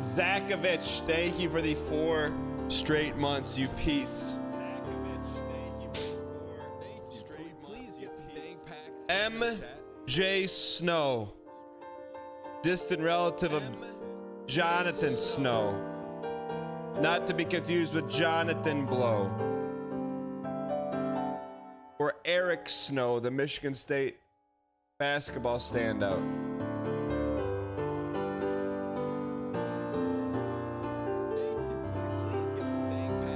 Zakovich, thank you for the 4 straight months, you piece. MJ Snow, distant relative of Jonathan Snow, not to be confused with Jonathan Blow, or Eric Snow, the Michigan State basketball standout.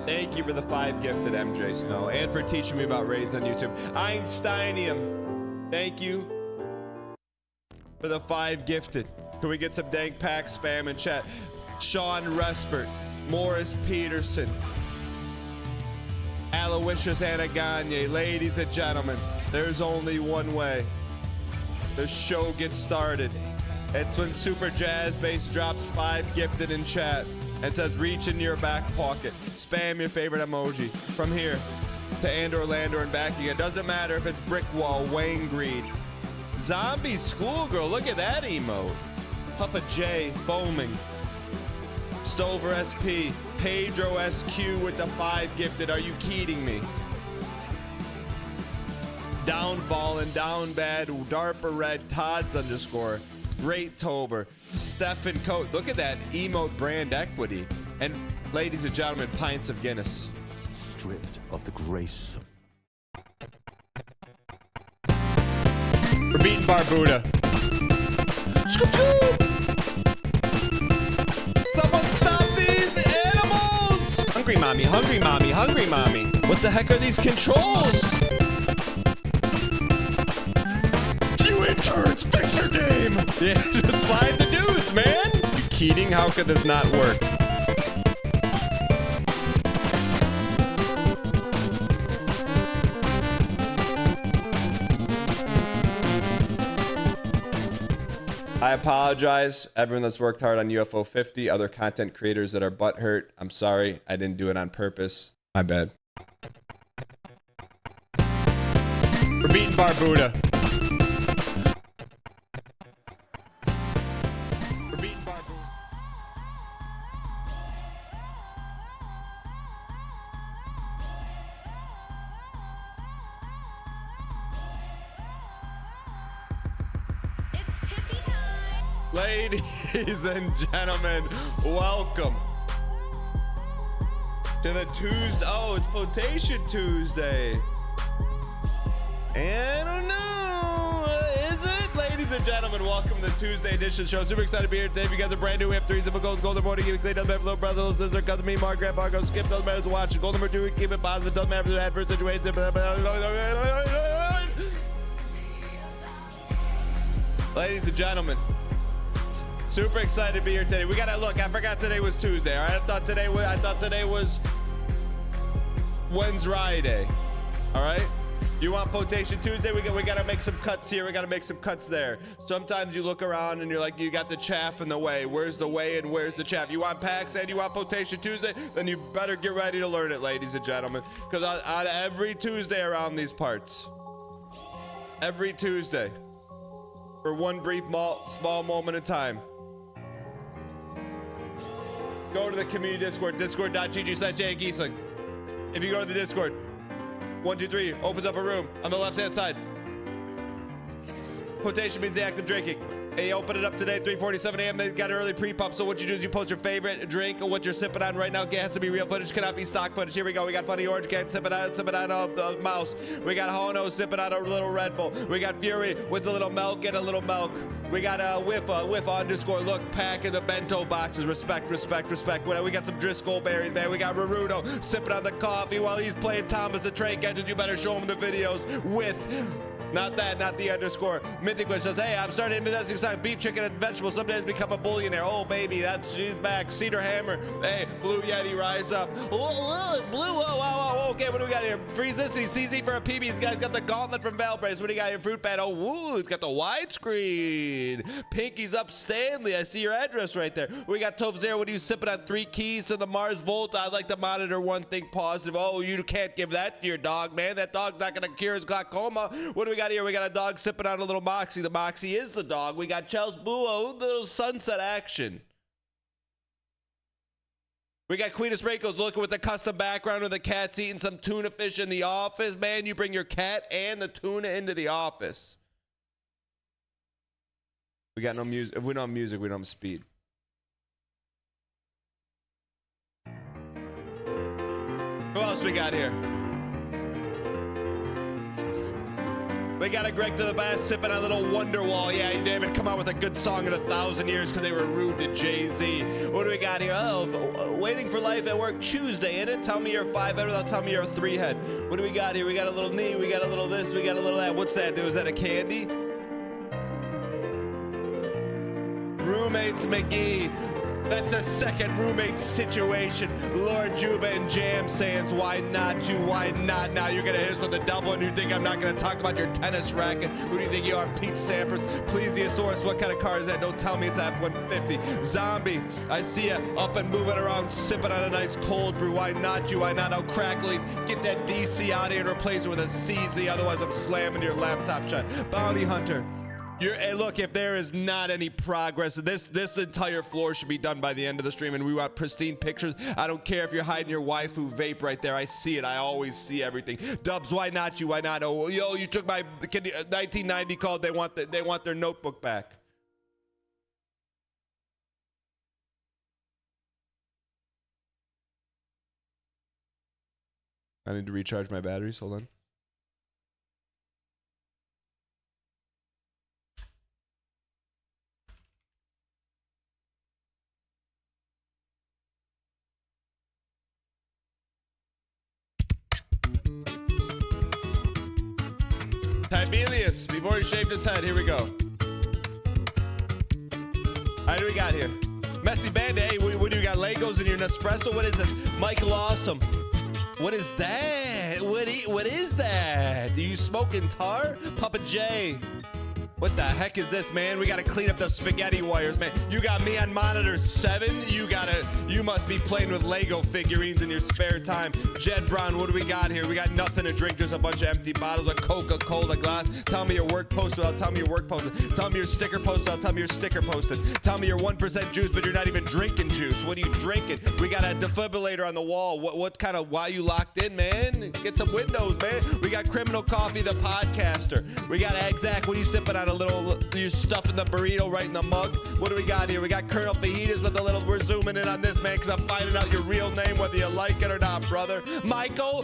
Thank you for the 5 gifted, MJ Snow, and for teaching me about raids on YouTube. Einsteinium, thank you for the 5 gifted. Can we get some dank pack spam in chat? Sean Respert, Morris Peterson, Aloysius Anaganye. Ladies and gentlemen, there's only one way the show gets started. It's when Super Jazz Bass drops 5 gifted in chat and says reach into your back pocket. Spam your favorite emoji. From here to Andor, Landor, and back again. Doesn't matter if it's Brick Wall, Wayne Greed, Zombie Schoolgirl. Look at that emote. Papa J, Foaming, Stover SP, Pedro SQ with the 5 gifted. Are you kidding me? Downfall and Down Bad, DARPA Red, Todd's underscore, Great Tober, Stephen Coat. Look at that emote brand equity. And ladies and gentlemen, pints of Guinness. Stripped of the grace. We're beating Barbuda. Someone stop these animals! Hungry mommy, hungry mommy, hungry mommy. What the heck are these controls? You interns, fix your game! Yeah, just slide the dudes, man! You kidding? How could this not work? I apologize, everyone that's worked hard on UFO50, other content creators that are butthurt. I'm sorry, I didn't do it on purpose. My bad. We're beating Barbuda. We're beating Barbuda. Ladies and gentlemen, welcome to the Tuesday. Oh, it's Potation Tuesday. I don't know. Is it? Ladies and gentlemen, welcome to the Tuesday edition show. Super excited to be here today. If you guys are brand new, we have 3 simple goals. Golden morning, keep it clean. Doesn't matter if little brother, little sister, cousin, me, Mark, grandpa, go skip. Doesn't matter if it's watching. Goal number 2, keep it positive. Doesn't matter if it's an adverse situation. Ladies and gentlemen, super excited to be here today. We gotta look. I forgot today was Tuesday. All right, I thought today was Wednesday Day. All right. You want Potation Tuesday? We gotta make some cuts here. We gotta make some cuts there. Sometimes you look around and you're like, you got the chaff in the way. Where's the way and where's the chaff? You want PAX and you want Potation Tuesday? Then you better get ready to learn it, ladies and gentlemen. Because on every Tuesday around these parts, every Tuesday, for one brief small moment in time, go to the community Discord, discord.gg/jgiesling. If you go to the Discord, 123 opens up a room on the left-hand side. Potation means the act of drinking. Hey, open it up today, 3:47 a.m. They got an early pre-pump, so what you do is you post your favorite drink or what you're sipping on right now. It has to be real footage, cannot be stock footage. Here we go. We got Funny Orange Cat sipping on a mouse. We got Hono sipping on a little Red Bull. We got Fury with a little milk and a little milk. We got Whiffa underscore look pack in the bento boxes. Respect. We got some Driscoll berries, man. We got Rarudo sipping on the coffee while he's playing Thomas the Train Gadget. You better show him the videos with. Not the underscore. Mythic says, hey, I've started investing stock, beef, chicken, and vegetables. Some days become a billionaire. Oh, baby, she's back. Cedar Hammer. Hey, Blue Yeti, rise up. Oh, it's blue. Oh, okay, what do we got here? Freeze this. CZ for a PB. This guy's got the gauntlet from Valbrace. What do you got here? Fruit Bat. Oh, woo, it's got the widescreen. Pinky's up Stanley. I see your address right there. We got Toph Zero. What are you sipping on? 3 keys to the Mars Volt. I'd like to monitor one thing positive. Oh, you can't give that to your dog, man. That dog's not going to cure his glaucoma. What do we got here? We got a dog sipping on a little Moxie. The Moxie is the dog. We got Chelsea Buo, little sunset action. We got Queen of Sprinkles looking with the custom background of the cats eating some tuna fish in the office. Man, you bring your cat and the tuna into the office. We got no music. If we don't have music, we don't have speed. Who else we got here? We got a Greg to the Bass sipping on a little Wonderwall. Yeah, David, come out with a good song in 1,000 years because they were rude to Jay-Z. What do we got here? Oh, waiting for life at work Tuesday, innit? Tell me you're a 5-head without telling me you're a 3-head. What do we got here? We got a little knee, we got a little this, we got a little that. What's that, dude? Is that a candy? Roommates McGee. That's a second roommate situation. Lord Juba and Jam Sands, why not you? Why not now? You're gonna hit us with a double and you think I'm not gonna talk about your tennis racket. Who do you think you are? Pete Sampras, Plesiosaurus, what kind of car is that? Don't tell me it's F-150. Zombie, I see ya up and moving around, sipping on a nice cold brew. Why not you? Why not? Oh, Crackly, get that DC out of here and replace it with a CZ, otherwise I'm slamming your laptop shut. Bounty Hunter. Hey, look, if there is not any progress, this entire floor should be done by the end of the stream, and we want pristine pictures. I don't care if you're hiding your waifu vape right there. I see it. I always see everything. Dubs, why not you? Why not? Oh, yo, you took my 1990 call. They want their notebook back. I need to recharge my batteries. Hold on. Tibelius, before he shaved his head, here we go. All right, what do we got here? Messy Bandit, hey, what do you got? Legos in your Nespresso? What is this? Michael Awesome. What is that? What is that? Do you smoking tar? Papa J. What the heck is this, man? We gotta clean up those spaghetti wires, man. You got me on monitor 7. You must be playing with Lego figurines in your spare time. Jed Brown, what do we got here? We got nothing to drink, just a bunch of empty bottles of Coca-Cola glass. Tell me your work posted, I'll tell me your work posted. Tell me your sticker posted, I'll tell me your sticker posted. Tell me you're 1% juice, but you're not even drinking juice. What are you drinking? We got a defibrillator on the wall. Why you locked in, man? Get some windows, man. We got Criminal Coffee, the podcaster. We got Exact, what are you sipping on? You stuffing the burrito right in the mug. What do we got here? We got Colonel Fajitas with a little, we're zooming in on this, man, because I'm finding out your real name, whether you like it or not, brother. Michael.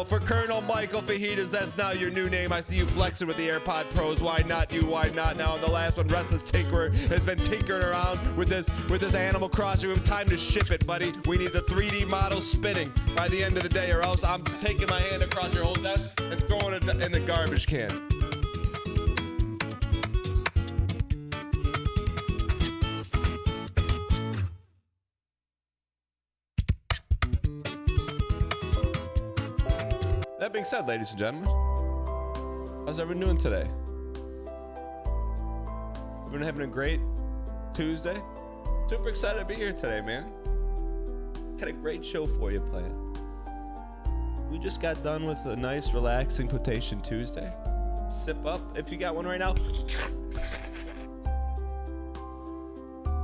For Colonel Michael Fajitas, that's now your new name. I see you flexing with the AirPod Pros. Why not you? Why not now? And the last one, Restless Tinkerer, has been tinkering around with this Animal Crossing. We have time to ship it, buddy. We need the 3D model spinning by the end of the day, or else I'm taking my hand across your whole desk and throwing it in the garbage can. That being said, ladies and gentlemen, how's everyone doing today? Everyone having a great Tuesday? Super excited to be here today, man. Got a great show for you planned. We just got done with a nice, relaxing Potation Tuesday. Sip up if you got one right now.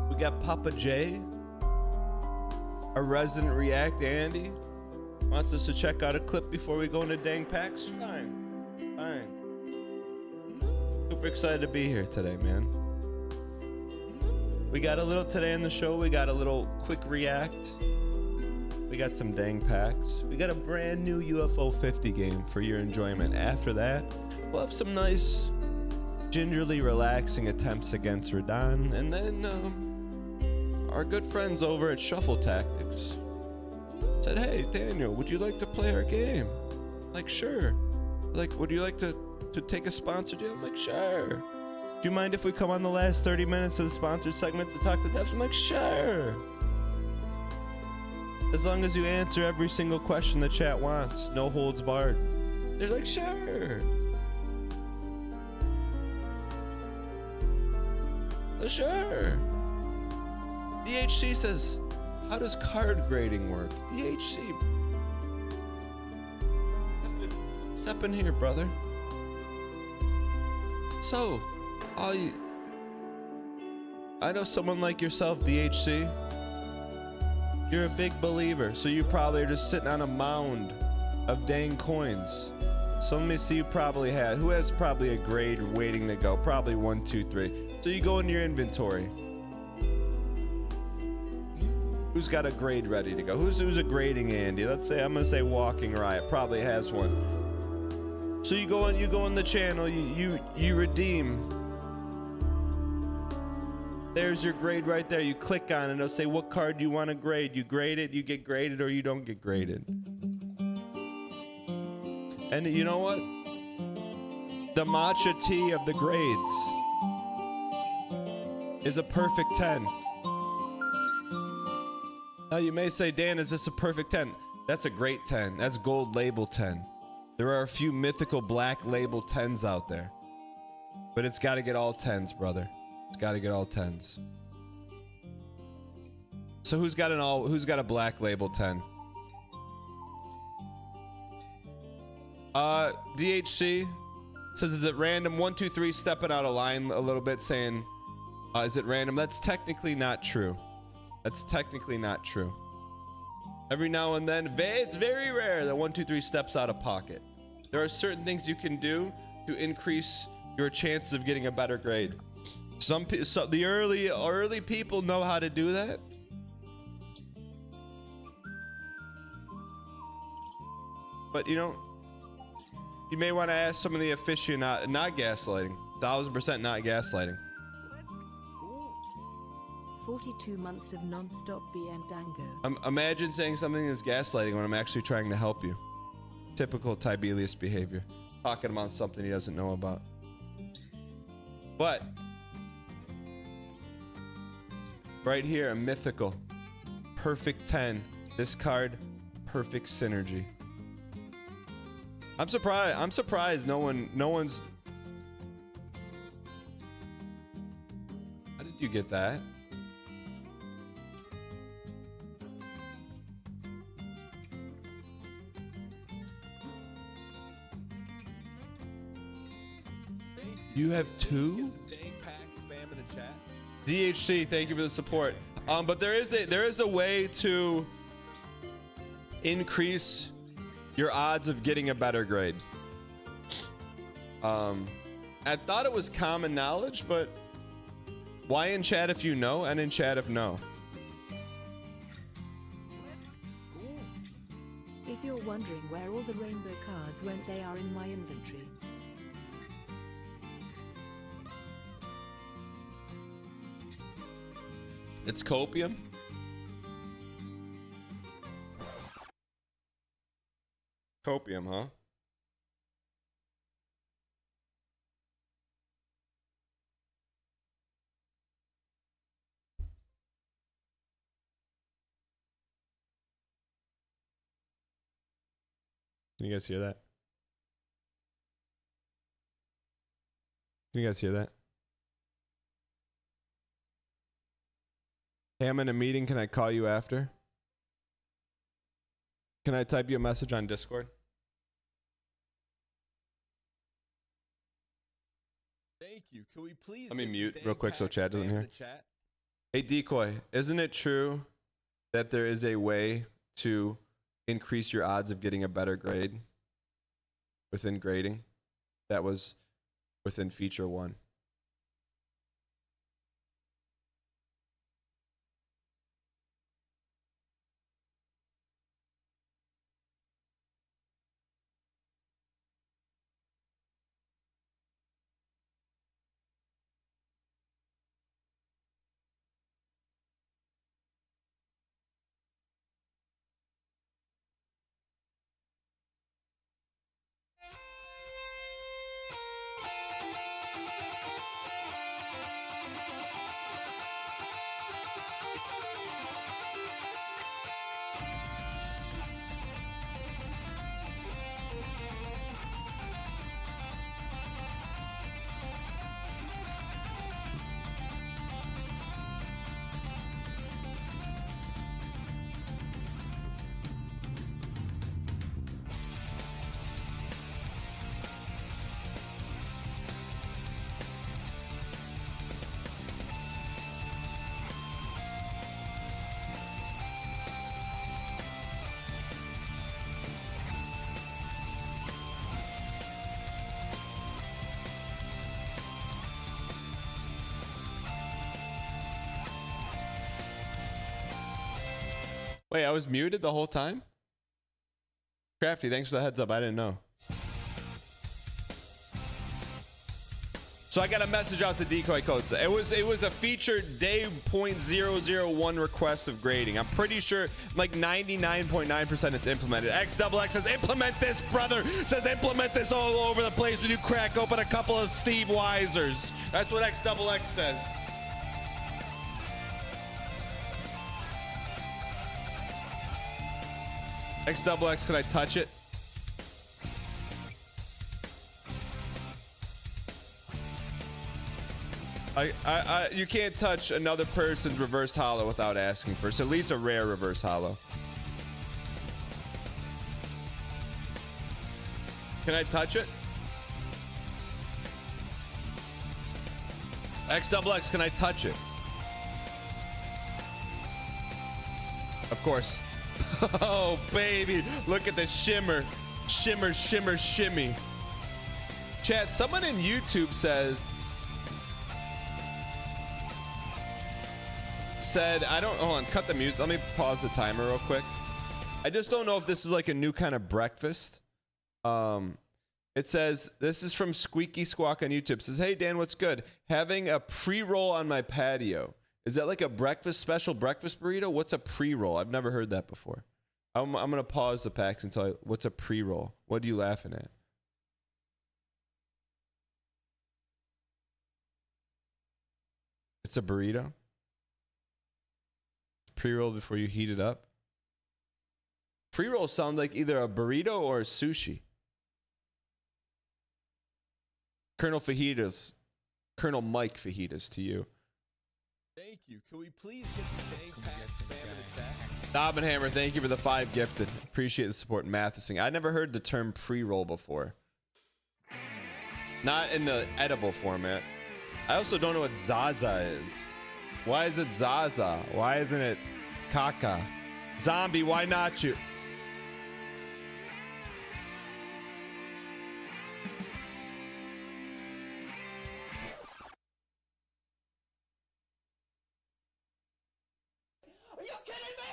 We got Papa J, our resident React Andy. Wants us to check out a clip before we go into dang packs? Fine. Super excited to be here today, man. We got a little today in the show. We got a little quick react. We got some dang packs. We got a brand new UFO50 game for your enjoyment. After that, we'll have some nice, gingerly relaxing attempts against Radahn. And then our good friends over at Shuffle Tactics said, hey, Daniel, would you like to play our game? Like, sure. Like, would you like to take a sponsored deal? I'm like, sure. Do you mind if we come on the last 30 minutes of the sponsored segment to talk to devs? I'm like, sure. As long as you answer every single question the chat wants. No holds barred. They're like, sure. Sure. DHC says, how does card grading work? DHC. Step in here, brother. So, I know someone like yourself, DHC. You're a big believer, so you probably are just sitting on a mound of dang coins. So let me see, you probably have, who has probably a grade waiting to go? Probably 1, 2, 3. So you go into your inventory. Who's got a grade ready to go? Who's a grading Andy? Let's say, I'm gonna say Walking Riot probably has one. So you go in the channel, you redeem. There's your grade right there. You click on it, it'll say what card you want to grade. You grade it, you get graded, or you don't get graded. And you know what? The matcha tea of the grades is a perfect 10. Now you may say, Dan, is this a perfect 10? That's a great 10. That's gold label 10. There are a few mythical black label 10s out there. But it's got to get all 10s, brother. It's got to get all 10s. So who's got a black label 10? DHC says, is it random? 1, 2, 3, stepping out of line a little bit, saying, is it random? That's technically not true. That's technically not true. Every now and then, it's very rare that 1, 2, 3 steps out of pocket. There are certain things you can do to increase your chances of getting a better grade. The early people know how to do that. But you know, you may want to ask some of the aficionados, not gaslighting, 1000% not gaslighting. 42 months of non-stop BM dango. Imagine saying something is gaslighting when I'm actually trying to help you. Typical Tibelius behavior. Talking about something he doesn't know about. But right here, a mythical. Perfect 10. This card, perfect synergy. I'm surprised no one's. How did you get that? You have 2? DHC, thank you for the support. But there is a way to increase your odds of getting a better grade. I thought it was common knowledge, but why in chat if you know, and in chat if no? If you're wondering where all the rainbow cards went, they are in my inventory. It's copium. Copium, huh? Can you guys hear that? Can you guys hear that? Hey, I'm in a meeting. Can I call you after? Can I type you a message on Discord? Thank you. Can we please? Let me mute real quick so Chad doesn't hear. Hey, Decoy, isn't it true that there is a way to increase your odds of getting a better grade within grading? That was within feature 1. Wait, I was muted the whole time? Crafty, thanks for the heads up. I didn't know. So I got a message out to Decoy Codes. It was a featured day 0.001 request of grading. I'm pretty sure like 99.9% it's implemented. XXX says implement this, brother. Says implement this all over the place when you crack open a couple of Steve Weisers. That's what XXX says. XXX, can I touch it? You can't touch another person's reverse hollow without asking first. At least a rare reverse hollow. Can I touch it? XXX, can I touch it? Of course. Oh, baby. Look at the shimmer. Shimmer, shimmer, shimmy. Chat, someone in YouTube said, I don't, hold on, cut the music. Let me pause the timer real quick. I just don't know if this is like a new kind of breakfast. It says, this is from Squeaky Squawk on YouTube. It says, hey, Dan, what's good? Having a pre-roll on my patio. Is that like a breakfast, special breakfast burrito? What's a pre-roll? I've never heard that before. I'm going to pause the packs and tell you, what's a pre-roll? What are you laughing at? It's a burrito? Pre-roll before you heat it up? Pre-rolls sound like either a burrito or a sushi. Colonel Fajitas. Colonel Mike Fajitas to you. Thank you. Can we please get the dang pack spam in the chat? Dobbenhammer, thank you for the 5 gifted. Appreciate the support in Mathesing. I never heard the term pre-roll before. Not in the edible format. I also don't know what Zaza is. Why is it Zaza? Why isn't it Kaka? Zombie, why not you? Are you kidding me?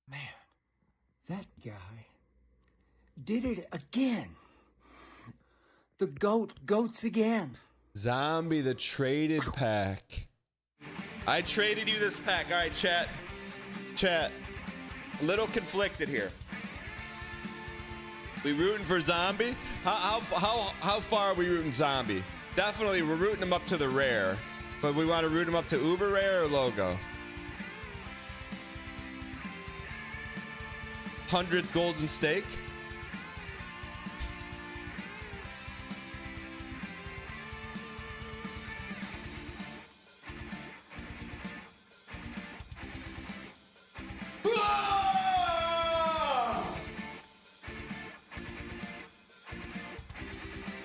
Man, that guy did it again. The goats again. Zombie, the traded pack. I traded you this pack. All right, chat. Chat. A little conflicted here. We rooting for Zombie? How far are we rooting Zombie? Definitely, we're rooting him up to the rare. But we want to root him up to uber rare or logo? 100th golden stake?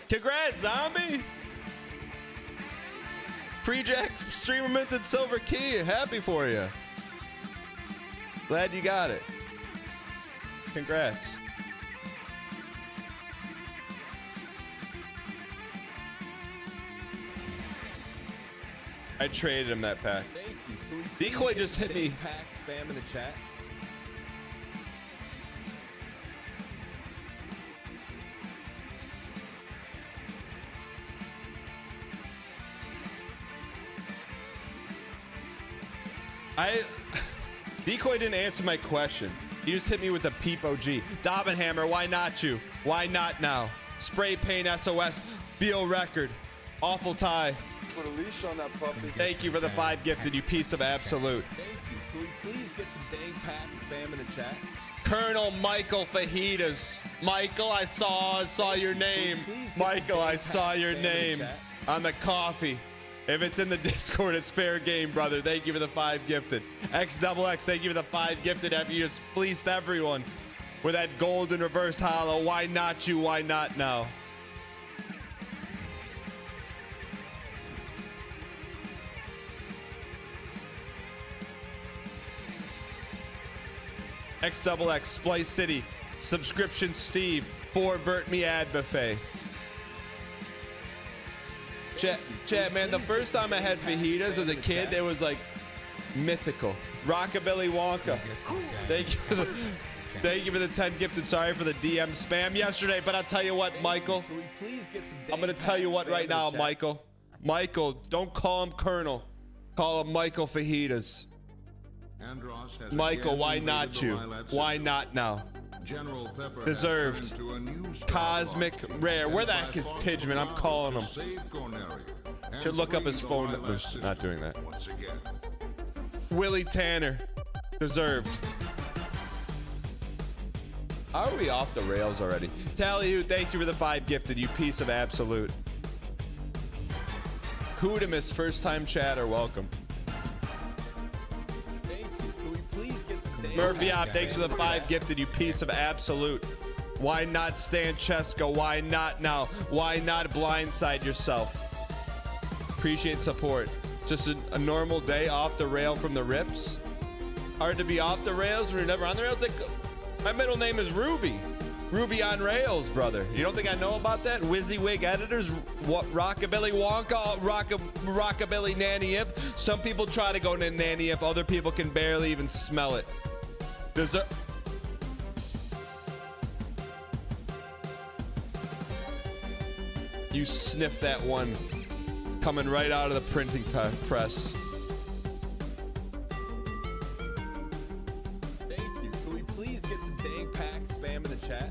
Congrats, Zombie! Pre-Jack streamer minted silver key. Happy for you. Glad you got it. Congrats. I traded him that pack. Thank you. Can we please Decoy get just hit the me. dang pack spam in the chat? Decoy didn't answer my question. He just hit me with a peep OG. Dobbenhammer, why not you? Why not now? Spray paint SOS. Feel record. Awful tie. Put a leash on that puppy. Thank you for the 5 gifted, you piece of absolute. Thank you. Can we please get some dang pack spam in the chat? Colonel Michael Fajitas. Michael, I saw your name. Michael, I saw your name on the coffee. If it's in the Discord, it's fair game, brother. Thank you for the 5 gifted. XXX, thank you for the 5 gifted after you just fleeced everyone with that golden reverse hollow. Why not you? Why not now? XXX, Splice City, subscription Steve, 4 Vert Me Ad Buffet. Chat, man, the first time I had fajitas as a kid, it was like mythical. Rockabilly Wonka. Thank you for the 10 gifted. Sorry for the DM spam yesterday, but I'll tell you what, Michael. Can we please get some I'm gonna tell you what right now, Michael. Michael, don't call him Colonel. Call him Michael Fajitas. Michael, why not you? Why not now? Deserved. Cosmic Rare. Where the heck is Tidgeman? I'm calling him. Should look up his phone numbers. Not doing that. Willie Tanner. Deserved. How are we off the rails already? Tally, thank you for the 5 gifted, you piece of absolute. Kudamus, first time chatter, welcome. Thank you. Can we please get some Murphy, thanks for the 5 gifted, you piece of absolute. Why not Stan Cheska? Why not now? Why not blindside yourself? Appreciate support. Just a normal day off the rail from the rips. Hard to be off the rails when you're never on the rails. Like, my middle name is Ruby. Ruby on rails, brother. You don't think I know about that? WYSIWYG editors, Rockabilly Wonka, Rockabilly Nanny If. Some people try to go to Nanny If, other people can barely even smell it. You sniff that one coming right out of the printing press. Chat.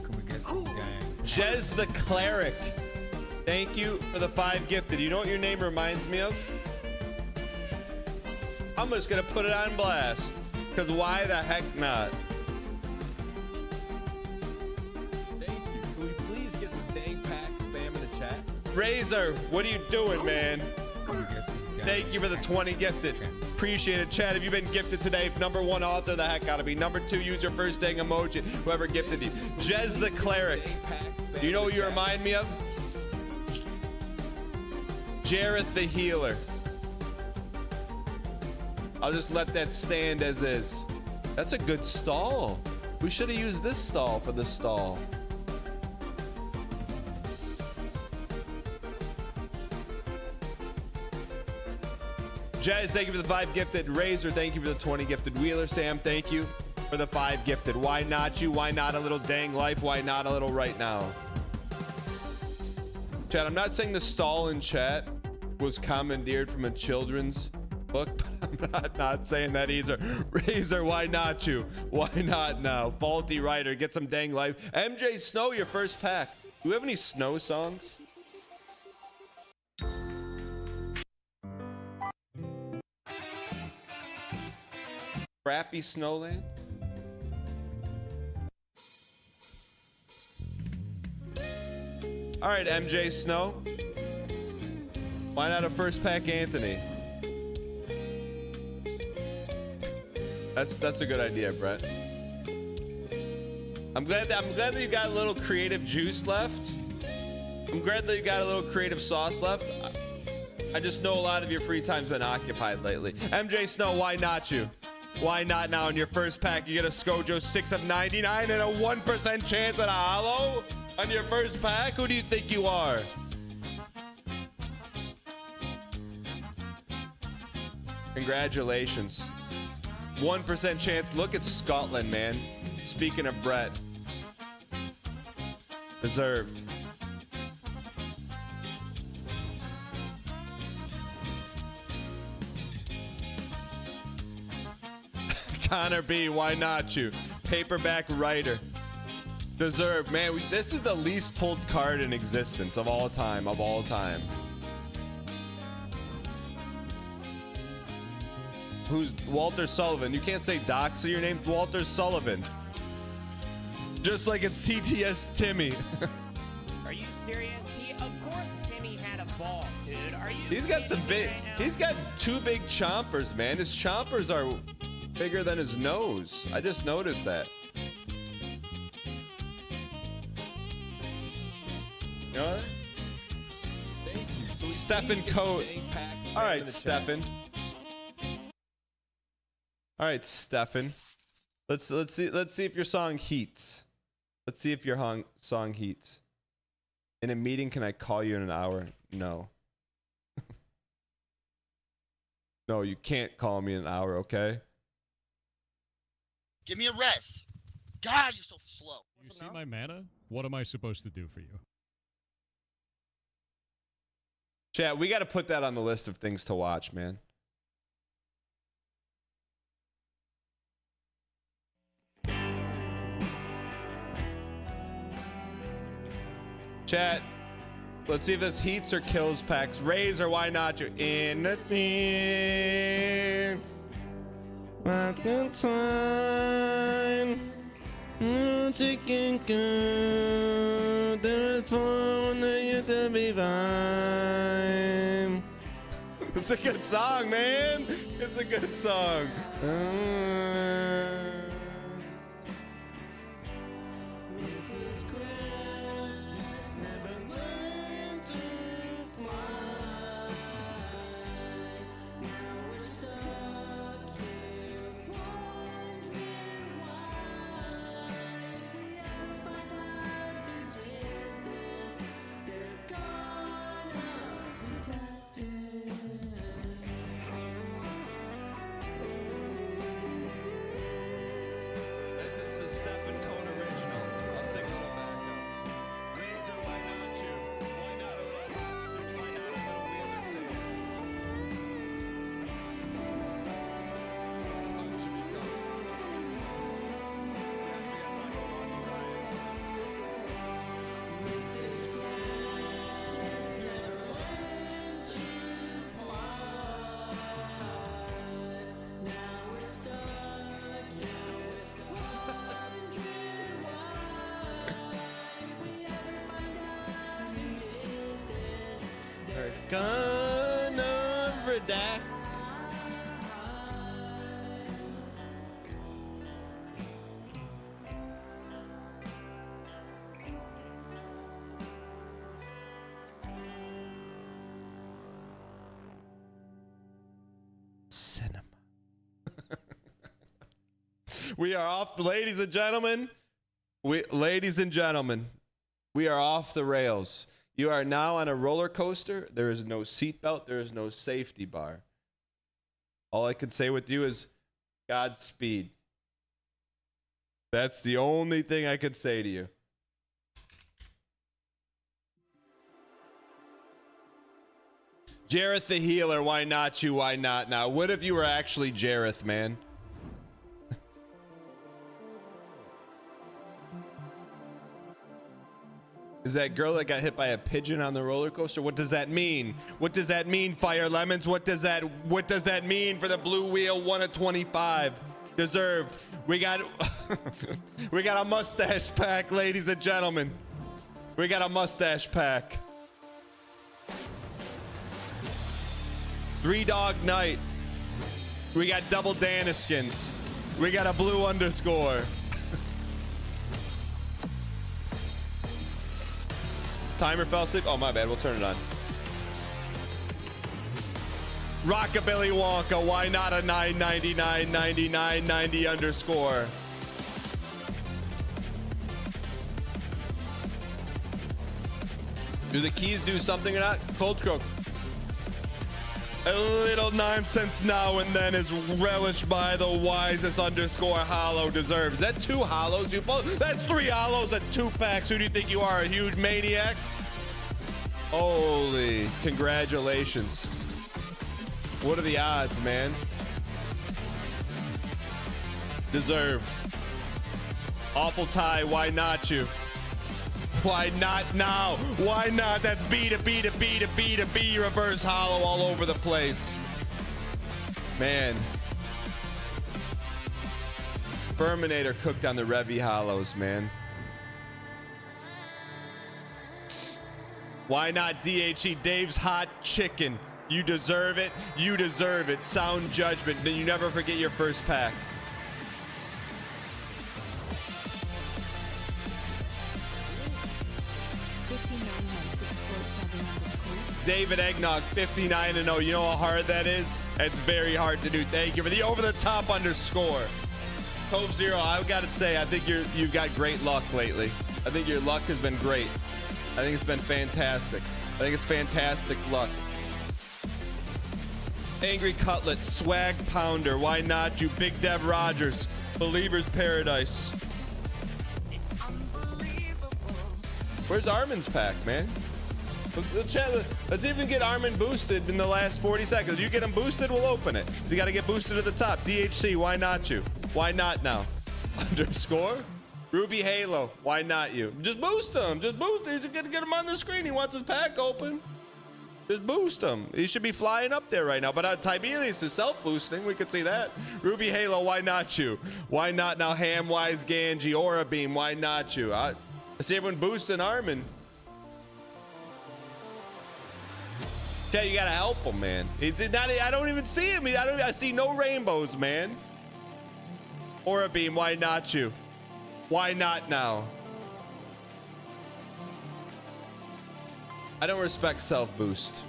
Can we get some gang? Jez the Cleric. Thank you for the 5 gifted. You know what your name reminds me of? I'm just gonna put it on blast. Cause why the heck not? Thank you. Can we please get some dang pack spam in the chat? Razor, what are you doing, man? Can we get some gang? Thank you for the 20 gifted. Appreciate it, Chad. Have you been gifted today? Number 1 author, the heck out of me. Number 2, use your first dang emoji. Whoever gifted you. Jez the Cleric. Do you know what you remind me of? Jareth the Healer. I'll just let that stand as is. That's a good stall. We should have used this stall for the stall. Jazz, thank you for the 5 gifted. Razor, thank you for the 20 gifted. Wheeler Sam, thank you for the 5 gifted. Why not you? Why not a little dang life? Why not a little right now? Chat, I'm not saying the stall in chat was commandeered from a children's book, but I'm not saying that either. Razor, why not you? Why not now? Faulty Writer, get some dang life. MJ Snow, your first pack. Do we have any Snow songs? Crappy Snowland? All right, MJ Snow. Why not a first pack Anthony? That's a good idea, Brett. I'm glad that you got a little creative juice left. I'm glad that you got a little creative sauce left. I just know a lot of your free time's been occupied lately. MJ Snow, why not you? Why not now in your first pack? You get a Skojo 6 of 99 and a 1% chance at a hollow on your first pack? Who do you think you are? Congratulations. 1% chance. Look at Scotland, man. Speaking of Brett. Deserved. Connor B, why not you? Paperback writer. Deserved. Man, this is the least pulled card in existence of all time. Who's Walter Sullivan? You can't say Doxy. Your name's Walter Sullivan. Just like it's TTS Timmy. Are you serious? Of course Timmy had a ball, dude. Are you? He's got some big. Right now? He's got 2 big chompers, man. His chompers are bigger than his nose. I just noticed that. You know what? Stefan Coat. All right, Stefan. All right, Stefan. Let's see if your song heats. Let's see if your song heats. In a meeting, can I call you in an hour? No. No, you can't call me in an hour, okay? Give me a rest. God, you're so slow. You see my mana? What am I supposed to do for you? Chat, we got to put that on the list of things to watch, man. Chat, let's see if this heats or kills packs. Raise or why not? You're in the team. Back in time. Chicken good. There's fun that you to be fine. It's a good song, man. It's a good song. Gonna redact. Cinema. We are off, ladies and gentlemen. Ladies and gentlemen, we are off the rails. You are now on a roller coaster. There is no seatbelt. There is no safety bar. All I can say with you is Godspeed. That's the only thing I could say to you. Jareth the healer, why not you? Why not now? What if you were actually Jareth, man? Is that girl that got hit by a pigeon on the roller coaster? What does that mean? What does that mean, Fire Lemons? What does that mean for the blue wheel? 1 of 25. Deserved. We got we got a mustache pack, ladies and gentlemen. We got a mustache pack. 3 Dog Night. We got double Daniskins. We got a blue underscore. Timer fell asleep. Oh, my bad. We'll turn it on. Rockabilly Wonka. Why not a 999 99 90 underscore? Do the keys do something or not? Cold Croak. A little nonsense now and then is relished by the wisest underscore hollow deserves. Is that 2 hollows you both? That's 3 hollows at 2 packs. Who do you think you are, a huge maniac? Holy, congratulations. What are the odds, man? Deserved. Awful tie, why not you? Why not now? Why not? That's B to B to B to B to B reverse hollow all over the place. Man. Furminator cooked on the Revy hollows, man. Why not DHE? Dave's hot chicken. You deserve it. You deserve it. Sound judgment. Then you never forget your first pack. David Eggnog, 59-0. You know how hard that is? It's very hard to do. Thank you for the over-the-top underscore. Cove Zero, I've got to say, I think you've got great luck lately. I think your luck has been great. I think it's been fantastic. I think it's fantastic luck. Angry Cutlet, Swag Pounder, why not you? Big Dev Rogers, Believer's Paradise. Where's Armin's pack, man? Let's even get Armin boosted in the last 40 seconds. You get him boosted, we'll open it. You got to get boosted to the top. DHC, why not you? Why not now? Underscore? Ruby Halo, why not you? Just boost him. Just boost him. He's going to get him on the screen. He wants his pack open. Just boost him. He should be flying up there right now. But Tiberius is self-boosting. We could see that. Ruby Halo, why not you? Why not now? Hamwise Ganji, Aura Beam, why not you? I see everyone boosting Armin. Yeah, you gotta help him, man. He's not, I don't even see him. I see no rainbows, man. Aura Beam, why not you? Why not now? I don't respect self-boost.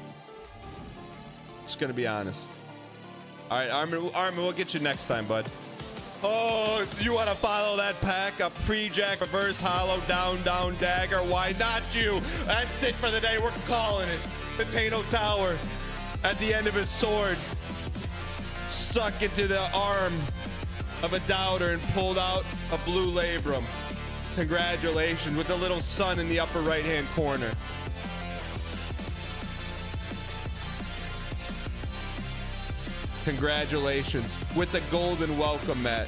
Just gonna be honest. All right, Armin, we'll get you next time, bud. Oh, so you want to follow that pack? A pre-jack, reverse hollow, down, dagger. Why not you? That's it for the day. We're calling it. Potato Tower at the end of his sword. Stuck into the arm of a doubter and pulled out a blue labrum. Congratulations, with the little sun in the upper right-hand corner. Congratulations with the golden welcome mat.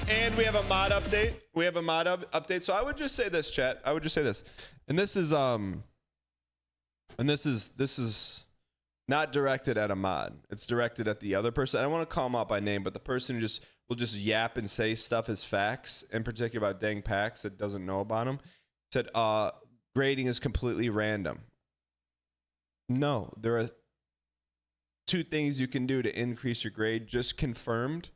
And we have a mod update. So I would just say this, chat. I would just say this. And this is not directed at a mod. It's directed at the other person. I don't want to call him out by name, but the person who will just yap and say stuff as facts, in particular about dang packs that doesn't know about them, said grading is completely random. No, there are 2 things you can do to increase your grade, just confirmed.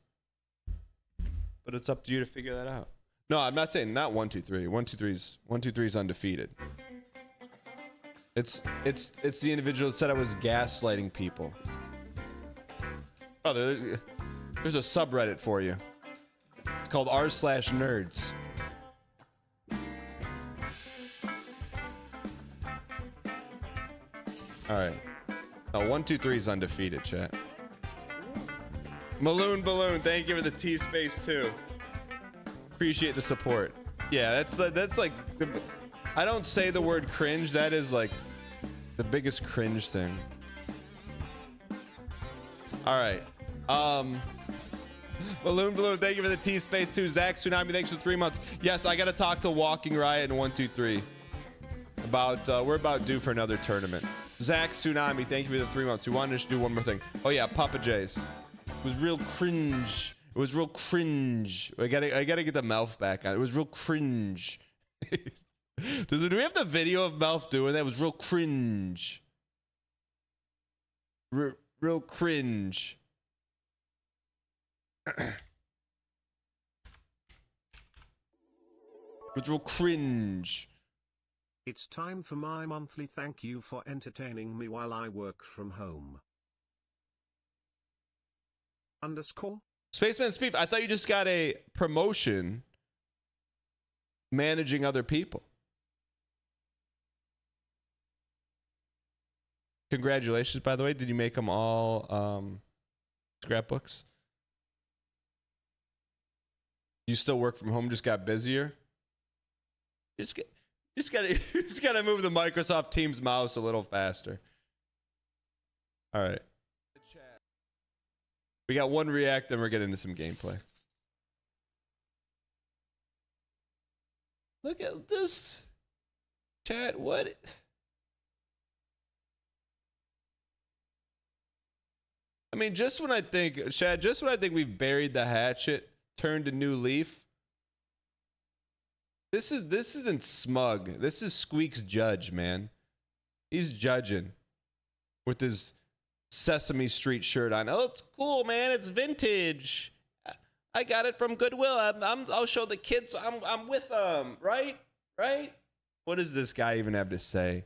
But it's up to you to figure that out. No, I'm not saying not 1, 2, 3. 1, 2, 3 is undefeated. It's the individual that said I was gaslighting people. Oh, there's a subreddit for you. It's called r/nerds. All right. Oh, 1, 2, 3 is undefeated, chat. Maloon Balloon, thank you for the T-Space too. Appreciate the support. Yeah, that's like I don't say the word cringe. That is like the biggest cringe thing. All right. Balloon Balloon, thank you for the T-Space too. Zach Tsunami, thanks for 3 months. Yes, I gotta talk to Walking Riot and 1, 2, 3 about we're about due for another tournament. Zach Tsunami, thank you for the 3 months. We wanted to do one more thing. Oh yeah, Papa J's. It was real cringe. It was real cringe. I gotta get the Melf back on. It was real cringe. Do we have the video of Melf doing that? It was real cringe. Real cringe. It was real cringe. It's time for my monthly thank you for entertaining me while I work from home. _ Spaceman Speed, I thought you just got a promotion managing other people. Congratulations, by the way. Did you make them all scrapbooks? You still work from home, just got busier? Just gotta move the Microsoft Teams mouse a little faster. All right. We got one react, then we're getting into some gameplay. Look at this. Chat, what? I mean, just when I think, Chad, just when I think we've buried the hatchet, turned a new leaf. This isn't smug. This is Squeak's judge, man. He's judging with his Sesame Street shirt on. Oh, it's cool, man. It's vintage. I got it from Goodwill. I'll show the kids. I'm with them, right? Right? What does this guy even have to say?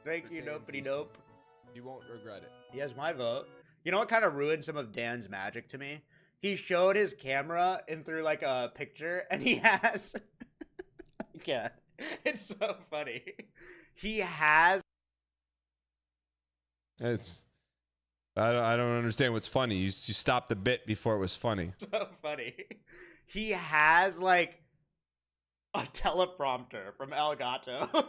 Thank you, Dan nopey DC. nope. You won't regret it. He has my vote. You know what kind of ruined some of Dan's magic to me? He showed his camera in through like a picture, and he has. I can't. It's so funny. He has. It's. I don't understand what's funny. You stopped the bit before it was funny. So funny. He has like a teleprompter from Elgato.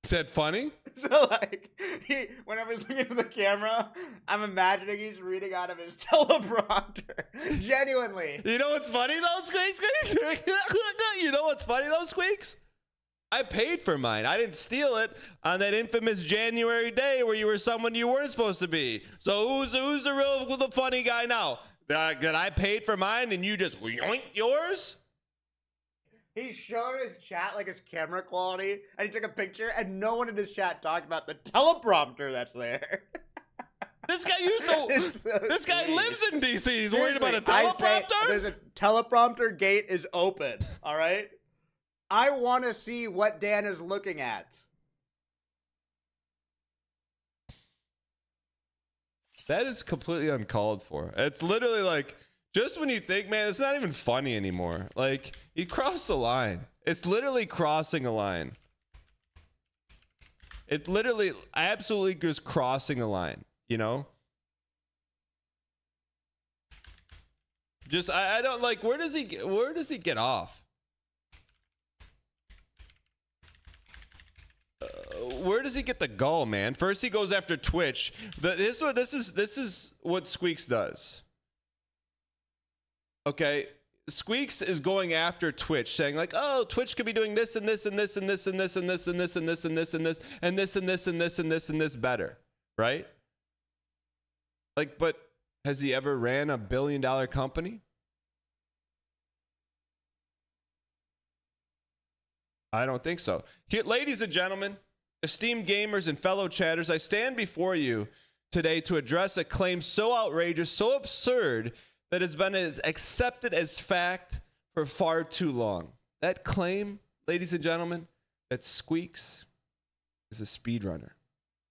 Is that funny? So like, whenever he's looking at the camera, I'm imagining he's reading out of his teleprompter. Genuinely. You know what's funny though, Squeaks? You know what's funny though, Squeaks? I paid for mine. I didn't steal it on that infamous January day where you were someone you weren't supposed to be. So who's the funny guy now? That I paid for mine and you just yoinked yours? He showed his chat like his camera quality, and he took a picture, and no one in his chat talked about the teleprompter that's there. This guy used to. So this guy sweet. lives in DC. He's worried about a Seriously, I say teleprompter. there's a teleprompter gate is open. All right. I want to see what Dan is looking at. That is completely uncalled for. It's literally like, just when you think, man, it's not even funny anymore. Like, you crossed the line. It's literally crossing a line. It literally, absolutely just crossing a line, you know? Just, I don't like, where does he get off? Where does he get the gall, man? First he goes after Twitch. This is what Squeaks does. Okay, Squeaks is going after Twitch, saying like, "Oh, Twitch could be doing this and this and this and this and this and this and this and this and this and this and this and this and this and this and this better," right? Like, but has he ever ran a billion-dollar company? I don't think so. Here, ladies and gentlemen, esteemed gamers and fellow chatters, I stand before you today to address a claim so outrageous, so absurd, that has been accepted as fact for far too long. That claim, ladies and gentlemen, that Squeaks is a speedrunner.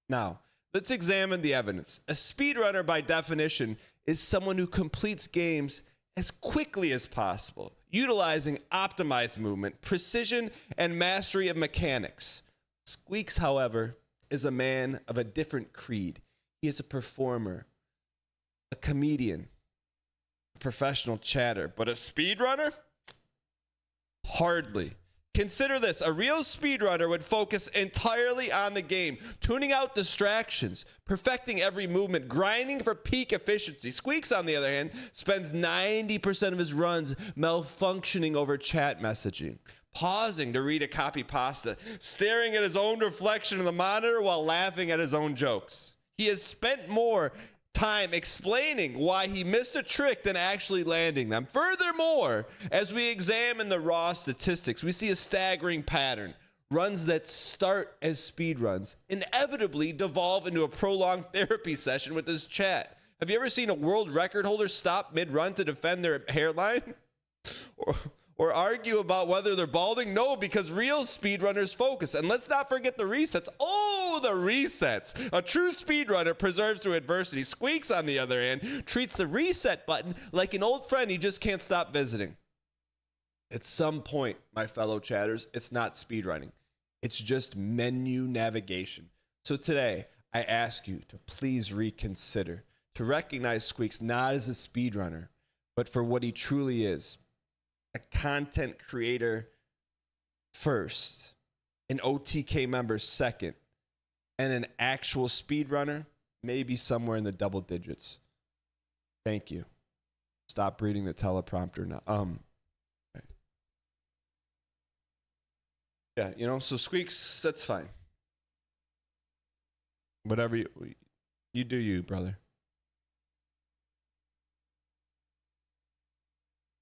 Now, let's examine the evidence. A speedrunner, by definition, is someone who completes games as quickly as possible, utilizing optimized movement, precision, and mastery of mechanics. Squeaks, however, is a man of a different creed. He is a performer, a comedian, a professional chatter, but a speedrunner? Hardly. Consider this, a real speedrunner would focus entirely on the game, tuning out distractions, perfecting every movement, grinding for peak efficiency. Squeaks, on the other hand, spends 90% of his runs malfunctioning over chat messaging, pausing to read a copy pasta, staring at his own reflection in the monitor while laughing at his own jokes. He has spent more time explaining why he missed a trick than actually landing them. Furthermore, as we examine the raw statistics, we see a staggering pattern. Runs that start as speed runs inevitably devolve into a prolonged therapy session with his chat. Have you ever seen a world record holder stop mid-run to defend their hairline? Or argue about whether they're balding? No, because real speedrunners focus. And let's not forget the resets. Oh, the resets. A true speedrunner preserves through adversity. Squeaks, on the other hand, treats the reset button like an old friend he just can't stop visiting. At some point, my fellow chatters, it's not speedrunning. It's just menu navigation. So today, I ask you to please reconsider, to recognize Squeaks not as a speedrunner, but for what he truly is. A content creator first, an OTK member second, and an actual speedrunner maybe somewhere in the double digits. Thank you. Stop reading the teleprompter now. Okay. Yeah, you know, so Squeaks, that's fine. Whatever you do, you brother.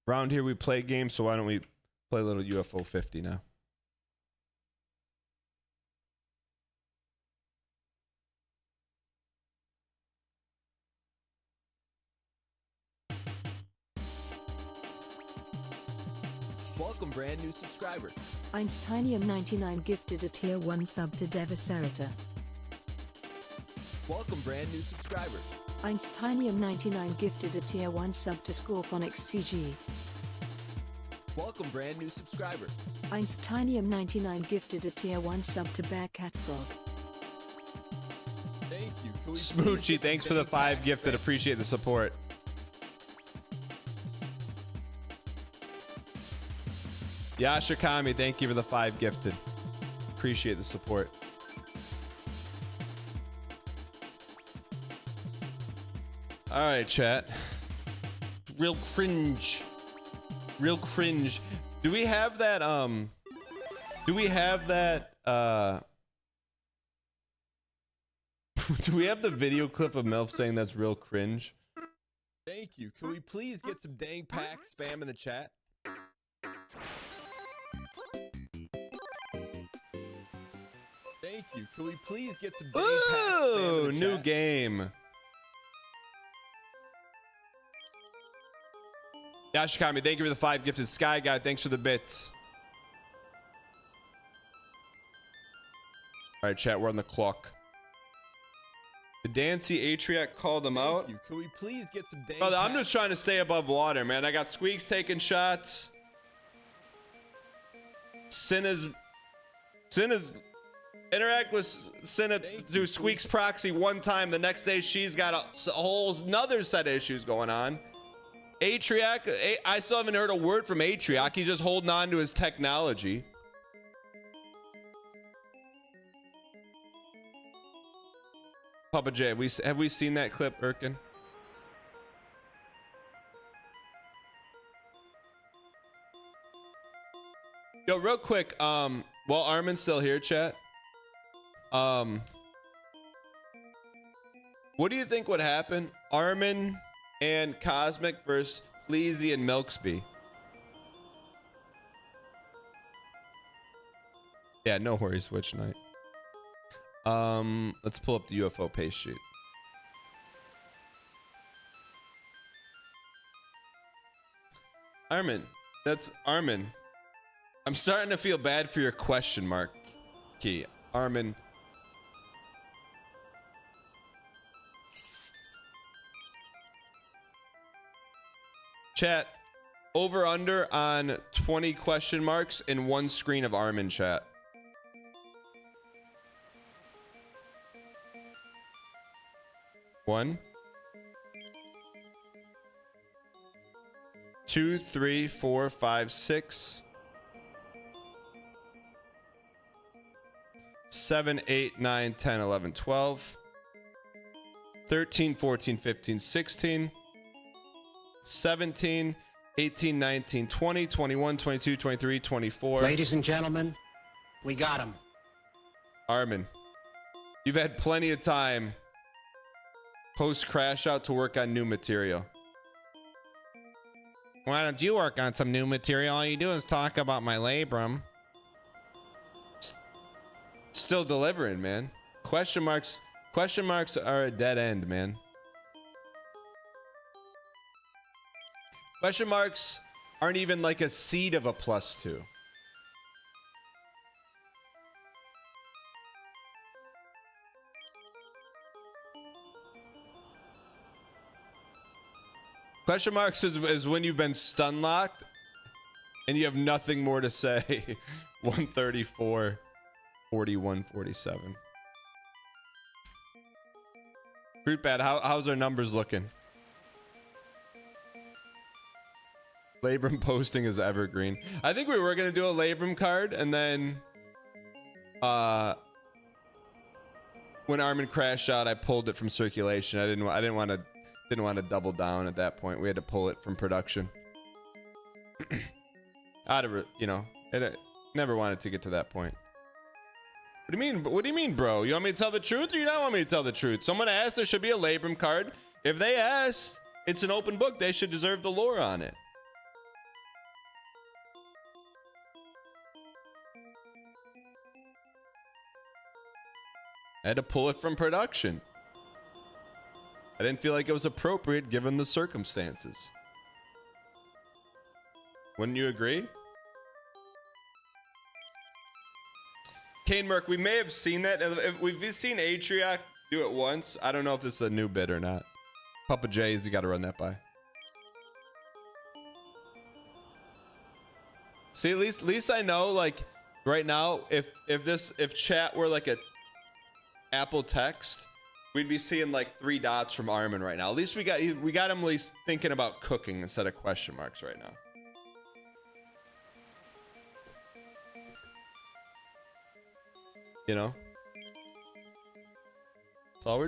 Around here we play games, so why don't we play a little UFO50 now? Welcome, brand new subscriber. Einsteinium99 gifted a tier 1 sub to Devacerata. Welcome, brand new subscriber. Einsteinium99 gifted a tier 1 sub to Scorponix CG. Welcome, brand new subscriber. Einsteinium99 gifted a tier 1 sub to Bearcat Frog. Thank you. Can we please Smoochy, get thanks some for the dang 5 packs, gifted. man? Appreciate the support. Yashikami, thank you for the 5 gifted. Appreciate the support. All right, chat. Real cringe. Real cringe. Do we have that do we have that do we have the video clip of Melf saying that's real cringe? Thank you. Can we please get some dang packs spam in the chat? Thank you. Can we please get some dang packs spam Ooh, in the new chat? game. Yashikami, thank you for the 5 gifted. Sky Guy, thanks for the bits. All right, chat, we're on the clock. Did Dancy Atriac call them out? Thank you. Can we please get some dang Brother, I'm packs? just trying to stay above water, man. I got Squeaks taking shots. Cinna's interact with Cinna through Squeaks proxy one time. The next day, she's got a whole another set of issues going on. Atriac, I still haven't heard a word from Atriac. He's just holding on to his technology. Papa J, have we seen that clip, Erkin? Yo, real quick, while Armin's still here, chat. What do you think would happen? Armin and Cosmic versus Pleasy and Milksby. Yeah, no worries, Switch Night. Let's pull up the UFO pace sheet. Armin, that's Armin. I'm starting to feel bad for your question mark key. Armin. Chat, over under on 20 question marks in one screen of Armin, chat. One, 2, 3, 4, 5, 6, 7, 8, 9, 10, 11, 12, 13, 14, 15, 16, 17, 18, 19, 20, 21, 22, 23, 24. Ladies and gentlemen, we got him. Armin, you've had plenty of time post crash out to work on new material. Why don't you work on some new material? All you do is talk about my labrum. Still delivering, man. Question marks are a dead end, man. Question marks aren't even like a seed of a +2. Question marks is when you've been stun locked and you have nothing more to say. 134, 41, 47. Fruit Bat, how's our numbers looking? Labrum posting is evergreen. I think we were gonna do a Labrum card, and then when Armin crashed out, I pulled it from circulation. I didn't want to double down at that point. We had to pull it from production. Out of it, you know, never wanted to get to that point. What do you mean? What do you mean, bro? You want me to tell the truth, or you don't want me to tell the truth? Someone asked, there should be a Labrum card. If they asked, it's an open book. They should deserve the lore on it. I had to pull it from production. I didn't feel like it was appropriate given the circumstances. Wouldn't you agree? Kane Merc, we may have seen that. We've seen Atriac do it once. I don't know if this is a new bit or not. Papa J's, you got to run that by. See, at least I know, like, right now, if chat were like a Apple text, we'd be seeing like 3 dots from Armin right now. At least we got him at least thinking about cooking instead of question marks right now. You know? So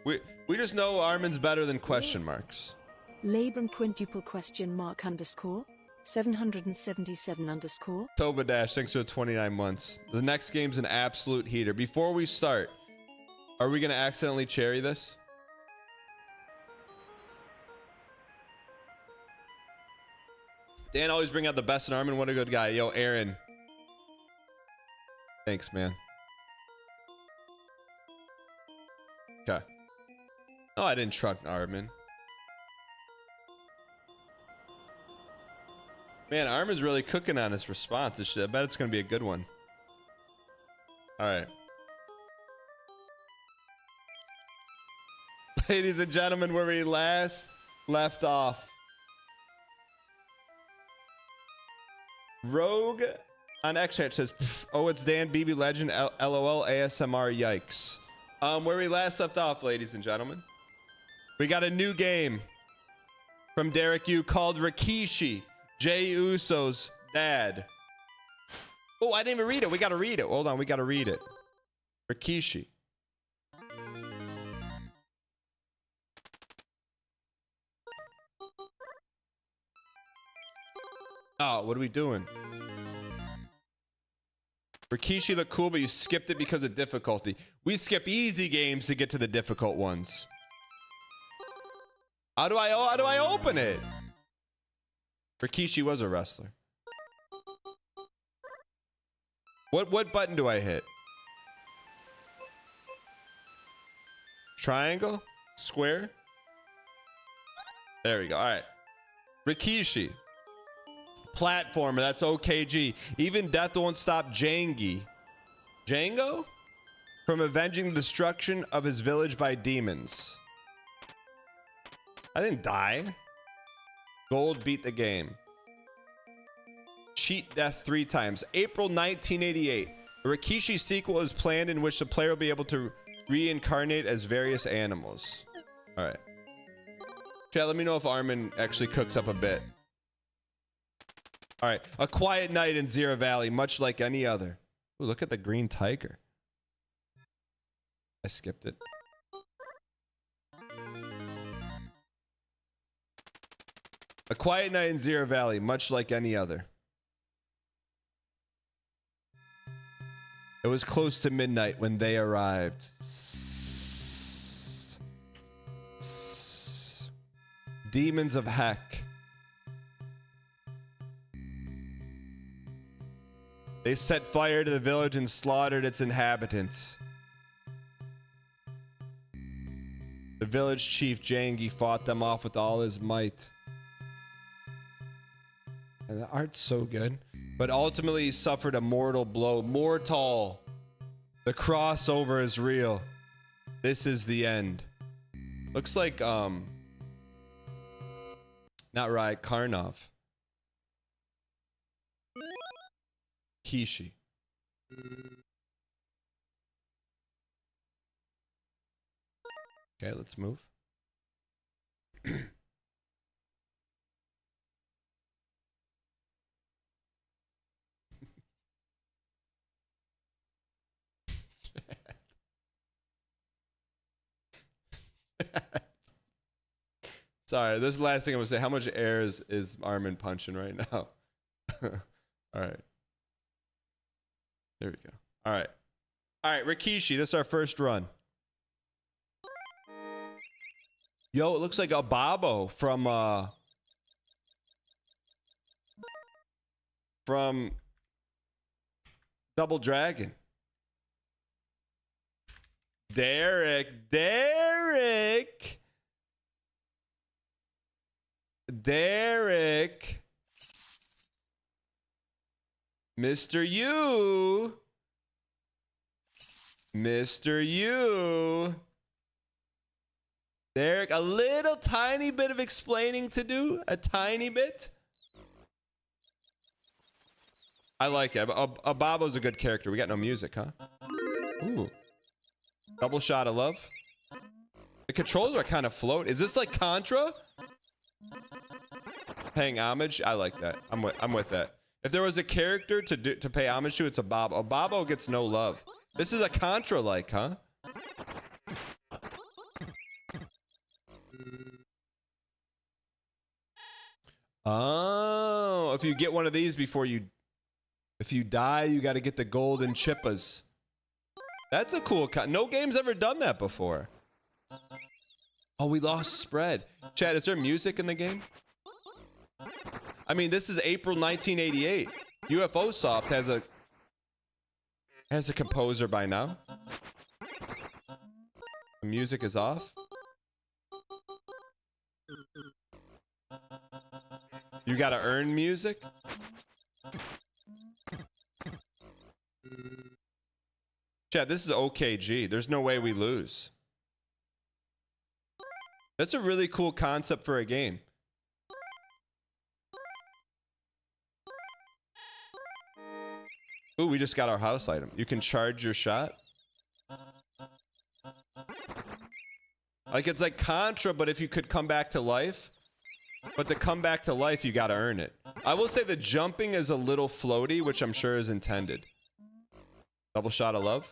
we just know Armin's better than question marks. Labrum quintuple question mark underscore 777 underscore. Toba Dash, thanks for the 29 months. The next game's an absolute heater. Before we start, are we gonna accidentally cherry this? Dan always bring out the best in Armin. What a good guy. Yo, Aaron. Thanks, man. Okay. No, I didn't truck Armin. Man, Armin's really cooking on his response. I bet it's going to be a good one. All right. Ladies and gentlemen, where we last left off. Rogue on X-Chat says, oh, it's Dan, BB Legend, LOL, ASMR, yikes. Where we last left off, ladies and gentlemen. We got a new game from Derek Yu called Rikishi. Jey Uso's dad. Oh, I didn't even read it. We got to read it. Hold on. We got to read it. Rikishi. Oh, what are we doing? Rikishi looked cool, but you skipped it because of difficulty. We skip easy games to get to the difficult ones. How do I open it? Rikishi was a wrestler. What button do I hit? Triangle? Square? There we go. All right. Rikishi. Platformer. That's OKG. Even death won't stop Jangi. Django? From avenging the destruction of his village by demons. I didn't die. Gold beat the game. Cheat death 3 times. April 1988. A Rikishi sequel is planned in which the player will be able to reincarnate as various animals. All right. Chat, let me know if Armin actually cooks up a bit. All right. A quiet night in Zero Valley, much like any other. Ooh, look at the green tiger. I skipped it. A quiet night in Zero Valley, much like any other. It was close to midnight when they arrived. Demons of heck. They set fire to the village and slaughtered its inhabitants. The village chief Jangi fought them off with all his might. And the art's so good. But ultimately he suffered a mortal blow. Mortal. The crossover is real. This is the end. Looks like, not right, Karnov. Kishi. Okay, let's move. Sorry, this is the last thing I'm gonna say. How much air is Armin punching right now? All right. There we go. All right. All right, Rikishi, this is our first run. Yo, it looks like a Babo from Double Dragon. Derek. Mr. U. Mr. U. Derek, a little tiny bit of explaining to do. A tiny bit. I like it. Babo's a good character. We got no music, huh? Ooh. Double shot of love. The controls are kind of float. Is this like Contra? Paying homage? I like that. I'm with that. If there was a character to pay homage to, it's a Bob. A Bobo gets no love. This is a Contra-like, huh? Oh, if you get one of these before you... If you die, you got to get the golden chippas. That's a cool... No game's ever done that before. Oh, we lost spread. Chad, is there music in the game? I mean, this is April 1988. UFO50 has a composer by now. The music is off. You gotta earn music? Chad, this is OKG. There's no way we lose. That's a really cool concept for a game. Ooh, we just got our house item. You can charge your shot. Like, it's like Contra, but if you could come back to life. But to come back to life, you gotta earn it. I will say the jumping is a little floaty, which I'm sure is intended. Double shot of love.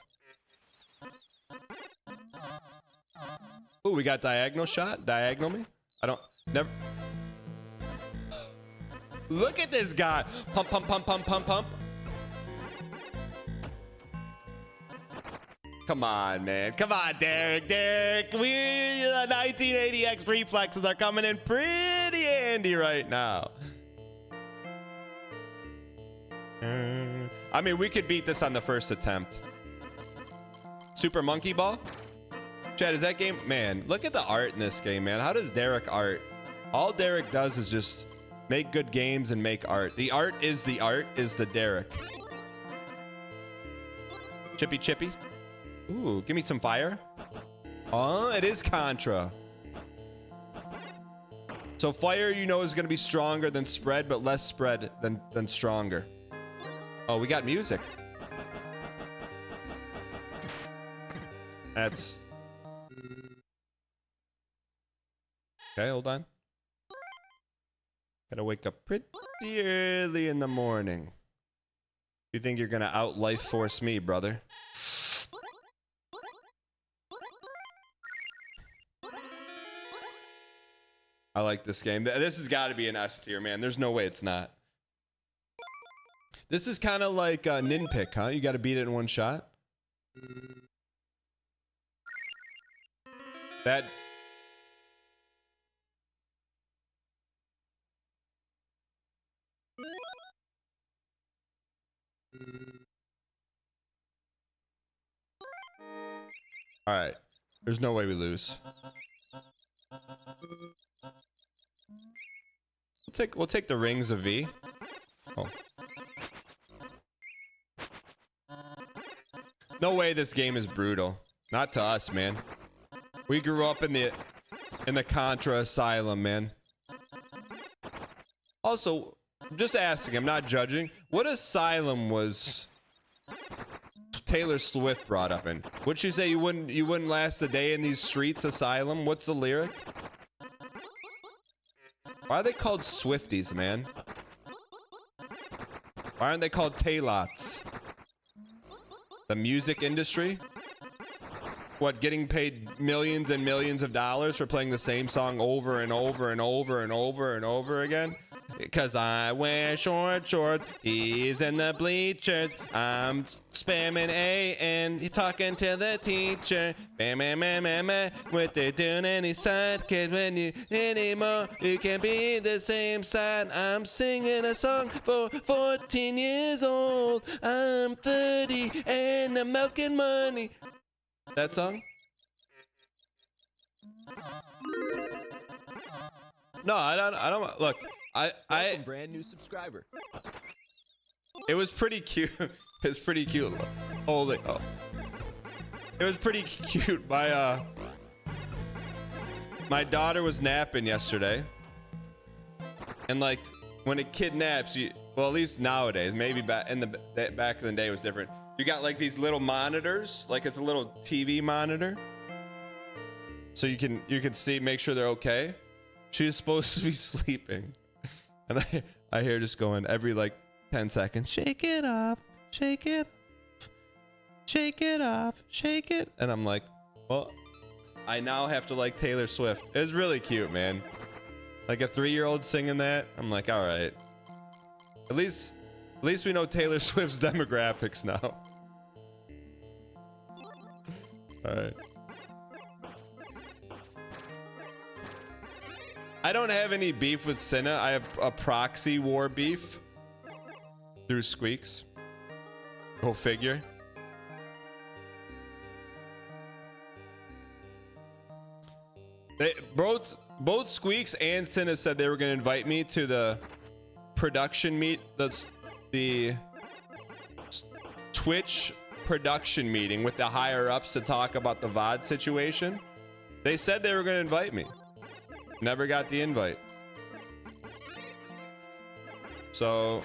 Ooh, we got diagonal shot. Diagonal me. I don't... Never... Look at this guy. Pump, pump, pump, pump, pump, pump. Come on, man. Come on, Derek. Derek, the 1980X reflexes are coming in pretty handy right now. I mean, we could beat this on the first attempt. Super Monkey Ball? Chad, is that game? Man, look at the art in this game, man. How does Derek art? All Derek does is just make good games and make art. The art is the Derek. Chippy Chippy. Ooh, give me some fire. Oh, it is Contra. So fire, you know, is going to be stronger than spread, but less spread than stronger. Oh, we got music. That's... Okay, hold on. Gotta wake up pretty early in the morning. You think you're gonna out life force me, brother? I like this game. This has got to be an S tier, man. There's no way it's not. This is kind of like Ninpick, huh? You got to beat it in one shot. That... All right. There's no way we lose. We'll take the rings of V. Oh. No way this game is brutal. Not to us, man. We grew up in the Contra Asylum, man. Also, I'm just asking, I'm not judging. What asylum was Taylor Swift brought up in? Would you say you wouldn't last a day in these streets, asylum? What's the lyric? Why are they called Swifties, man? Why aren't they called Taylots? The music industry? What, getting paid millions and millions of dollars for playing the same song over and over and over and over and over again? Because I wear short shorts, he's in the bleachers, I'm spamming A and he's talking to the teacher. Bam, bam, bam, bam, bam. What they doing any side, kid, when you anymore, you can't be the same side. I'm singing a song for 14 years old, I'm 30 and I'm milking money. That song? No, I don't, look. I brand new subscriber. It was pretty cute. It's pretty cute. Holy, oh. It was pretty cute. My daughter was napping yesterday, and like when a kid naps, well, at least nowadays, maybe back in the day it was different. You got like these little monitors, like it's a little TV monitor, so you can see, make sure they're okay. She's supposed to be sleeping, and I hear just going every like 10 seconds, shake it off, shake it, shake it off, shake it, and I'm like, well, I now have to like Taylor Swift. It's really cute, man. Like a 3-year-old singing that, I'm like, all right. At least we know Taylor Swift's demographics now. All right. I don't have any beef with Cinna. I have a proxy war beef through Squeaks. Go figure. Both Squeaks and Cinna said they were going to invite me to the production meet. That's the Twitch production meeting with the higher ups to talk about the VOD situation. They said they were going to invite me. Never got the invite. So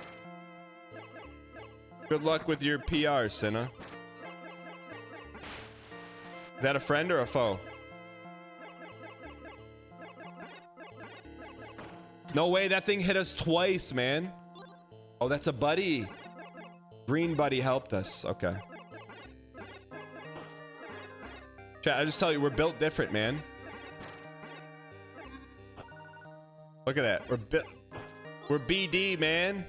good luck with your PR, Cinna. Is that a friend or a foe? No way, that thing hit us twice, man. Oh, that's a buddy. Green buddy helped us. Okay. Chat, I just tell you, we're built different, man. Look at that. We're BD, man.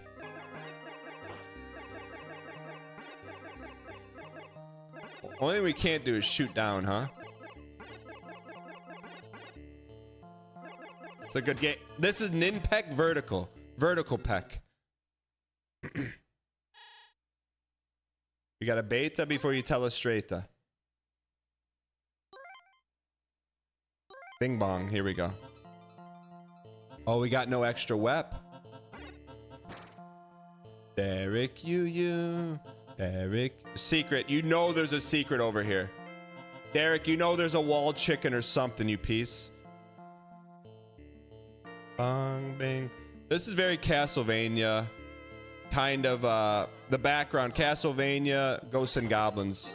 Only thing we can't do is shoot down, huh? It's a good game. This is Ninpeck Vertical. Vertical peck. You got a beta before you tell us straighta. Bing bong. Here we go. Oh, we got no extra wep. Derek, you. Derek. Secret. You know there's a secret over here. Derek, you know there's a walled chicken or something, you piece. Bong, bing. This is very Castlevania. Kind of, the background. Castlevania, Ghosts and Goblins.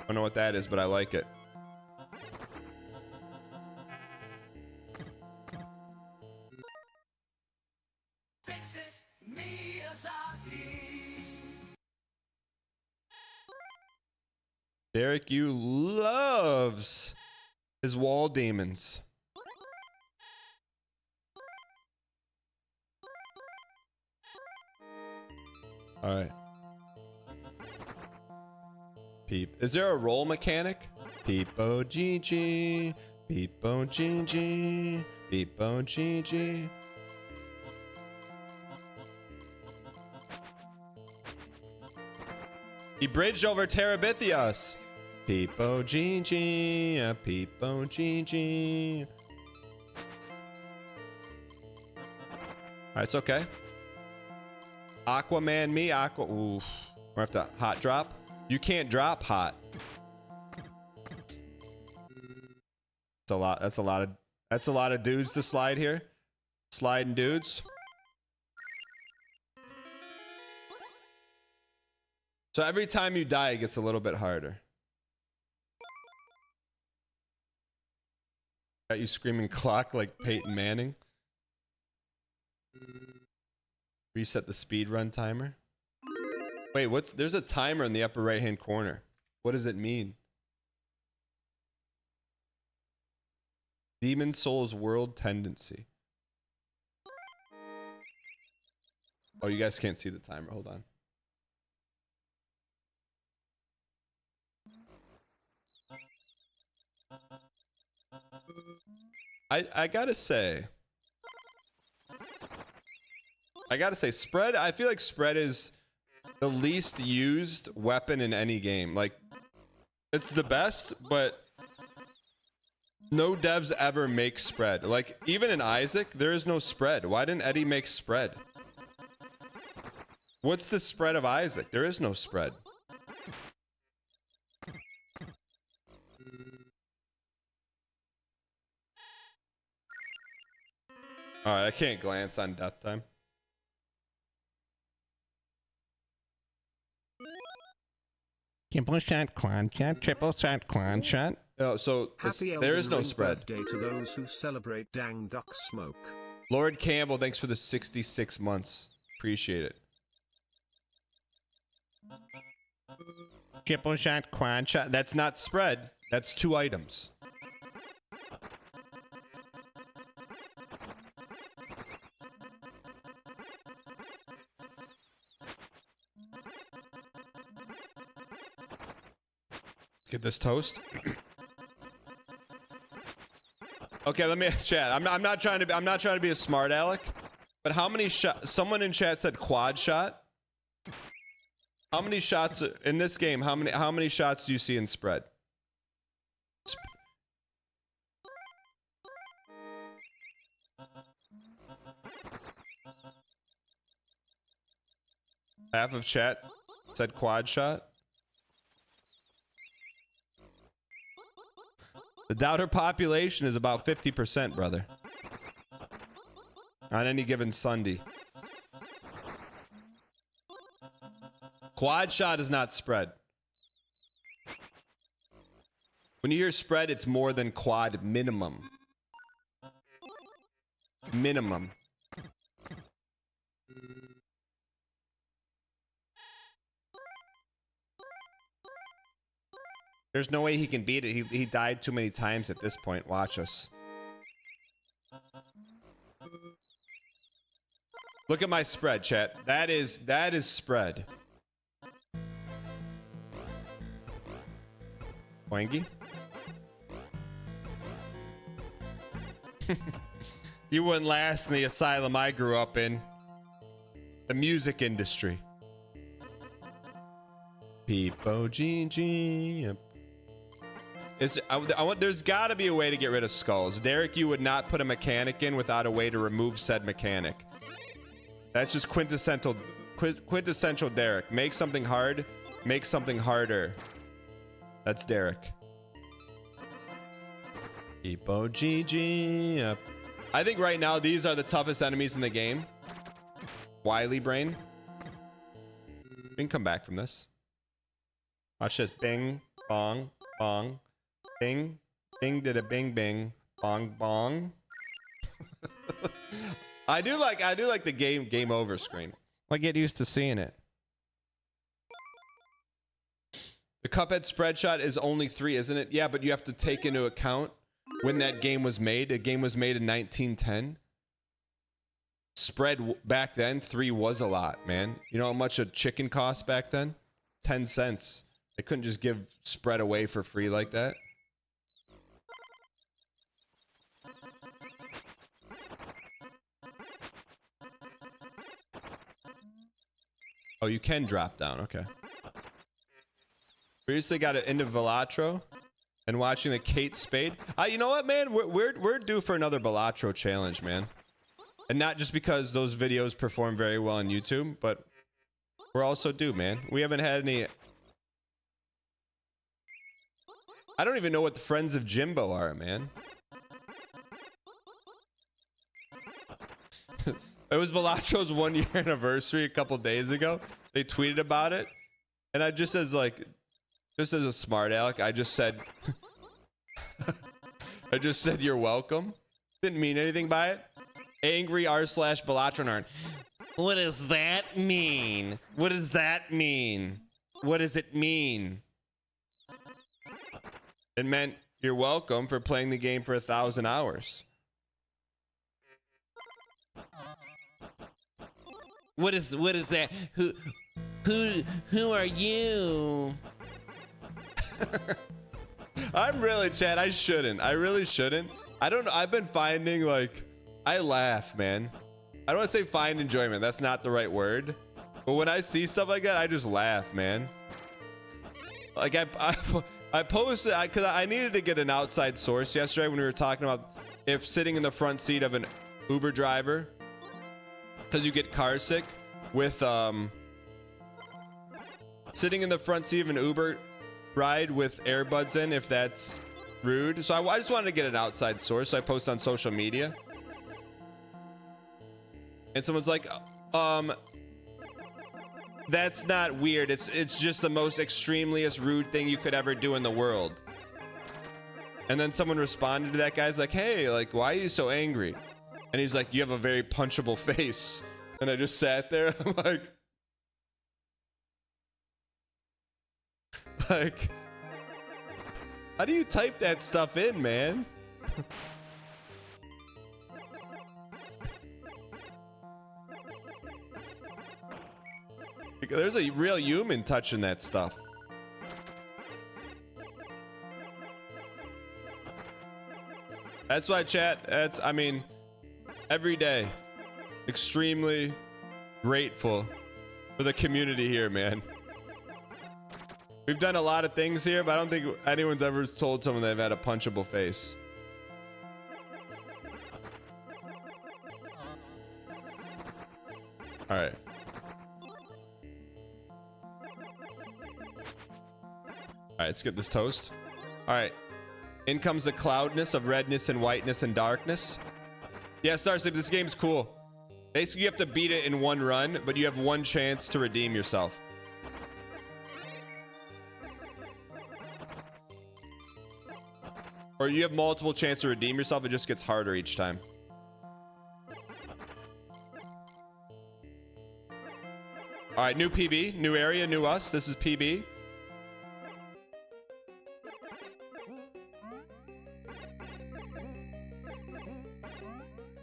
I don't know what that is, but I like it. Derek, you loves his wall demons. All right. Peep. Is there a roll mechanic? Peepo GG. Peepo GG. Peepo GG. He bridged over Terabithios. Peepo GG. Peepo GG. Alright, it's okay. Aquaman me. Oof. We're gonna have to hot drop. You can't drop hot. That's a lot. That's a lot of dudes to slide here. Sliding dudes. So every time you die, it gets a little bit harder. Got you screaming clock like Peyton Manning. Reset the speed run timer. Wait, there's a timer in the upper right hand corner. What does it mean? Demon Souls World Tendency. Oh, you guys can't see the timer. Hold on. I gotta say, spread. I feel like spread is the least used weapon in any game. Like, it's the best, but no devs ever make spread. Like, even in Isaac, there is no spread. Why didn't Eddie make spread? What's the spread of Isaac? There is no spread. All right, I can't glance on death time. Triple shot, quad shot, triple shot, quad shot. Oh, so Happy there is Elden no Ring spread. birthday to those who celebrate Dang Duck Smoke. Lord Campbell, thanks for the 66 months. Appreciate it. Triple shot, quad shot. That's not spread. That's 2 items. Get this toast. Okay, let me chat. I'm not trying to be a smart aleck, but how many shots? Someone in chat said quad shot. How many shots in this game? How many shots do you see in spread? Half of chat said quad shot. The doubter population is about 50%, brother. On any given Sunday. Quad shot is not spread. When you hear spread, it's more than quad minimum. Minimum. There's no way he can beat it. He died too many times at this point. Watch us. Look at my spread, chat. That is spread. Wangy. You wouldn't last in the asylum I grew up in. The music industry. Peepo GG. There's got to be a way to get rid of skulls. Derek, you would not put a mechanic in without a way to remove said mechanic. That's just quintessential Derek. Make something hard, make something harder. That's Derek. Epo GG. I think right now these are the toughest enemies in the game. Wily Brain. We can come back from this. Watch this. Bing, bong, bong. Bing, bing did a bing bing, bong bong. I do like the game over screen. I get used to seeing it. The Cuphead spread shot is only 3, isn't it? Yeah, but you have to take into account when that game was made. The game was made in 1910. Spread back then, 3 was a lot, man. You know how much a chicken cost back then? 10 cents. They couldn't just give spread away for free like that. Oh, you can drop down. Okay. Previously got it into Velatro and watching the Kate Spade. You know what, man? We're due for another Velatro challenge, man. And not just because those videos perform very well on YouTube, but we're also due, man. We haven't had any... I don't even know what the Friends of Jimbo are, man. It was Velatro's 1-year anniversary a couple days ago. They tweeted about it. And I just as a smart aleck, I just said... I just said, you're welcome. Didn't mean anything by it. Angry r/Belatronarn. What does that mean? What does that mean? What does it mean? It meant you're welcome for playing the game for 1,000 hours. What is that? Who are you? I'm really, Chad. I shouldn't. I really shouldn't. I don't know. I've been finding like I laugh, man. I don't want to say find enjoyment. That's not the right word. But when I see stuff like that, I just laugh, man. Like I posted because I needed to get an outside source yesterday when we were talking about if sitting in the front seat of an Uber driver, because you get car sick with Sitting in the front seat of an Uber ride with earbuds in, if that's rude. So I just wanted to get an outside source, so I post on social media. And someone's like, that's not weird. It's just the most extremeliest rude thing you could ever do in the world. And then someone responded to that guy's like, hey, like, why are you so angry? And he's like, you have a very punchable face. And I just sat there. I'm like, how do you type that stuff in, man? There's a real human touching that stuff. That's why, chat, I mean, every day, extremely grateful for the community here, man. We've done a lot of things here, but I don't think anyone's ever told someone they've had a punchable face. All right. All right, let's get this toast. All right. In comes the cloudness of redness and whiteness and darkness. Yeah, Starsleep, this game's cool. Basically, you have to beat it in one run, but you have one chance to redeem yourself. Or you have multiple chances to redeem yourself. It just gets harder each time. All right, new PB, new area, new us. This is PB.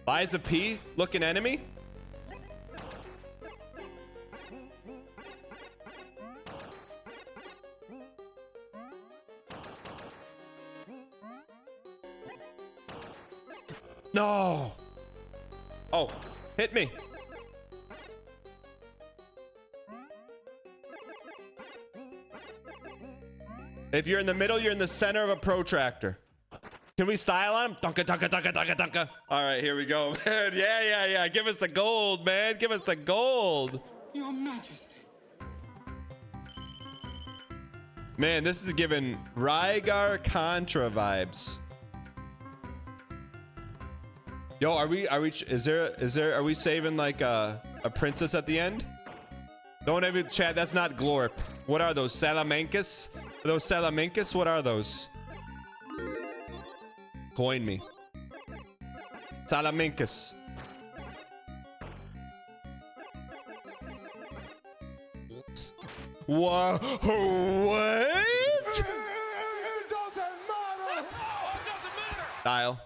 Liza P, looking enemy. No. Oh, hit me. If you're in the middle, you're in the center of a protractor. Can we style on him? Dunka, dunka, dunka, dunka, dunka. All right, here we go, man. Yeah. Give us the gold, man. Give us the gold. Your Majesty. Man, this is giving Rygar Contra vibes. Yo, are we saving like a princess at the end? Don't even chat, that's not Glorp. What are those, Salamancas? Those Salamancas, what are those? Coin me. Salamancas. What? Dial.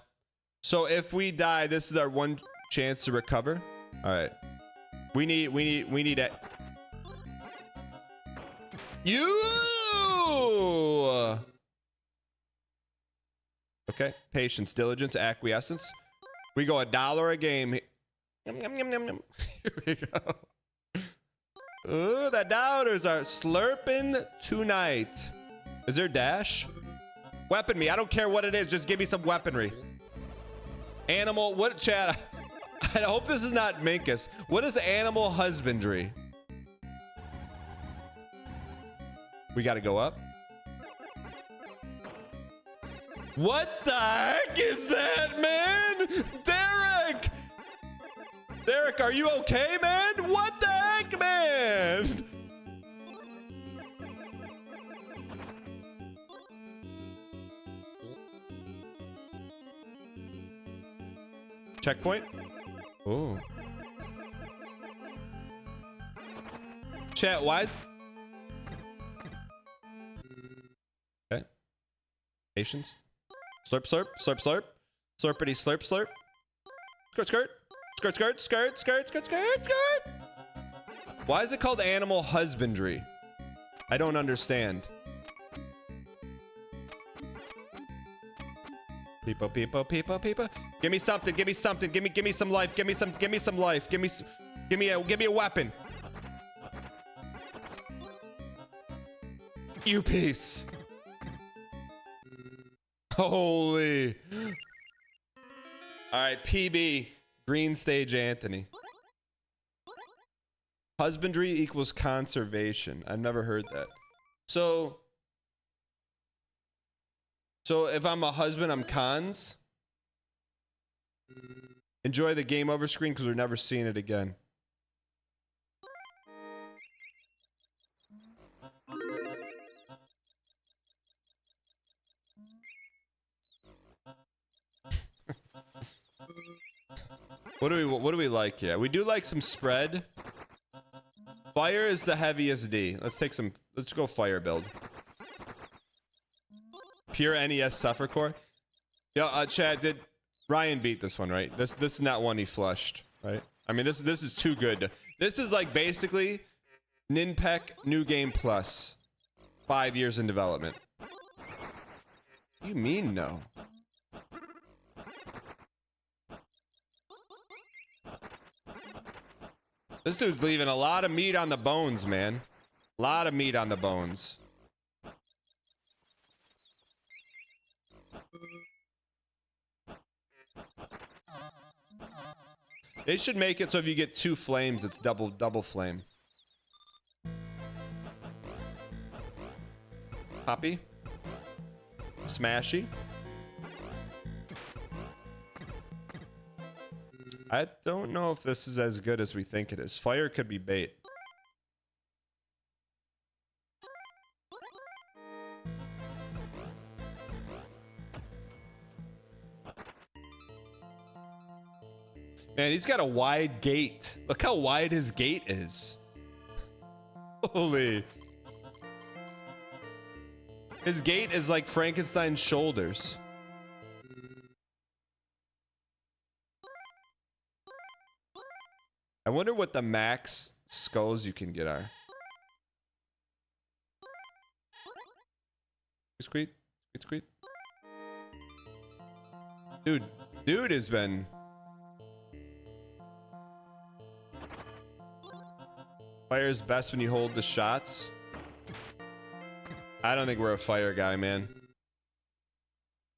So if we die, this is our one chance to recover. All right. We need it. You. Okay. Patience, diligence, acquiescence. We go $1 a game. Yum, yum, yum, yum, yum. Here we go. Ooh, the doubters are slurping tonight. Is there dash? Weapon me. I don't care what it is. Just give me some weaponry. Animal. What, chat? I hope this is not Minkus. What is animal husbandry? We got to go up. What the heck is that, man? Derek! Derek, are you okay, man? What the heck, man? Checkpoint? Oh. Chat, why is... Okay. Patience. Slurp, slurp, slurp, slurp. Slurpity, slurp, slurp. Skirt, skirt. Skirt, skirt, skirt, skirt, skirt, skirt, skirt. Why is it called animal husbandry? I don't understand. People. Give me something. Give me something. Give me some life. Give me some life. Give me a weapon. You piece. Holy. All right, PB. Green Stage Anthony. Husbandry equals conservation. I've never heard that. So if I'm a husband, I'm cons. Enjoy the game over screen because we're never seeing it again. What do we like here? We do like some spread. Fire is the heaviest D. Let's go fire build. Pure NES Suffer Core. Yo, Chad, did Ryan beat this one, right? This is not one he flushed, right? I mean, this is too good. This is like basically Ninpek New Game Plus. 5 years in development. What do you mean no? This dude's leaving a lot of meat on the bones, man. A lot of meat on the bones. They should make it so if you get 2 flames, it's double flame. Poppy. Smashy. I don't know if this is as good as we think it is. Fire could be bait. Man, he's got a wide gate. Look how wide his gate is. Holy. His gate is like Frankenstein's shoulders. I wonder what the max skulls you can get are. Squeak, squeak, squeak. Dude has been... Fire is best when you hold the shots. I don't think we're a fire guy, man.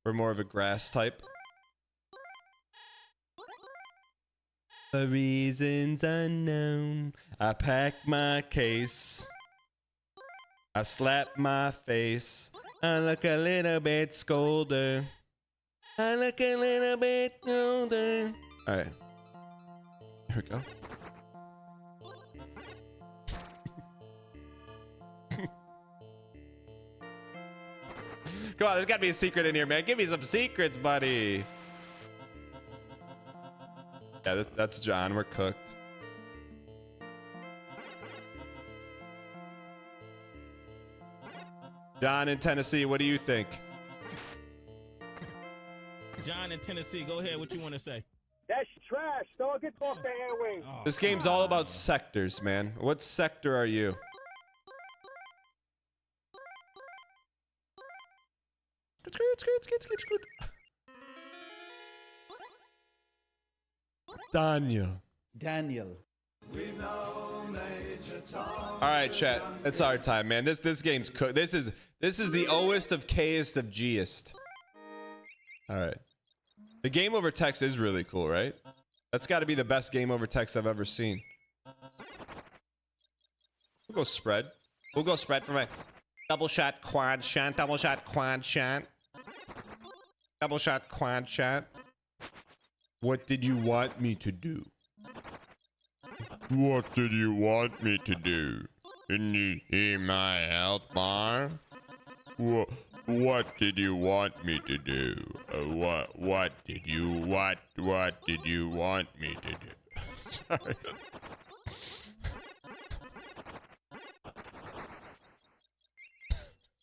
We're more of a grass type. For reasons unknown, I packed my case. I slapped my face. I look a little bit scolder. I look a little bit older. All right. Here we go. Come on, there's gotta be a secret in here, man. Give me some secrets, buddy. Yeah, that's John. We're cooked. John in Tennessee, what do you think? John in Tennessee, go ahead. What you want to say? That's trash. Don't get off the airwaves. Oh, this game's all about sectors, man. What sector are you? Daniel. All right, chat. It's our time, man. This game's cooked. This is the O-est of K-est of G-est. All right. The game over text is really cool, right? That's got to be the best game over text I've ever seen. We'll go spread. We'll go spread for my double shot, quad shot, double shot, quad shot. Double shot, quad shot. What did you want me to do? What did you want me to do? Can you hear my health bar? What did you want me to do? What did you want me to do? Sorry.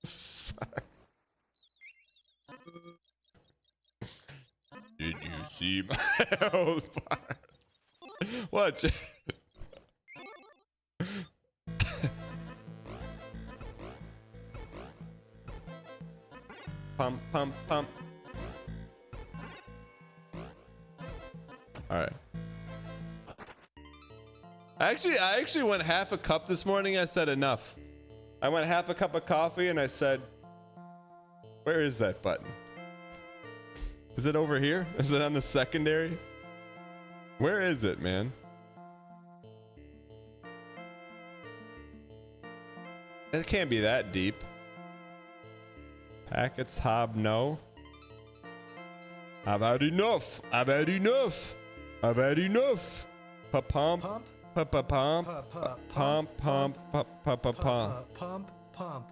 Sorry. Did you see my health bar? What? Pump, pump, pump. All right. I actually went half a cup this morning. I said enough. I went half a cup of coffee and I said, where is that button? Is it over here? Is it on the secondary? Where is it, man? It can't be that deep. Packets hob no. I've had enough. I've had enough. I've had enough. Pa-pump. Pump. Pa-pa-pump. Pump. Pump. Pa-pa-pump. Pump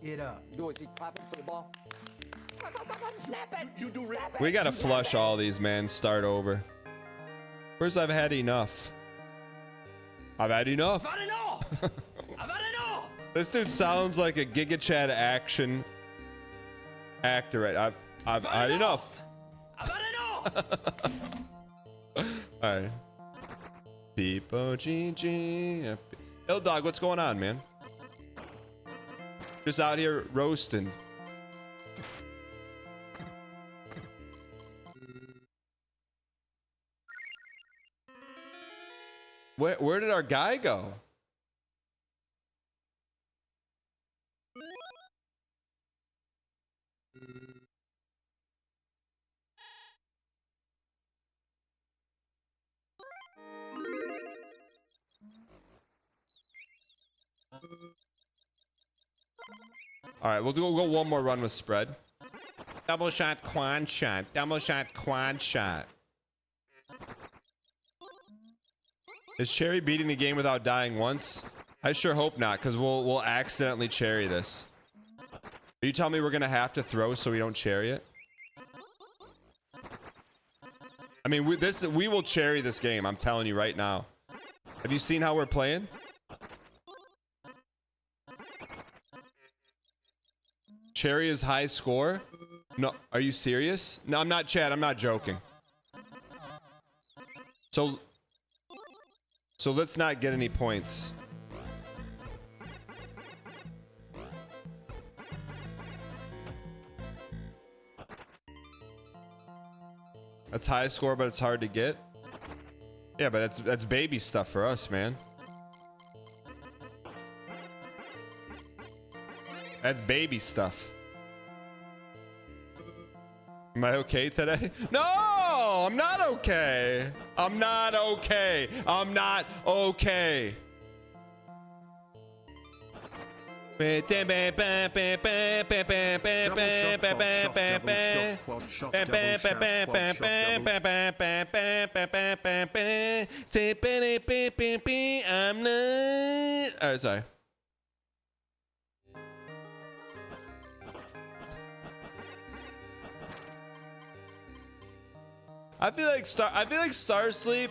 it up. You always keep clapping for the ball. Snap it. We gotta flush all these, man. Start over. Where's I've had enough? I've had enough. I've had enough. I've had enough. This dude sounds like a Giga Chad action actor. Right? I've had enough. I've had enough. All right. Peepo GG. Ill Dog, what's going on, man? Just out here roasting. Where did our guy go? All right, we'll go one more run with spread. Double shot, quad shot. Double shot, quad shot. Is Cherry beating the game without dying once? I sure hope not, because we'll accidentally cherry this. Are you telling me we're gonna have to throw so we don't cherry it? I mean, we will cherry this game. I'm telling you right now. Have you seen how we're playing? Cherry is high score? No, are you serious? No, I'm not, Chad. I'm not joking. So let's not get any points. That's high score, but it's hard to get. Yeah, but that's baby stuff for us, man. That's baby stuff. Am I okay today? No, I'm not okay. I'm not okay. I'm not okay. I'm not. Oh, sorry. I feel like Starsleep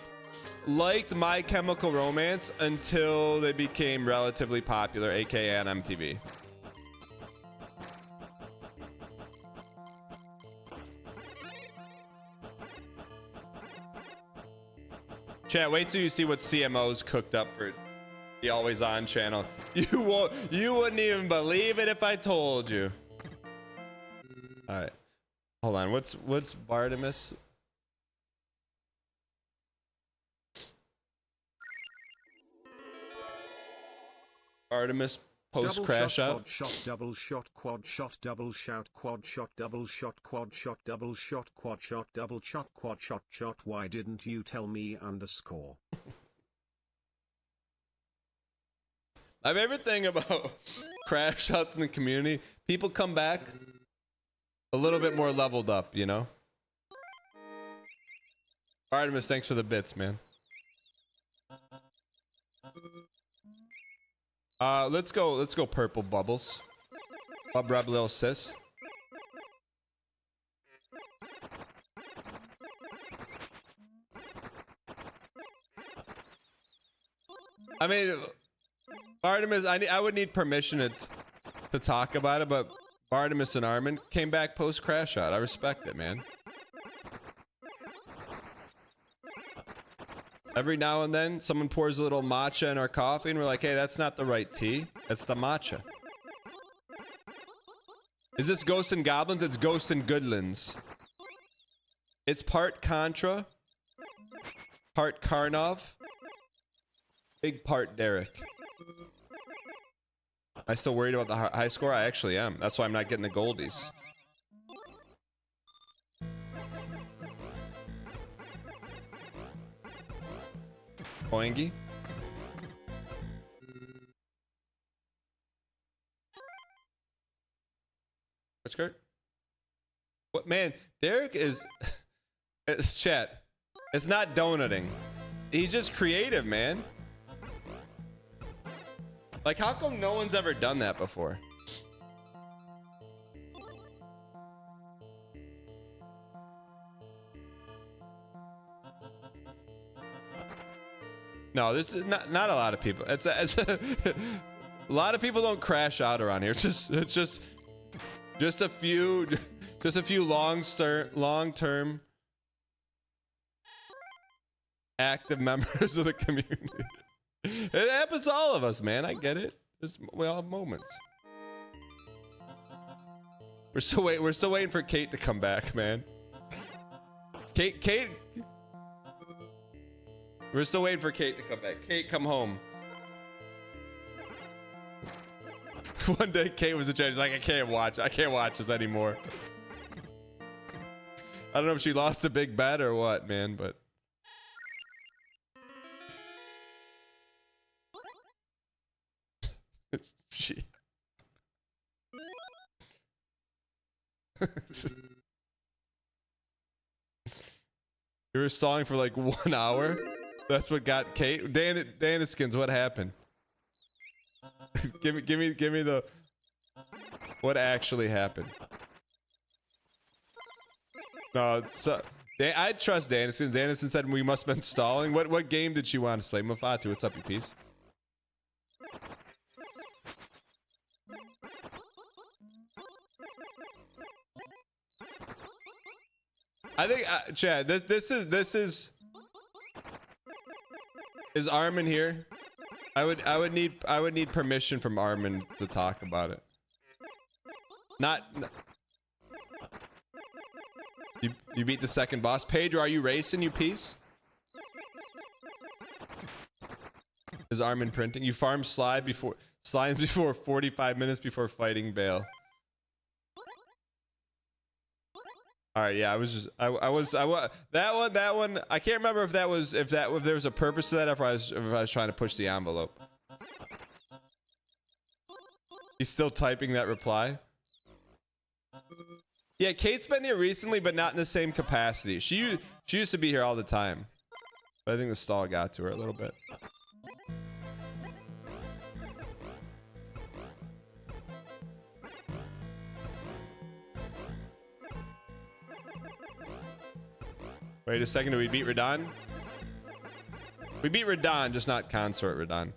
liked My Chemical Romance until they became relatively popular, aka on MTV. Chat, wait till you see what CMO's cooked up for the Always On channel. You wouldn't even believe it if I told you. All right, hold on. What's Bartimus? Artemis post crash out. Quad shot, double shot, quad shot, double shout, quad shot, double shot, quad shot, double shot, quad shot, double shot, quad shot, shot. Why didn't you tell me underscore? My favorite thing about crash outs in the community, people come back a little bit more leveled up, you know? Artemis, thanks for the bits, man. Let's go purple bubbles. Bub rub little sis. I mean, Artemis, I would need permission to talk about it, but Artemis and Armin came back post crash out. I respect it, man. Every now and then, someone pours a little matcha in our coffee, and we're like, hey, that's not the right tea. That's the matcha. Is this Ghosts and Goblins? It's Ghosts and Goodlands. It's part Contra, part Karnov, big part Derek. Am I still worried about the high score? I actually am. That's why I'm not getting the goldies. Boingy. man, Derek is it's chat. It's not donuting. He's just creative, man. Like, how come no one's ever done that before? No, there's not a lot of people. It's a lot of people don't crash out around here. It's just a few long-term active members of the community. It happens to all of us, man. I get it. We all have moments. We're still waiting for Kate to come back, man. Kate. We're still waiting for Kate to come back. Kate, come home. One day, Kate was a judge. She's like, I can't watch this anymore. I don't know if she lost a big bet or what, man, but. She. You were stalling for like 1 hour. That's what got Kate. Daniskins, what happened? give me the. What actually happened? No, I trust Daniskins. Daniskins said we must have been stalling. What game did she want to play? Mufatu, what's up, you piece? I think, Chad, this is. Is Armin here? I would need permission from Armin to talk about it. You beat the second boss. Pedro, are you racing, you piece? Is Armin printing? You farm slimes before 45 minutes before fighting Bale. All right, yeah, I was that one. I can't remember if there was a purpose to that, if I was trying to push the envelope. He's still typing that reply. Yeah, Kate's been here recently, but not in the same capacity. She used to be here all the time, but I think the stall got to her a little bit. Wait a second, did we beat Radahn? We beat Radahn, just not Consort Radahn.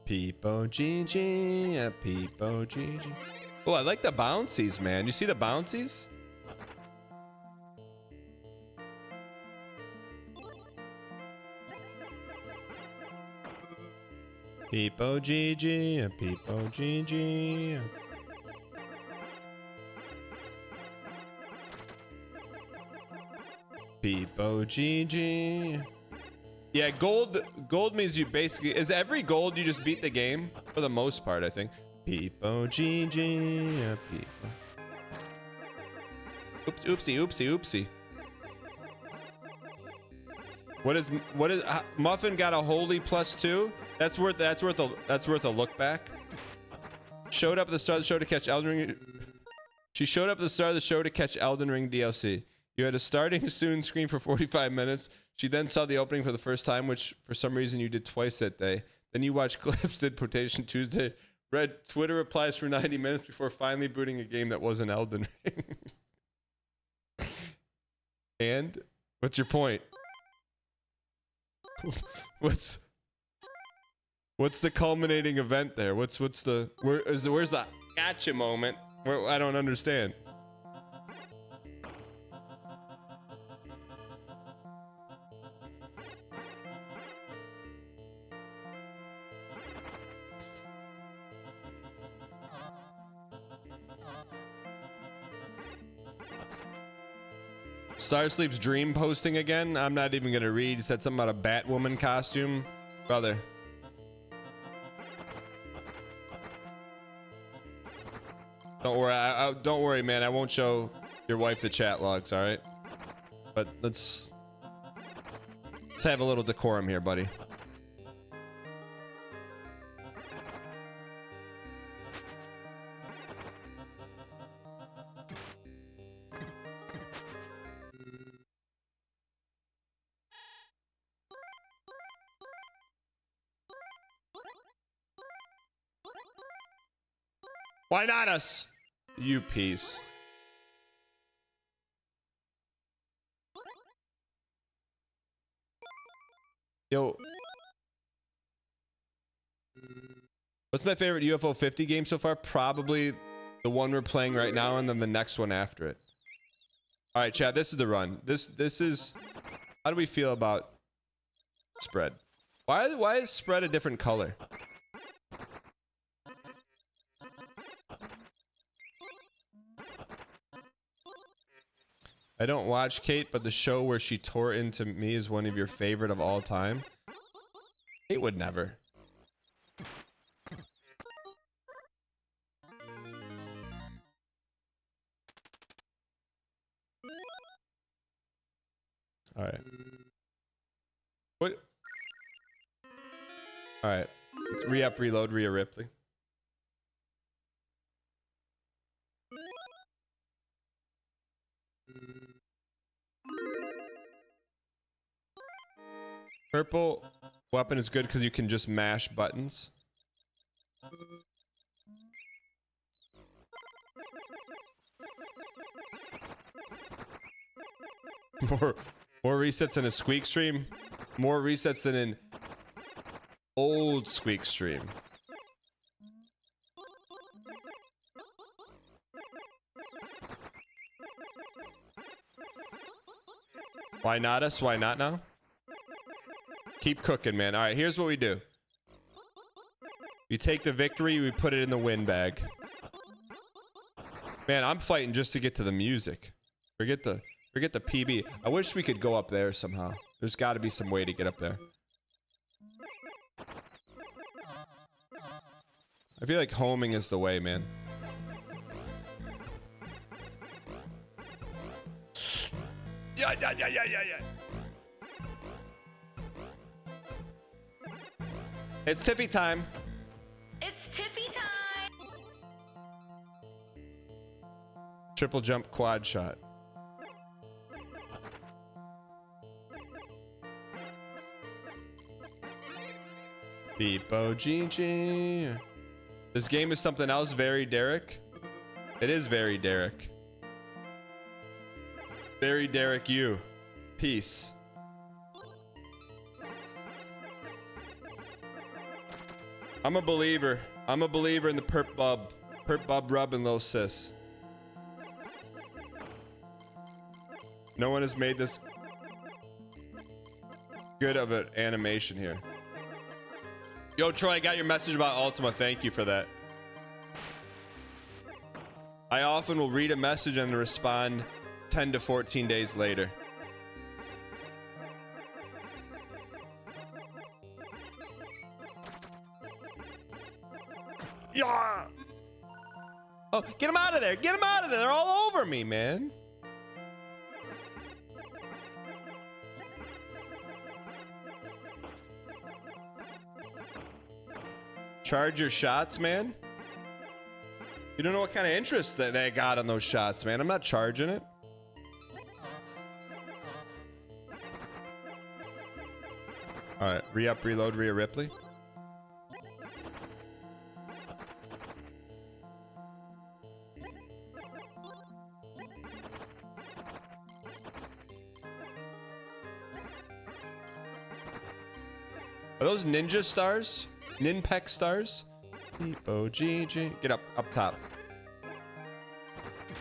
Peepo GG, a Peepo GG. Oh, I like the bouncies, man. You see the bouncies? Peepo GG, a Peepo GG. Peepo GG. Yeah, gold means you basically, is every gold you just beat the game? For the most part, I think. Peepo GG, a Peepo. Oopsie. What is Muffin got a holy +2? That's worth a look back. Showed up at the start of the show to catch Elden Ring. She showed up at the start of the show to catch Elden Ring DLC. You had a starting soon screen for 45 minutes. She then saw the opening for the first time, which for some reason you did twice that day. Then you watched clips, did Potation Tuesday, read Twitter replies for 90 minutes before finally booting a game that wasn't Elden Ring. And what's your point? What's the culminating event there? Where's the gotcha moment? Where I don't understand. Starsleep's dream posting again. I'm not even gonna read. He said something about a Batwoman costume. Brother. Don't worry. Don't worry, man. I won't show your wife the chat logs, all right? But let's have a little decorum here, buddy. Why not us? You piece. Yo. What's my favorite UFO50 game so far? Probably the one we're playing right now and then the next one after it. All right, Chad, this is the run. This is... How do we feel about spread? Why is spread a different color? I don't watch Kate, but the show where she tore into me is one of your favorite of all time. Kate would never. All right. What? All right. Let's re-up, reload, Rhea Ripley. Purple weapon is good because you can just mash buttons. More resets in a squeak stream. More resets than an old squeak stream. Why not us? Why not now? Keep cooking, man. All right, here's what we do. We take the victory, we put it in the win bag. Man, I'm fighting just to get to the music. Forget the PB. I wish we could go up there somehow. There's got to be some way to get up there. I feel like homing is the way, man. Yeah. It's Tiffy time. It's Tiffy time. Triple jump quad shot. Beepo GG. This game is something else. Very Derek. It is very Derek. Very Derek you. Peace. I'm a believer. I'm a believer in the perp bub. Perp bub rub and low sis. No one has made this good of an animation here. Yo, Troy, I got your message about Ultima. Thank you for that. I often will read a message and respond 10 to 14 days later. Yeah. Oh, get him out of there. Get him out of there. They're all over me, man. Charge your shots, man. You don't know what kind of interest that they got on those shots, man. I'm not charging it. All right, re-up, reload, Rhea Ripley. Are those ninja stars? Ninpeck stars? Beepo GG. Get up top.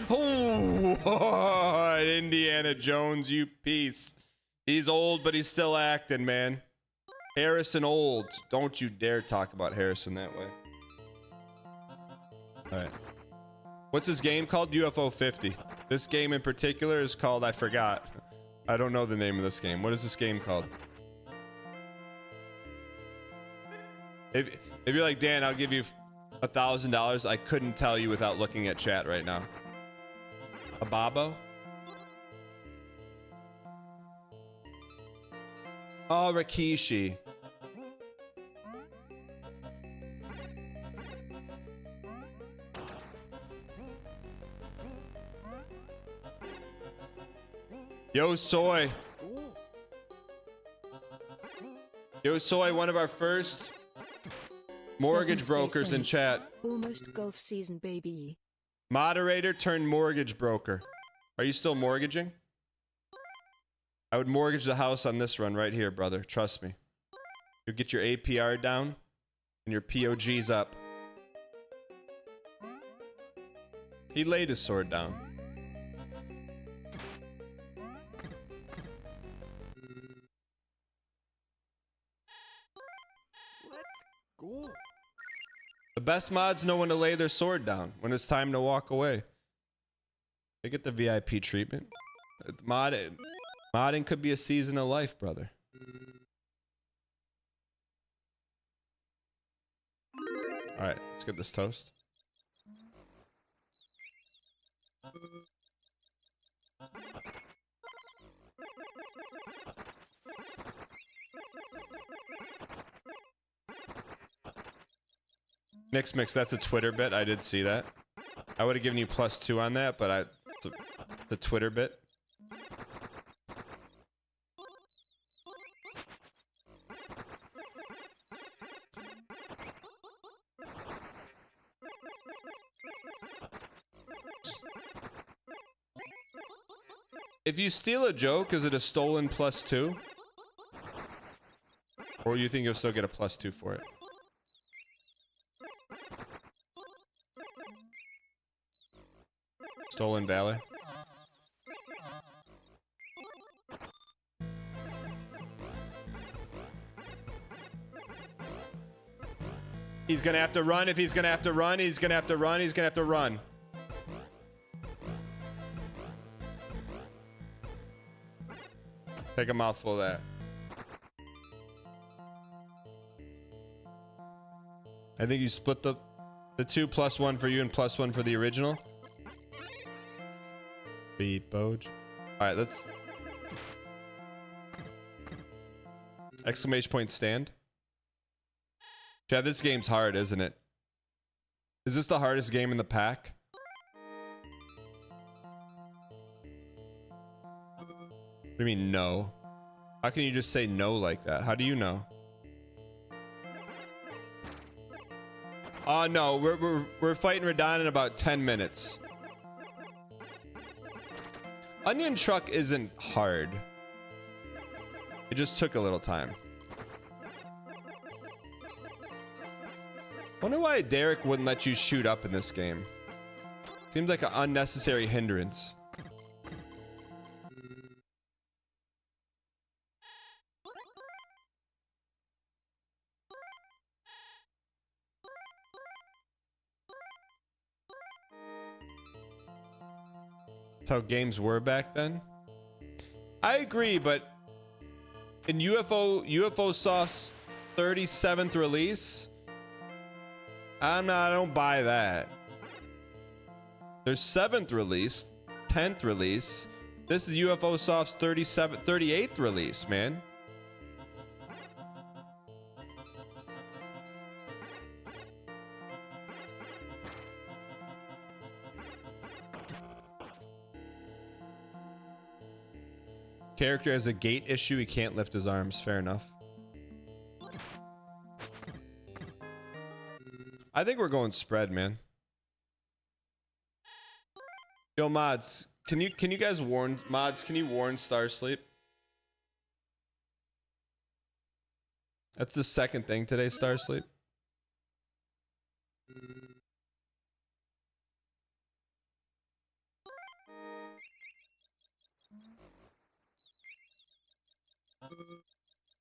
Oh, Indiana Jones, you piece. He's old, but he's still acting, man. Harrison old. Don't you dare talk about Harrison that way. All right. What's this game called? UFO50. This game in particular is called, I forgot. I don't know the name of this game. What is this game called? If you're like, Dan, I'll give you $1,000. I couldn't tell you without looking at chat right now. A Babo? Oh, Rikishi. Yo, Soy. Yo, Soy, one of our first Mortgage brokers in chat. Almost golf season, baby. Moderator turned mortgage broker. Are you still mortgaging? I would mortgage the house on this run right here, brother. Trust me. You'll get your APR down and your POGs up. He laid his sword down. Go. The best mods know when to lay their sword down, when it's time to walk away. They get the VIP treatment. Modding could be a season of life, brother. Alright, let's get this toast. Nick's Mix, that's a Twitter bit. I did see that. I would have given you +2 on that, but the Twitter bit. If you steal a joke, is it a stolen +2? Or you think you'll still get a +2 for it? Stolen valor. He's gonna have to run. If he's gonna have to run, he's gonna have to run. He's gonna have to run. Take a mouthful of that. I think you split the 2 +1 for you and +1 for the original. Beat Boj. Alright, let's... Exclamation point stand. Yeah, this game's hard, isn't it? Is this the hardest game in the pack? What do you mean, no? How can you just say no like that? How do you know? Oh, no. We're fighting Radahn in about 10 minutes. Onion Truck isn't hard. It just took a little time. Wonder why Derek wouldn't let you shoot up in this game. Seems like an unnecessary hindrance. That's how games were back then. I agree, but in UFOsoft's 37th release, I don't buy that. Their 7th release, 10th release. This is UFOsoft's 38th release, man. Character has a gait issue, he can't lift his arms. Fair enough. I think we're going spread, man. Yo, mods, can you guys warn mods? Can you warn Starsleep? That's the second thing today, Starsleep.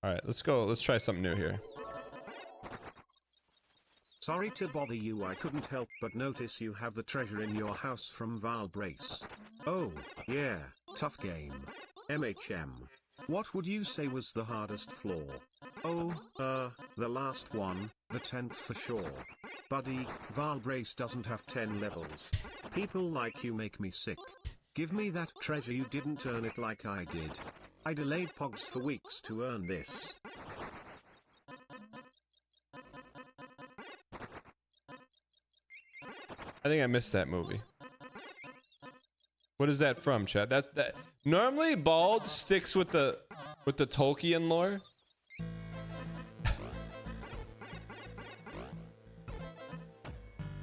All right, let's go. Let's try something new here. Sorry to bother you, I couldn't help but notice you have the treasure in your house from Val Brace. Oh, yeah, tough game. MHM. What would you say was the hardest floor? Oh, the last one, the 10th for sure. Buddy, Val Brace doesn't have 10 levels. People like you make me sick. Give me that treasure, you didn't earn it like I did. I delayed Pogs for weeks to earn this. I think I missed that movie. What is that from, chat? That normally Bald sticks with the Tolkien lore.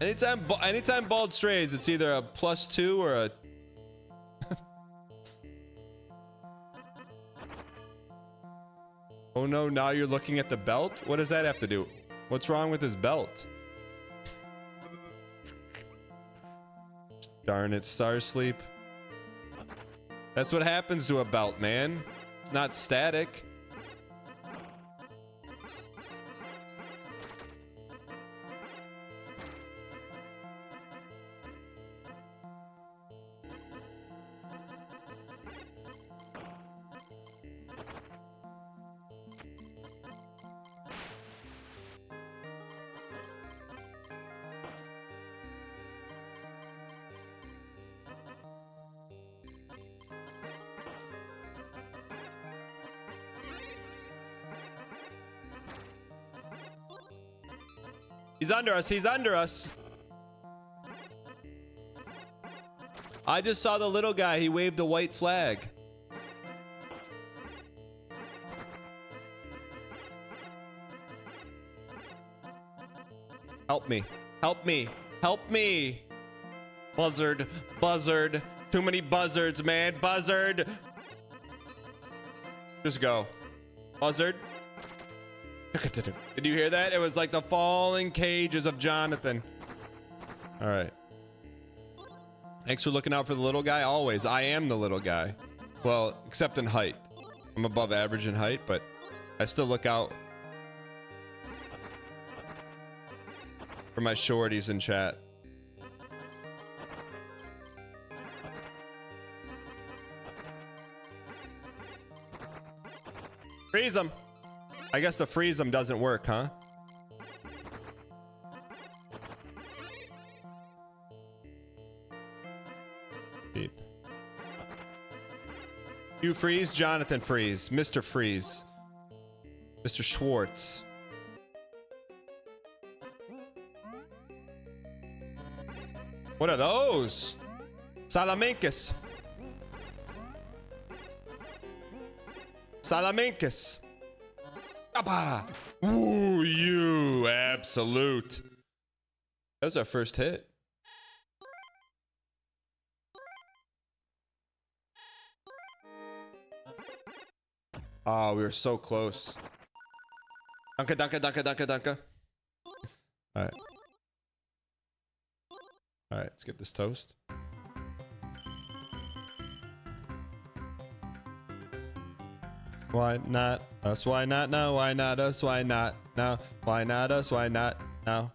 Anytime bald strays, it's either a +2 or a... Oh no, now you're looking at the belt? What does that have to do? What's wrong with his belt? Darn it, Star Sleep. That's what happens to a belt, man. It's not static. He's under us. He's under us. I just saw the little guy. He waved a white flag. Help me. Help me. Help me. Buzzard. Buzzard. Too many buzzards, man. Buzzard. Just go. Buzzard. Did you hear that? It was like the falling cages of Jonathan. All right. Thanks for looking out for the little guy. Always. I am the little guy. Well, except in height. I'm above average in height, but I still look out for my shorties in chat. Freeze them. I guess the freeze them doesn't work, huh? Beep. You freeze, Jonathan freeze, Mr. Freeze, Mr. Schwartz. What are those? Salamancas. Salamancas. Ooh, you absolute. That was our first hit. Oh, we were so close. Danke, danke, danke, danke, danke. All right. All right, let's get this toast. Why not us? Why not now? Why not us? Why not now? Why not us? Why not now?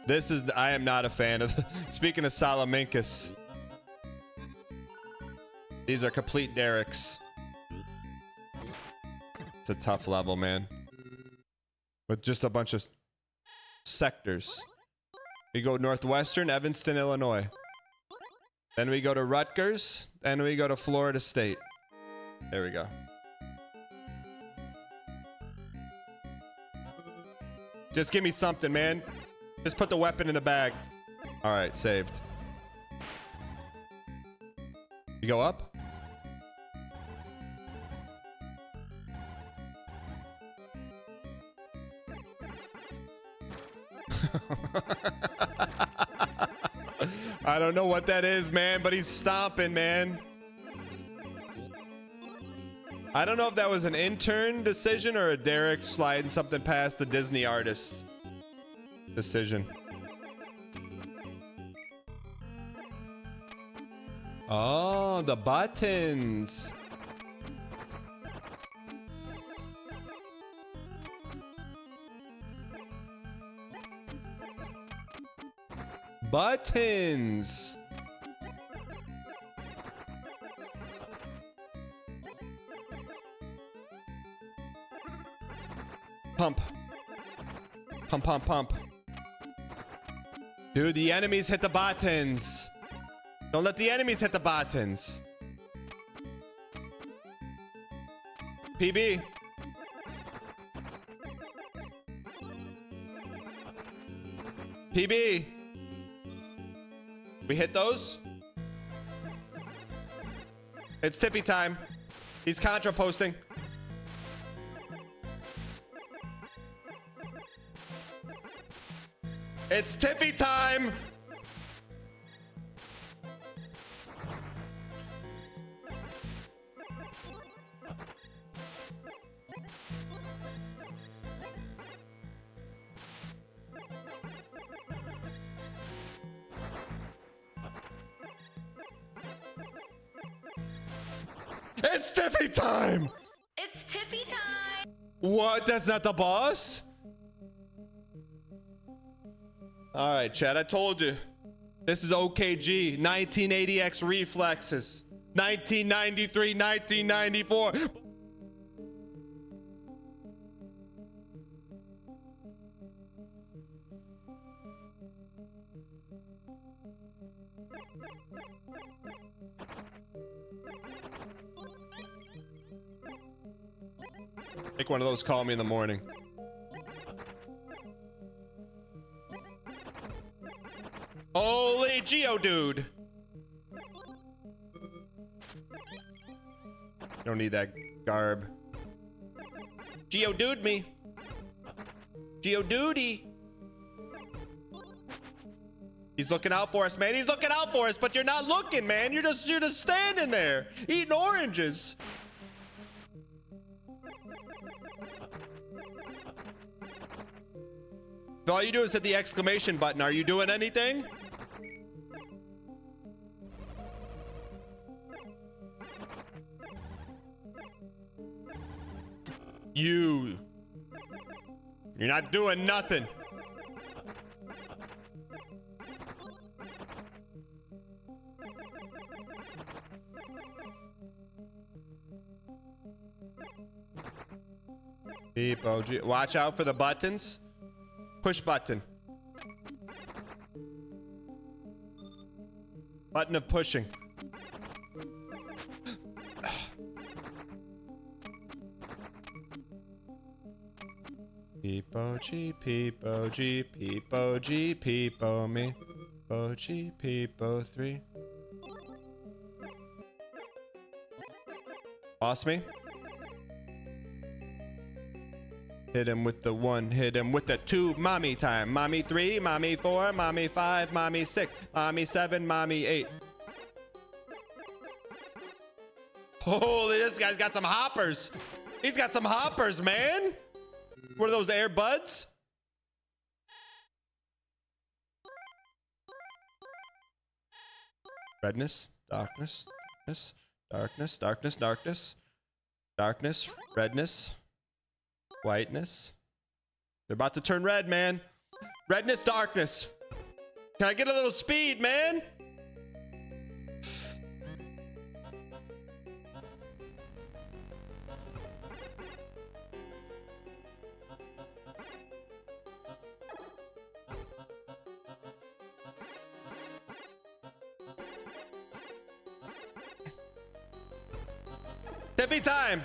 This is... I am not a fan of... Speaking of Salamancas. These are complete derricks. It's a tough level, man. With just a bunch of sectors. We go Northwestern, Evanston, Illinois. Then we go to Rutgers. Then we go to Florida State. There we go. Just give me something, man. Just put the weapon in the bag. All right, saved. You go up? I don't know what that is, man, but he's stomping, man. I don't know if that was an intern decision or a Derek sliding something past the Disney artist decision. Oh, the buttons. Buttons. Pump. Pump, pump, pump. Dude, the enemies hit the buttons. Don't let the enemies hit the buttons. PB. PB. We hit those? It's Tiffy time. He's contra posting. It's Tiffy time. It's Tiffy time. It's Tiffy time. What? That's not the boss? All right, Chad, I told you. This is OKG, 1980X reflexes. 1993, 1994. Take one of those, call me in the morning. Holy Geodude! Don't need that garb. Geodude me. Geodude. He's looking out for us, man. He's looking out for us, but you're not looking, man. You're just standing there eating oranges. All you do is hit the exclamation button. Are you doing anything? You're not doing nothing. Beep, OG. Watch out for the buttons. Push button. Button of pushing. Peepo G, peepo G, peepo G, peepo me. Peepo G, peepo 3. Boss me. Hit him with the 1, hit him with the 2. Mommy time. Mommy 3, mommy 4, mommy 5, mommy 6, mommy 7, mommy 8. Holy, this guy's got some hoppers. He's got some hoppers, man. What are those, earbuds? Redness, darkness, darkness, darkness, darkness, darkness, darkness, redness. Whiteness. They're about to turn red, man. Redness, darkness. Can I get a little speed, man? Tiffy time.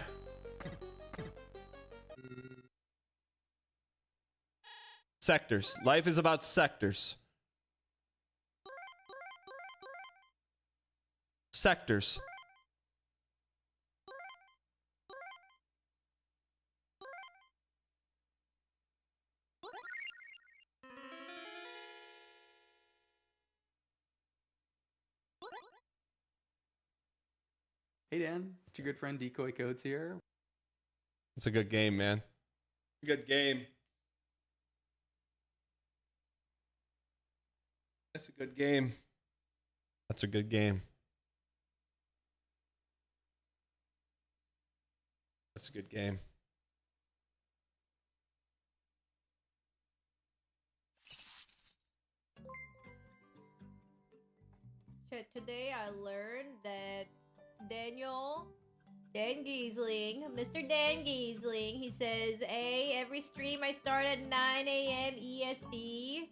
Sectors. Life is about sectors. Sectors. Hey Dan, it's your good friend Decoy Codes here. It's a good game, man. Good game. That's a good game. That's a good game. That's a good game. Today I learned that Dan Giesling, Mr. Dan Giesling, he says, every stream I start at 9 a.m. EST.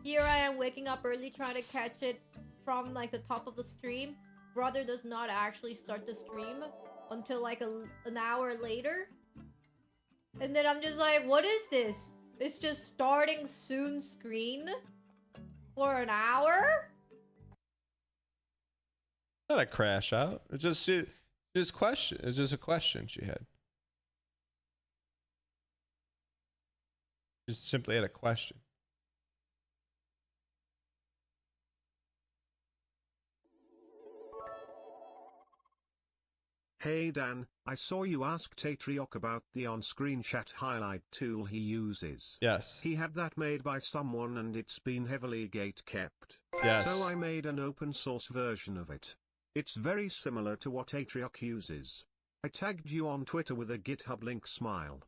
Here I am waking up early trying to catch it from like the top of the stream. Brother does not actually start the stream until like an hour later. And then I'm just like, what is this? It's just starting soon screen for an hour? Not a crash out. It's just question. It's just a question she had. Just simply had a question. Hey Dan, I saw you ask Tatriok about the on-screen chat highlight tool he uses. Yes. He had that made by someone and it's been heavily gate-kept. Yes. So I made an open-source version of it. It's very similar to what Tatriok uses. I tagged you on Twitter with a GitHub link smile.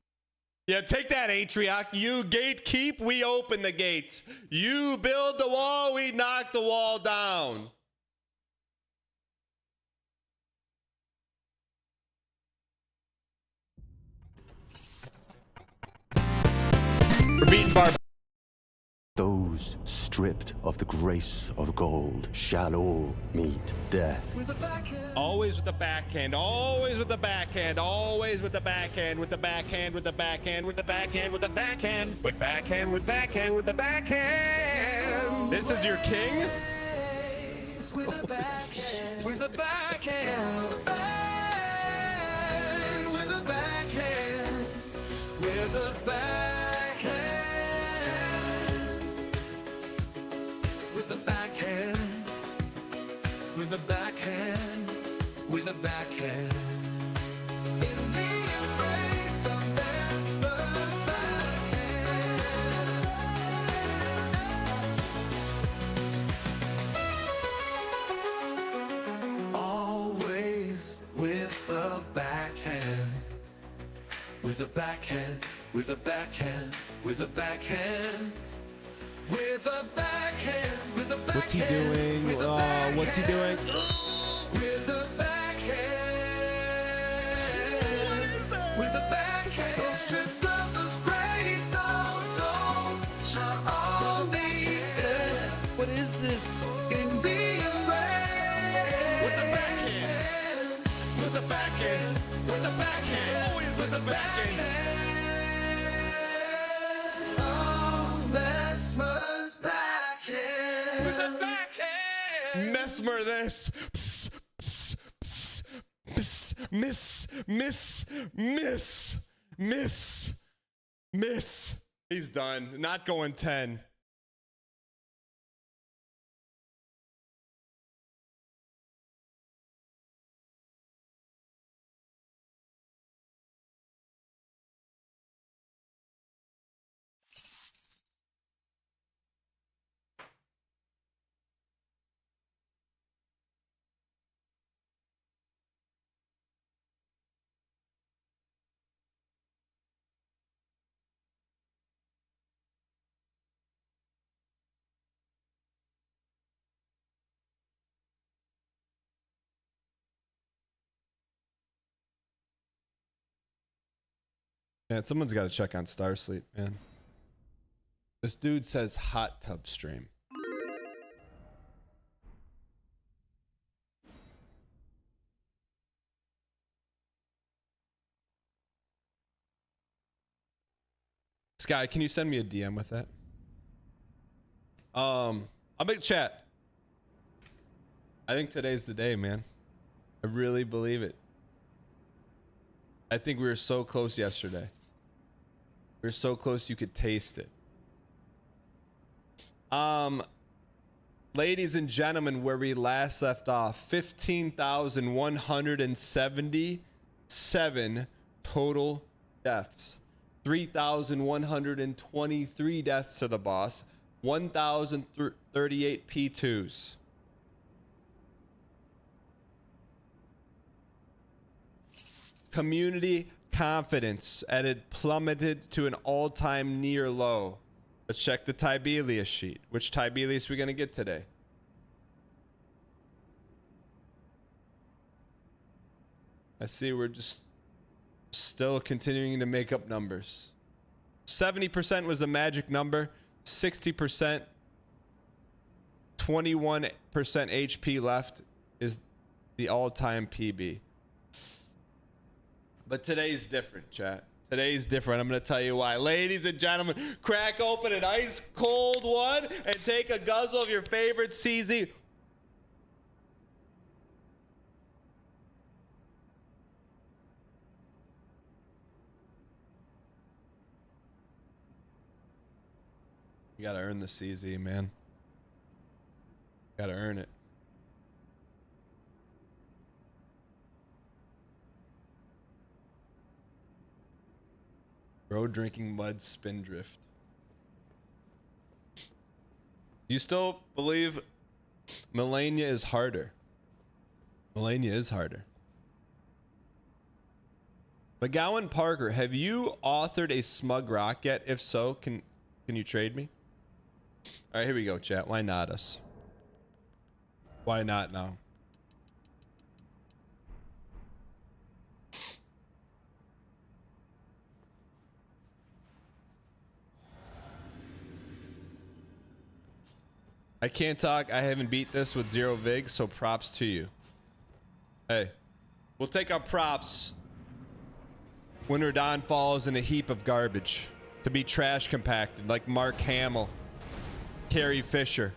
Yeah, take that, Atriok. You gatekeep, we open the gates. You build the wall, we knock the wall down. We're beating Barb. Those stripped of the grace of gold shall all meet death. Always with the backhand, always with the backhand, always with the backhand, with the backhand, with the backhand, with the backhand, with the backhand, with backhand, with backhand, with the backhand. This is your king? With a backhand, with a backhand, with a backhand, with a backhand, with a backhand, with a backhand, with a backhand. In the embrace of Vesper's backhand. Always with a backhand, with a backhand, with a backhand, with a backhand, with a backhand, with a backhand. What's he doing? What's he doing? With a backhand, with a backhand, stripped of the grace of gold, shall all be dead. What is this? In the embrace, with a backhand, with a backhand, with a backhand, always with a backhand. Oh, Mesmer's backhand, with a backhand. Mesmer this. Psst, psst, psst, psst, miss. He's done. Not going 10. Man, someone's got to check on Starsleep, man. This dude says hot tub stream. Sky, can you send me a DM with that? I'll make chat. I think today's the day, man. I really believe it. I think we were so close yesterday. We were so close you could taste it. Ladies and gentlemen, where we last left off, 15,177 total deaths. 3,123 deaths to the boss. 1,038 P2s. Community confidence had plummeted to an all-time near low. Let's check the Tibelius sheet. Which Tibelius are we going to get today? I see we're just still continuing to make up numbers. 70% was a magic number. 60%, 21% HP left is the all-time PB. But today's different, chat. Today's different. I'm going to tell you why. Ladies and gentlemen, crack open an ice cold one and take a guzzle of your favorite CZ. You got to earn the CZ, man. Got to earn it. Road drinking mud spindrift. Do you still believe Melania is harder? Melania is harder. McGowan Parker, have you authored a smug rock yet? If so, can you trade me? All right, here we go, chat. Why not us? Why not now? I can't talk. I haven't beat this with 0 vig, so props to you. Hey, we'll take our props when Radahn falls in a heap of garbage to be trash compacted like Mark Hamill, Carrie Fisher,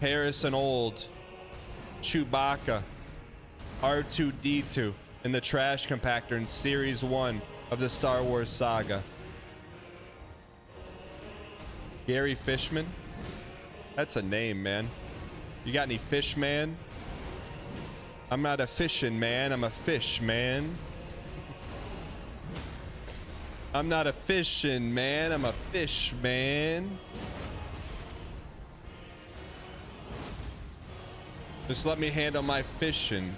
Harrison Old, Chewbacca, R2-D2 in the trash compactor in Series 1 of the Star Wars saga. Gary Fishman? That's a name, man. You got any fish, man? I'm not a fishing man, I'm a fish man. I'm not a fishing man, I'm a fish man. Just let me handle my fishing.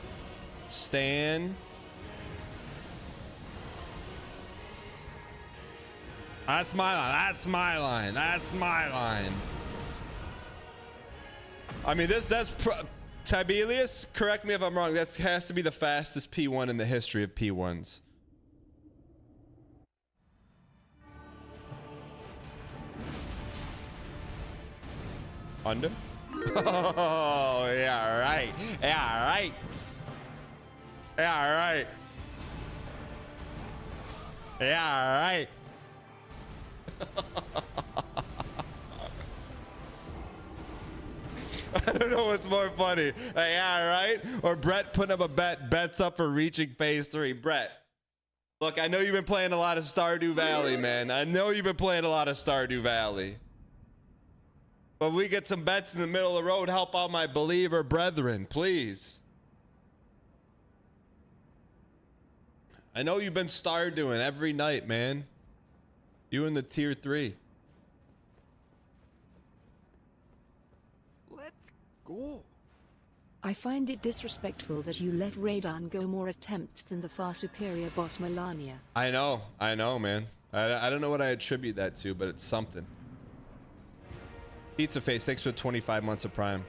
Stan. That's my line, that's my line, that's my line. I mean, that's Tibelius, correct me if I'm wrong, that has to be the fastest P1 in the history of P1s. Under? Oh, yeah, right. Yeah, right. Yeah, right. Yeah, right. I don't know what's more funny. Yeah, right? Or Brett putting up a bet. Bets up for reaching phase 3. Brett, look, I know you've been playing a lot of Stardew Valley, man. I know you've been playing a lot of Stardew Valley. But we get some bets in the middle of the road. Help out my believer brethren, please. I know you've been Stardewing every night, man. You in the tier 3. Go. I find it disrespectful that you let Radahn go more attempts than the far superior boss Melania. I know, man. I don't know what I attribute that to, but it's something. Pizza Face, thanks for 25 months of Prime.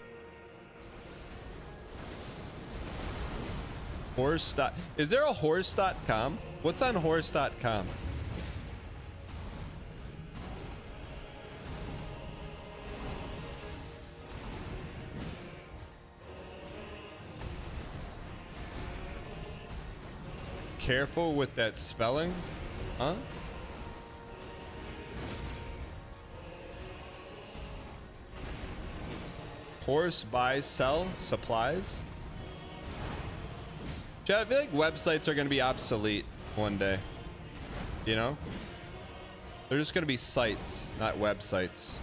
Horse. Is there a horse.com? What's on horse.com? Careful with that spelling, huh? Horse buy sell supplies. Chat, I feel like websites are gonna be obsolete one day. You know, they're just gonna be sites, not websites.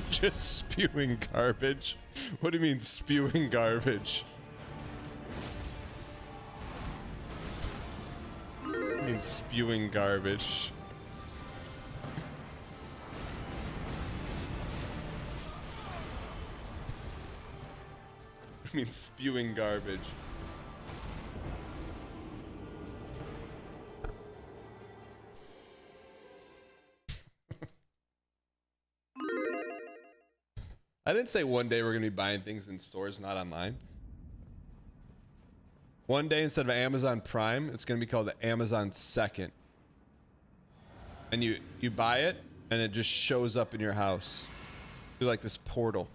Just spewing garbage. What do you mean spewing garbage? What do you mean spewing garbage? What do you mean spewing garbage? I didn't say one day we're going to be buying things in stores, not online. One day instead of Amazon Prime, it's going to be called the Amazon Second. And you buy it, and it just shows up in your house through like this portal.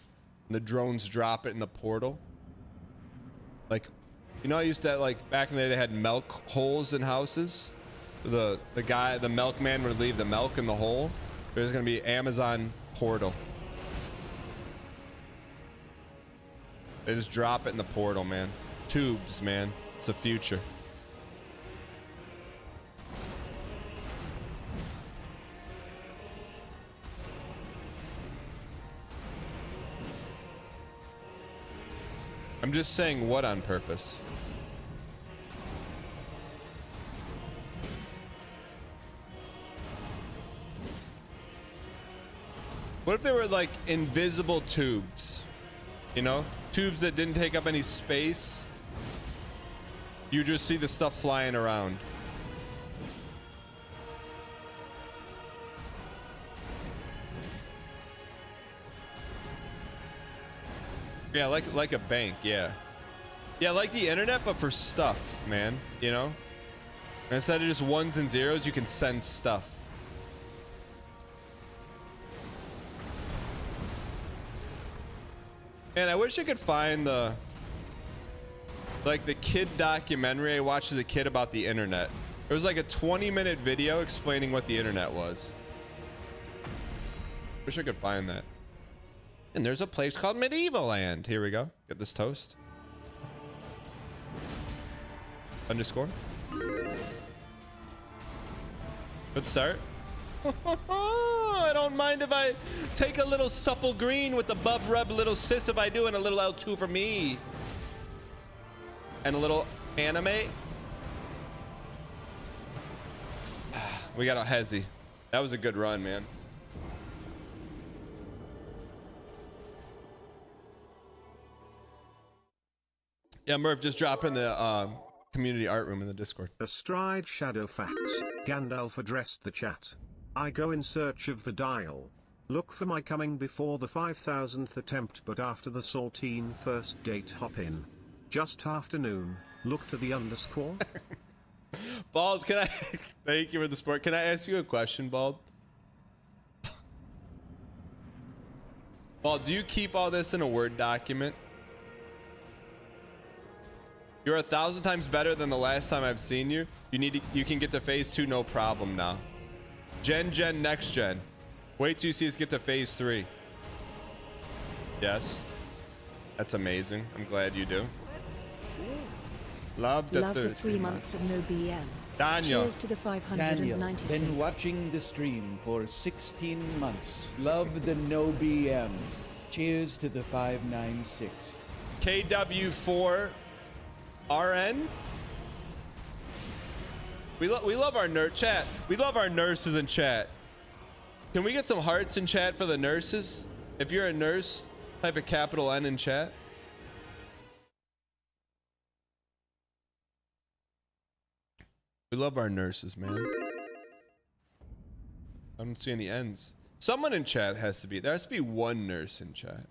And the drones drop it in the portal. Like, you know, I used to, like, back in the day, they had milk holes in houses. The milkman would leave the milk in the hole. There's going to be Amazon portal. They just drop it in the portal, man. Tubes, man. It's the future. I'm just saying what on purpose. What if they were like invisible tubes? You know? Tubes that didn't take up any space. You just see the stuff flying around. Yeah, like a bank, yeah. Yeah, like the internet, but for stuff, man, you know? And instead of just ones and zeros, you can send stuff. Man, I wish I could find the kid documentary I watched as a kid about the internet. It was like a 20-minute video explaining what the internet was. Wish I could find that. And there's a place called Medieval Land. Here we go. Get this toast. Underscore. Good start. I don't mind if I take a little supple green with the bub rub little sis if I do, and a little L2 for me. And a little anime. We got a hezzy. That was a good run, man. Yeah, Murph, just drop in the community art room in the Discord. Astride Shadow Facts, Gandalf addressed the chat. I go in search of the dial. Look for my coming before the 5,000th attempt, but after the saltine first date hop in. Just afternoon, look to the underscore. Bald, can I... Thank you for the support. Can I ask you a question, Bald? Bald, do you keep all this in a Word document? You're 1,000 times better than the last time I've seen you. You can get to phase 2 no problem now. Gen, next gen. Wait till you see us get to phase 3. Yes. That's amazing. I'm glad you do. Love the 3 months of no BM. Daniel. Cheers to the 596. Daniel, been watching the stream for 16 months. Love the no BM. Cheers to the 596. KW4 RN. We love our nurse chat. We love our nurses in chat. Can we get some hearts in chat for the nurses? If you're a nurse, type a capital N in chat. We love our nurses, man. I don't see any N's. Someone in chat has to be. There has to be one nurse in chat.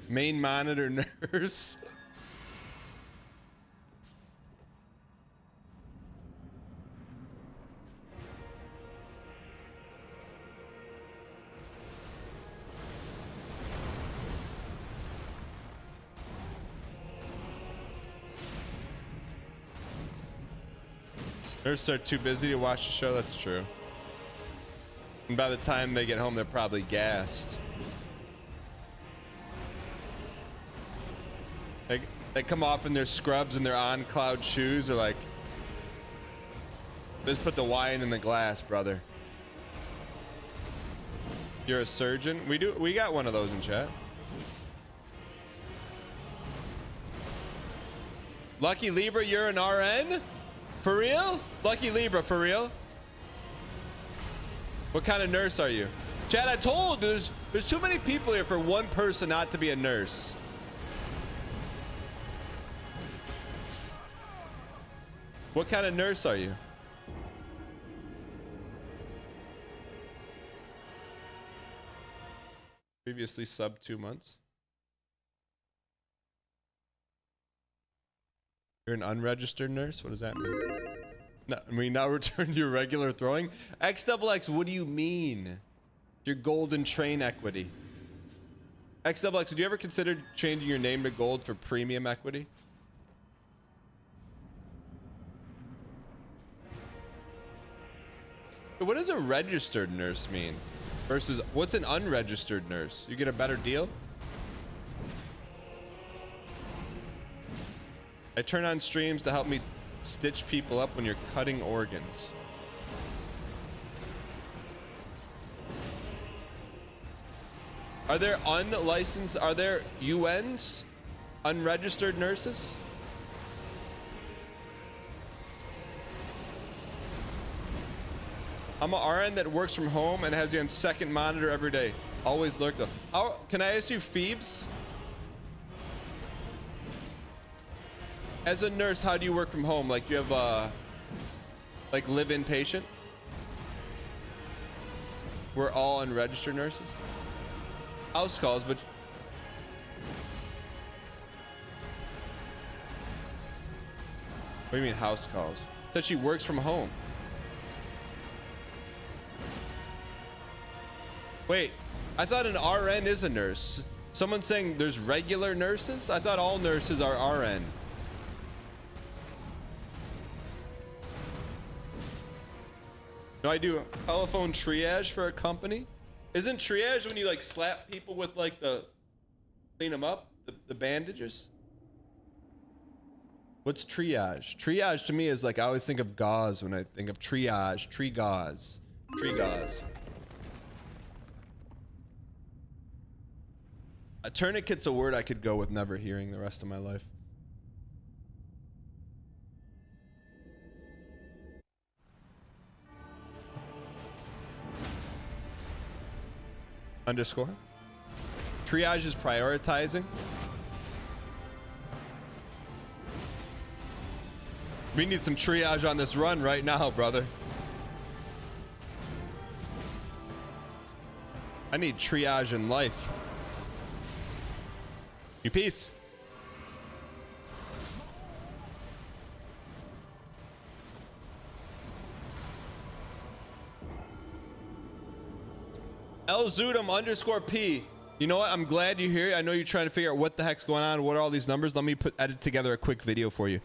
Main monitor nurse. Nurses are too busy to watch the show. That's true. And by the time they get home, they're probably gassed. They come off in their scrubs and their on-cloud shoes. They're like, just put the wine in the glass, brother. You're a surgeon? We got one of those in chat. Lucky Libra, you're an RN? For real? Lucky Libra, for real? What kind of nurse are you? Chad, I told there's too many people here for one person not to be a nurse. What kind of nurse are you? Previously sub 2 months. You're an unregistered nurse? What does that mean? No, I mean, now return to your regular throwing? XXX, what do you mean? Your golden train equity. XXX, did you ever consider changing your name to gold for premium equity? What does a registered nurse mean? Versus, what's an unregistered nurse? You get a better deal? I turn on streams to help me stitch people up when you're cutting organs. Are there unlicensed? Are there UNs? Unregistered nurses? I'm an RN that works from home and has you on second monitor every day. Always lurk though. How, can I ask you, Phoebes? As a nurse, how do you work from home? Like, do you have a like live-in patient? We're all unregistered nurses. House calls, but what do you mean house calls? That she works from home. Wait, I thought an RN is a nurse. Someone's saying there's regular nurses? I thought all nurses are RN. No, I do telephone triage for a company. Isn't triage when you like slap people with like the clean them up, the bandages? What's triage? Triage to me is like, I always think of gauze when I think of triage, tree gauze. A tourniquet's a word I could go with never hearing the rest of my life. Underscore. Triage is prioritizing. We need some triage on this run right now, brother. I need triage in life. You peace. Elzudum underscore P. You know what? I'm glad you're here. I know you're trying to figure out what the heck's going on. What are all these numbers? Let me edit together a quick video for you.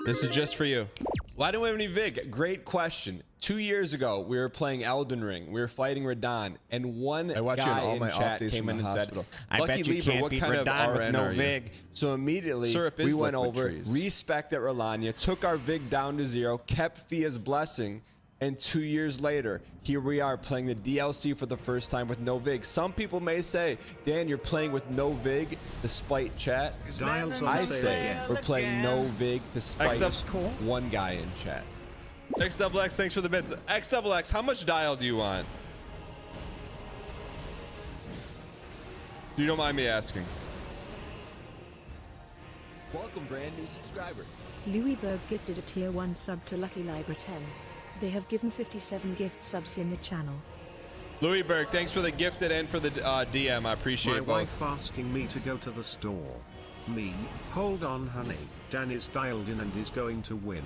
This is just for you. Why don't we have any VIG? Great question. 2 years ago, we were playing Elden Ring. We were fighting Radahn, and one guy in chat came in and said, I bet you can't beat Radahn with no VIG. So immediately, we went over, respected Rolania, took our VIG down to 0, kept Fia's blessing, and 2 years later, here we are playing the DLC for the first time with no VIG. Some people may say, Dan, you're playing with no VIG despite chat. I say we're playing no VIG despite one guy in chat. XXX, thanks for the bits. XXX, how much dial do you want? You don't mind me asking. Welcome, brand new subscriber. Louis Berg gifted a tier 1 sub to Lucky Libra 10. They have given 57 gift subs in the channel. Louis Berg, thanks for the gifted and for the DM. I appreciate both. My wife asking me to go to the store. Me, hold on honey, Dan is dialed in and is going to win.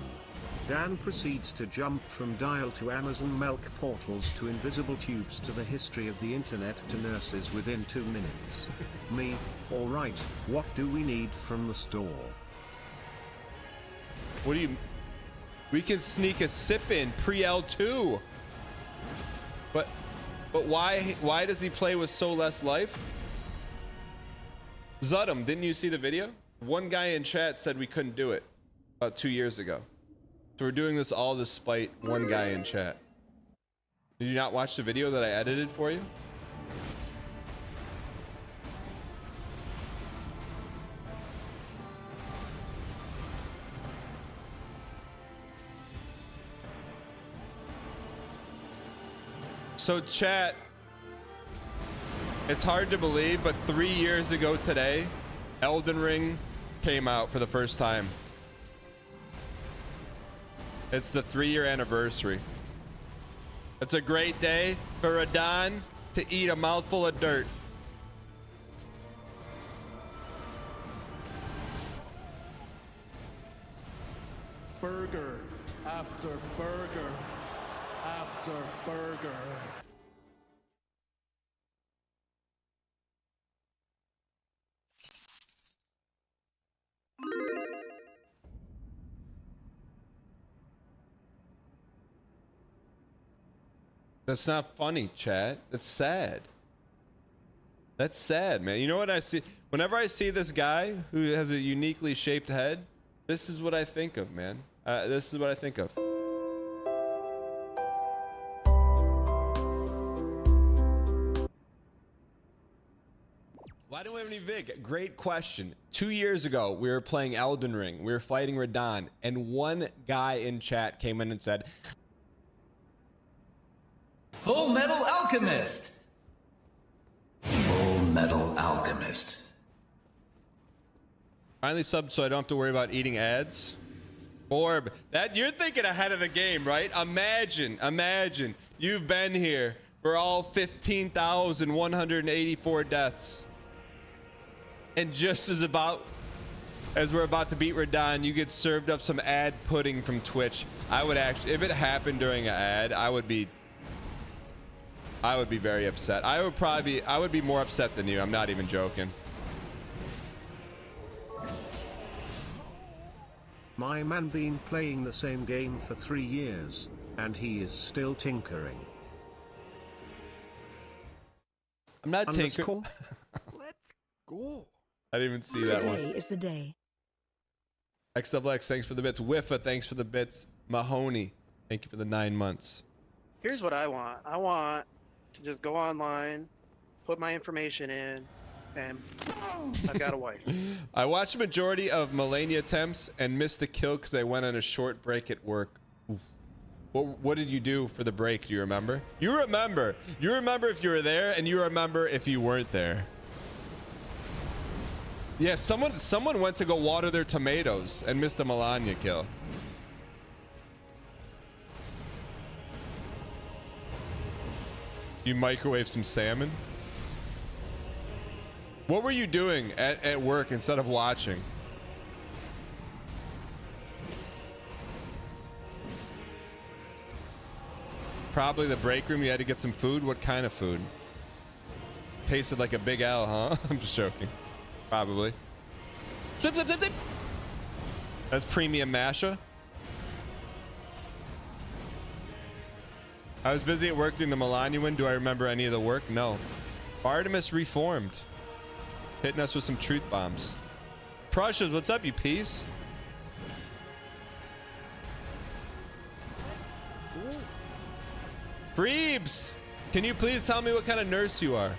Dan proceeds to jump from dial to Amazon milk portals to invisible tubes to the history of the internet to nurses within 2 minutes. Me, alright, what do we need from the store? What do you... We can sneak a sip in pre-L2. But why does he play with so less life? Zudum, didn't you see the video? One guy in chat said we couldn't do it about 2 years ago. So we're doing this all despite one guy in chat. Did you not watch the video that I edited for you? So chat, it's hard to believe, but 3 years ago today, Elden Ring came out for the first time. It's the 3-year anniversary. It's a great day for Radahn to eat a mouthful of dirt. Burger after burger after burger. That's not funny, chat. That's sad. That's sad, man. You know what I see? Whenever I see this guy who has a uniquely shaped head, this is what I think of, man. This is what I think of. don't we have any Vig? Great question. 2 years ago, we were playing Elden Ring. We were fighting Radahn, and one guy in chat came in and said, Full Metal Alchemist! Full Metal Alchemist. Finally subbed so I don't have to worry about eating ads. Orb, that you're thinking ahead of the game, right? Imagine you've been here for all 15,184 deaths. And just as we're about to beat Radahn, you get served up some ad pudding from Twitch. I would actually, if it happened during an ad, I would be very upset. I would be more upset than you. I'm not even joking. My man been playing the same game for 3 years, and he is still tinkering. I'm not tinkering. Let's go. I didn't even see that one. Today is the day. XXX, thanks for the bits. Wiffa, thanks for the bits. Mahoney, thank you for the 9 months. Here's what I want. I want to just go online, put my information in, and I've got a wife. I watched the majority of Melania attempts and missed a kill because I went on a short break at work. Oof. What did you do for the break? Do you remember? You remember if you were there, and you remember if you weren't there. Yeah, someone went to go water their tomatoes and missed a Melania kill. You microwave some salmon? What were you doing at work instead of watching? Probably the break room. You had to get some food. What kind of food? Tasted like a big L, huh? I'm just joking. Probably. Zip, zip, zip, zip. That's premium masha. I was busy at work doing the Melania win. Do I remember any of the work? No. Artemis reformed. Hitting us with some truth bombs. Prussias, what's up, you piece? Breebs, can you please tell me what kind of nurse you are?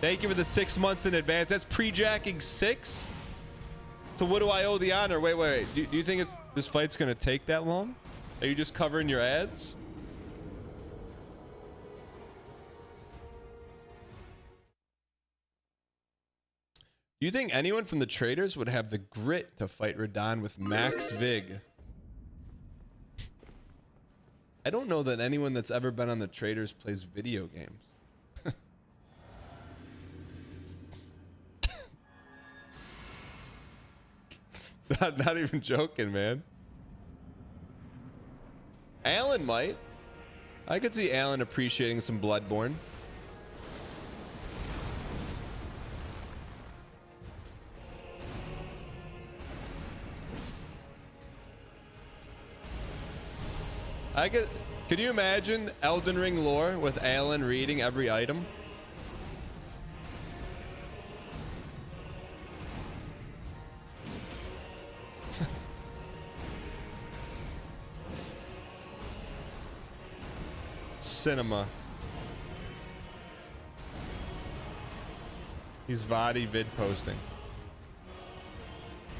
Thank you for the 6 months in advance. That's pre-jacking 6? So what do I owe the honor? Wait. Do you think this fight's going to take that long? Are you just covering your ads? Do you think anyone from the traders would have the grit to fight Radahn with max Vig? I don't know that anyone that's ever been on the traders plays video games. Not even joking, man. Alan might. I could see Alan appreciating some Bloodborne. Could you imagine Elden Ring lore with Alan reading every item? Cinema. He's Vadi vid posting.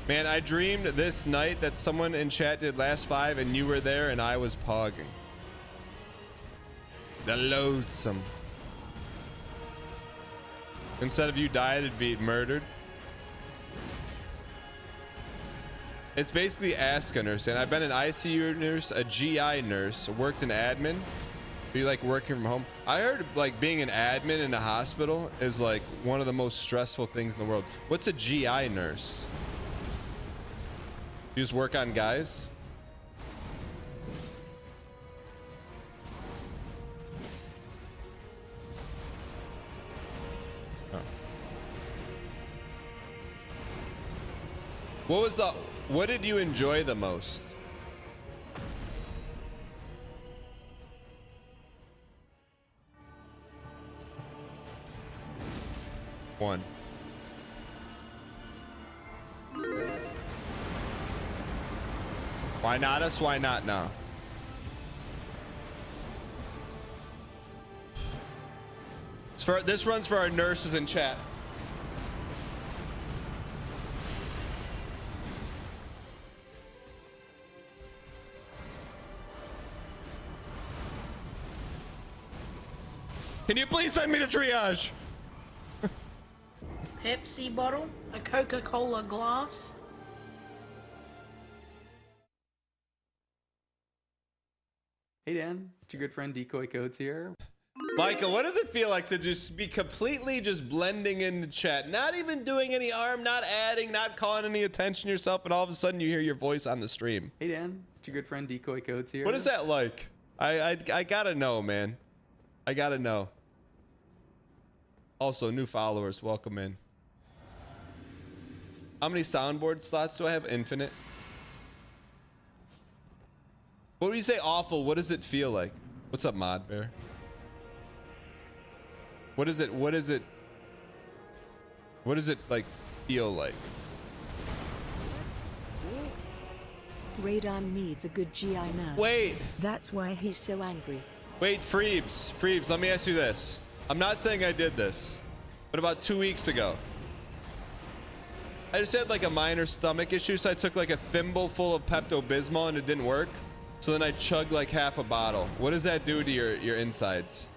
Man, I dreamed this night that someone in chat did last 5 and you were there and I was pogging. The loathsome. Instead of you died, it'd be murdered. It's basically Ask a Nurse, and I've been an ICU nurse, a GI nurse, worked in admin. Be like working from home. I heard like being an admin in a hospital is like one of the most stressful things in the world. What's a GI nurse? You just work on guys? Oh. What did you enjoy the most? One. Why not us? Why not now? This runs for our nurses in chat. Can you please send me to triage? Pepsi bottle, a Coca-Cola glass. Hey Dan, it's your good friend Decoy Codes here. Michael, what does it feel like to just be completely just blending in the chat, not even doing any harm, not adding, not calling any attention to yourself, and all of a sudden you hear your voice on the stream? Hey Dan, it's your good friend Decoy Codes here. What is that like? I gotta know, man. I gotta know. Also, new followers, welcome in. How many soundboard slots do I have? Infinite. What would you say awful? What does it feel like? What's up, Mod Bear? What is it like feel like? Radahn needs a good GI now. Wait. That's why he's so angry. Wait, Freebs, let me ask you this. I'm not saying I did this, but about 2 weeks ago, I just had like a minor stomach issue, so I took like a thimble full of Pepto-Bismol and it didn't work. So then I chugged like half a bottle. What does that do to your insides?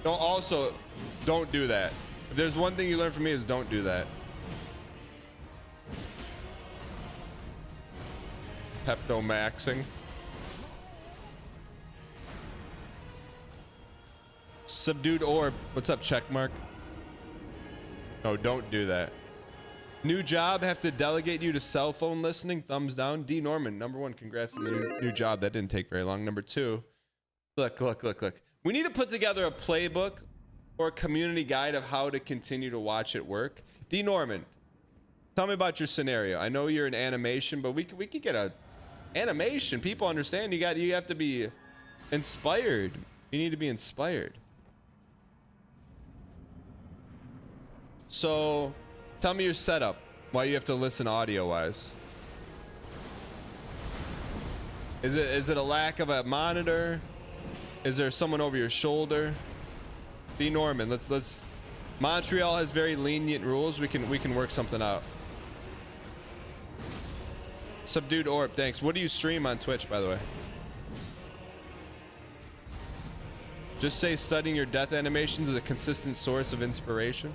Don't do that. If there's one thing you learn from me is don't do that. Pepto-maxing. Subdued orb. What's up, checkmark? No, don't do that. New job, have to delegate you to cell phone listening. Thumbs down. D Norman, #1, congrats on the new job. That didn't take very long. #2, look. We need to put together a playbook or a community guide of how to continue to watch it work. D Norman, tell me about your scenario. I know you're in animation, but we could get a animation. People understand you have to be inspired. You need to be inspired. So tell me your setup, why you have to listen audio wise. Is it a lack of a monitor? Is there someone over your shoulder? B Norman, let's Montreal has very lenient rules. We can work something out. Subdued orb, thanks. What do you stream on Twitch, by the way? Just say studying your death animations is a consistent source of inspiration.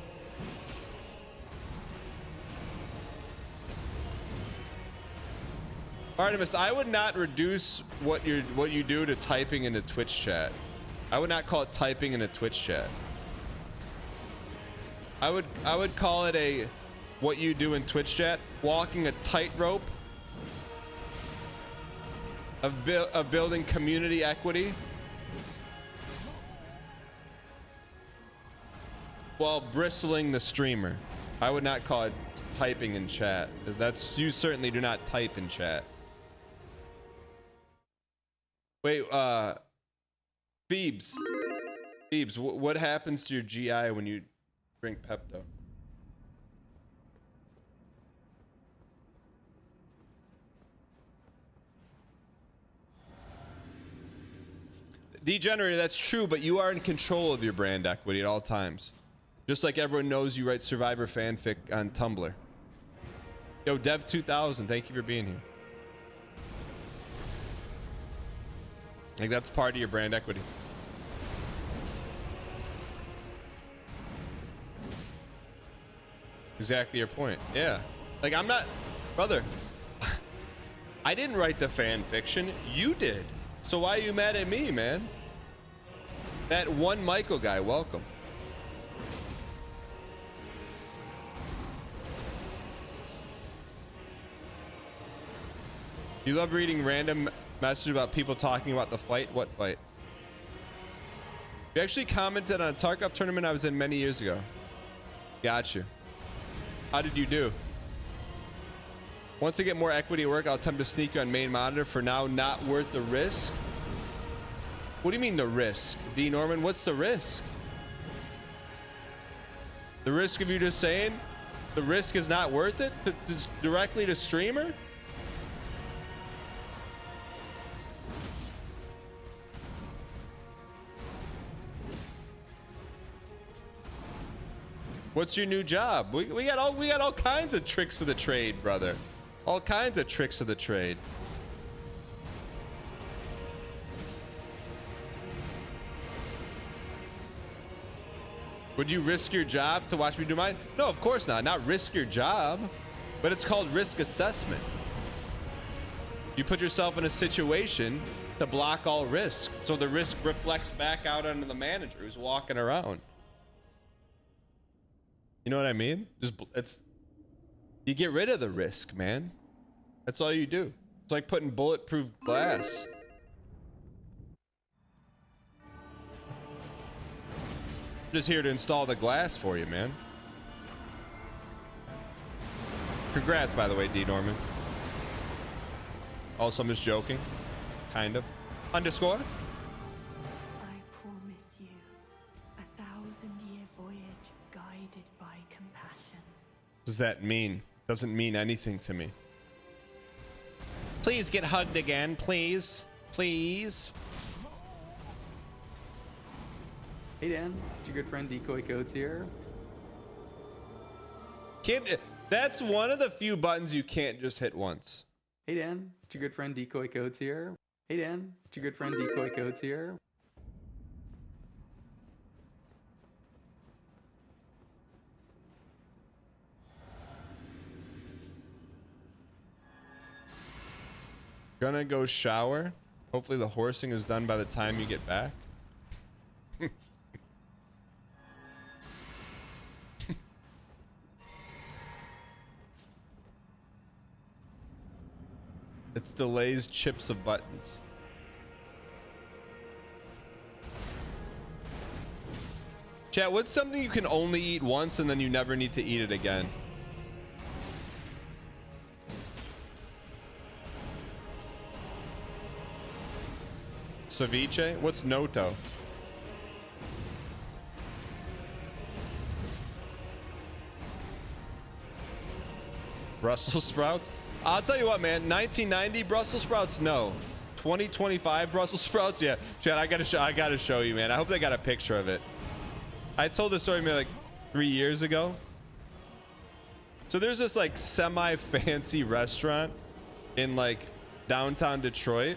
Artemis, I would not reduce what you do to typing in a Twitch chat. I would not call it typing in a Twitch chat. I would call it what you do in Twitch chat, walking a tightrope of building community equity while bristling the streamer. I would not call it typing in chat, because you certainly do not type in chat. Wait, Phoebes, what happens to your GI when you drink Pepto? Degenerator, that's true, but you are in control of your brand equity at all times. Just like everyone knows you write Survivor fanfic on Tumblr. Yo, Dev2000, thank you for being here. Like, that's part of your brand equity. Exactly your point. Yeah. Like, I'm not... Brother, I didn't write the fan fiction. You did. So why are you mad at me, man? That one Michael guy, welcome. You love reading random messages about people talking about the fight? What fight? You actually commented on a Tarkov tournament I was in many years ago. Got you. How did you do? Once I get more equity at work, I'll attempt to sneak you on main monitor. For now, not worth the risk. What do you mean the risk? D Norman, what's the risk? The risk of you just saying the risk is not worth it directly to streamer? What's your new job? We got all kinds of tricks of the trade, brother. All kinds of tricks of the trade. Would you risk your job to watch me do mine? No, of course not. Not risk your job, but it's called risk assessment. You put yourself in a situation to block all risk, so the risk reflects back out onto the manager who's walking around. You know what I mean? You get rid of the risk, man. That's all you do. It's like putting bulletproof glass. I'm just here to install the glass for you, man. Congrats, by the way, D. Norman. Also, I'm just joking. Kind of. Underscore. I promise you a 1,000-year voyage guided by compassion. What does that mean? Doesn't mean anything to me. Please get hugged again, please. Please. Hey Dan, it's your good friend Decoy Codes here. That's one of the few buttons you can't just hit once. Hey Dan, it's your good friend Decoy Codes here. Hey Dan, it's your good friend Decoy Codes here. Gonna go shower. Hopefully the horsing is done by the time you get back. It's delays chips of buttons. Chat, what's something you can only eat once and then you never need to eat it again? Ceviche? What's Noto? Brussels sprouts? I'll tell you what, man. 1990 Brussels sprouts, no. 2025 Brussels sprouts, yeah. Chad, I gotta show you, man. I hope they got a picture of it. I told this story maybe like 3 years ago. So there's this like semi-fancy restaurant in like downtown Detroit.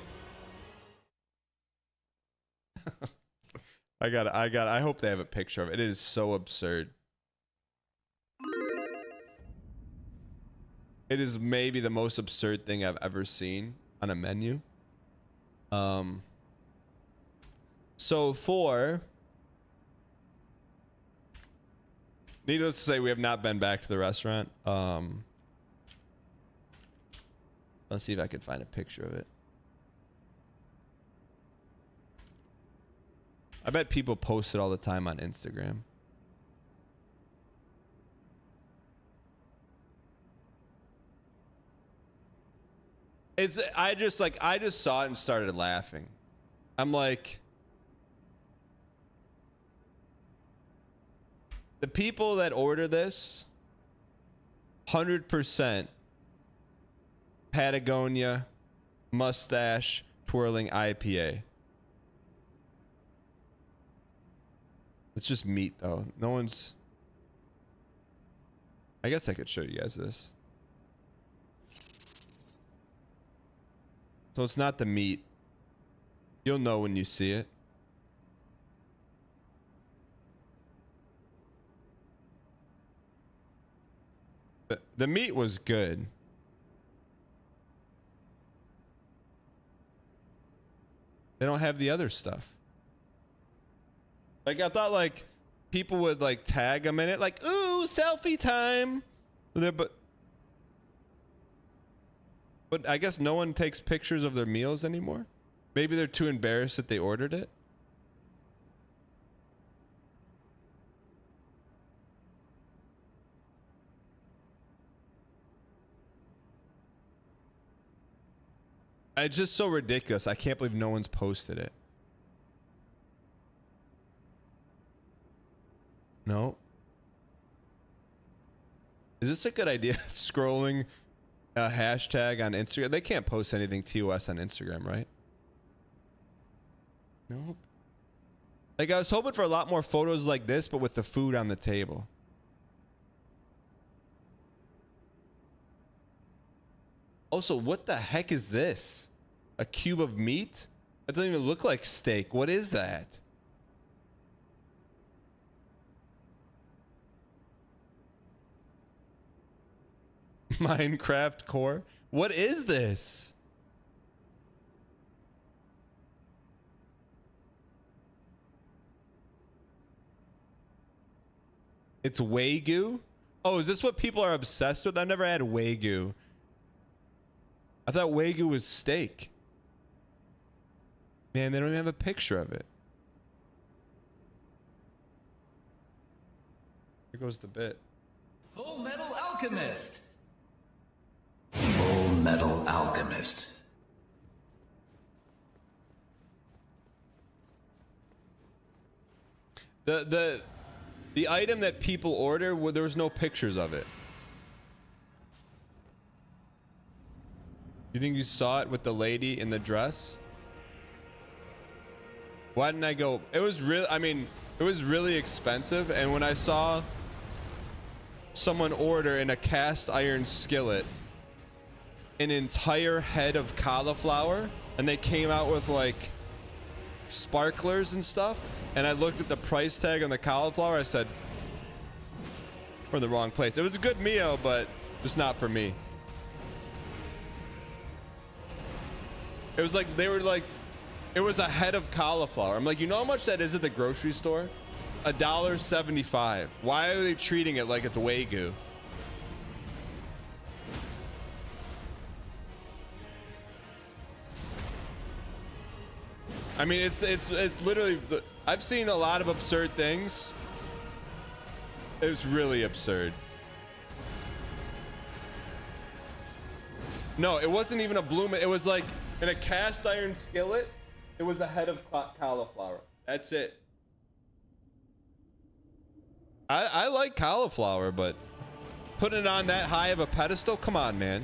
I hope they have a picture of it. It is so absurd. It is maybe the most absurd thing I've ever seen on a menu. So needless to say, we have not been back to the restaurant. Let's see if I can find a picture of it. I bet people post it all the time on Instagram. I just saw it and started laughing. I'm like, the people that order this, 100% Patagonia mustache twirling IPA. It's just meat though. No one's. I guess I could show you guys this. So it's not the meat. You'll know when you see it. The meat was good. They don't have the other stuff. Like I thought like people would like tag them in it like, ooh, selfie time. But I guess no one takes pictures of their meals anymore. Maybe they're too embarrassed that they ordered it. It's just so ridiculous. I can't believe no one's posted it. No. Is this a good idea? Scrolling a hashtag on Instagram. They can't post anything TOS on Instagram, right? Nope. Like I was hoping for a lot more photos like this, but with the food on the table. Also, what the heck is this? A cube of meat? That doesn't even look like steak. What is that? Minecraft core. What is this? It's Wagyu? Oh, is this what people are obsessed with? I've never had Wagyu. I thought Wagyu was steak. Man, they don't even have a picture of it. Here goes the bit. Full Metal Alchemist. Full Metal Alchemist. The item that people order, well, there was no pictures of it. You think you saw it with the lady in the dress? Why didn't I go? It was really, I mean, it was really expensive. And when I saw someone order in a cast iron skillet an entire head of cauliflower, and they came out with like sparklers and stuff, and I looked at the price tag on the cauliflower, I said, we're in the wrong place. It was a good meal, but just not for me. It was like, they were like, it was a head of cauliflower. I'm like, you know how much that is at the grocery store? $1.75. Why are they treating it like it's Wagyu? I mean, it's literally, I've seen a lot of absurd things. It was really absurd. No, it wasn't even a bloom. It was like in a cast iron skillet. It was a head of cauliflower. That's it. I like cauliflower, but putting it on that high of a pedestal, come on, man.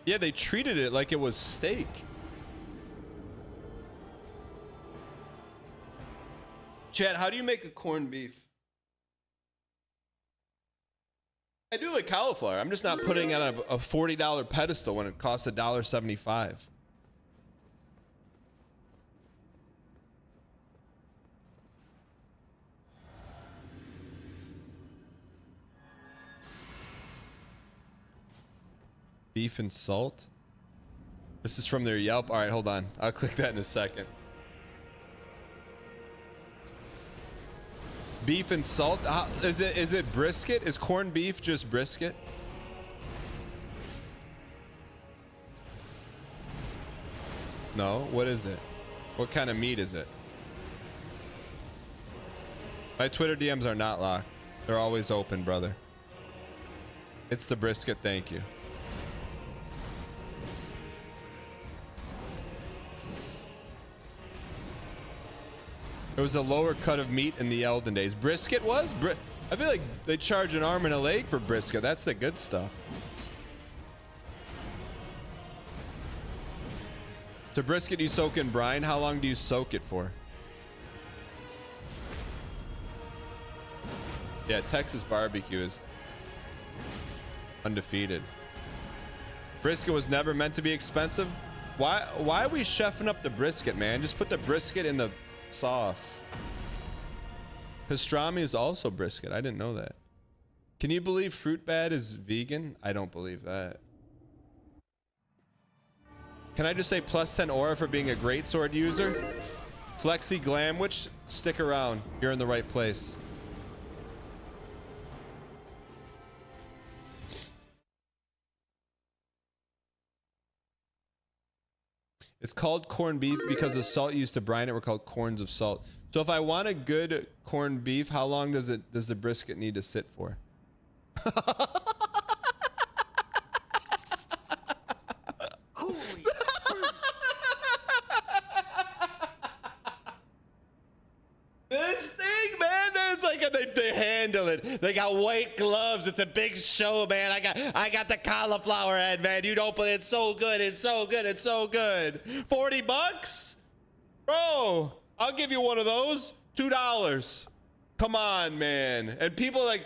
Yeah, they treated it like it was steak. Chad, how do you make a corned beef? I do like cauliflower. I'm just not putting it on a $40 pedestal when it costs $1.75. Beef and salt. This is from their Yelp. All right, hold on. I'll click that in a second. Beef and salt. Is it brisket? Is corned beef just brisket? No. What is it? What kind of meat is it? My Twitter DMs are not locked. They're always open, brother. It's the brisket. Thank you. It was a lower cut of meat in the Elden days. Brisket was? I feel like they charge an arm and a leg for brisket. That's the good stuff. So brisket you soak in brine. How long do you soak it for? Yeah, Texas barbecue is undefeated. Brisket was never meant to be expensive. Why are we chefing up the brisket, man? Just put the brisket in the sauce. Pastrami is also brisket. I didn't know that. Can you believe Fruit Bad is vegan? I don't believe that. Can I just say plus 10 aura for being a great sword user? Flexi Glamwich, stick around. You're in the right place. It's called corned beef because the salt used to brine it were called corns of salt. So if I want a good corned beef, how long does the brisket need to sit for? Holy This thing, man, it's like they handle it. They got white gloves. It's a big show, man. I got the cauliflower head, man. You don't believe it's so good. It's so good. It's so good. $40? Bro, I'll give you one of those. $2. Come on, man. And people like,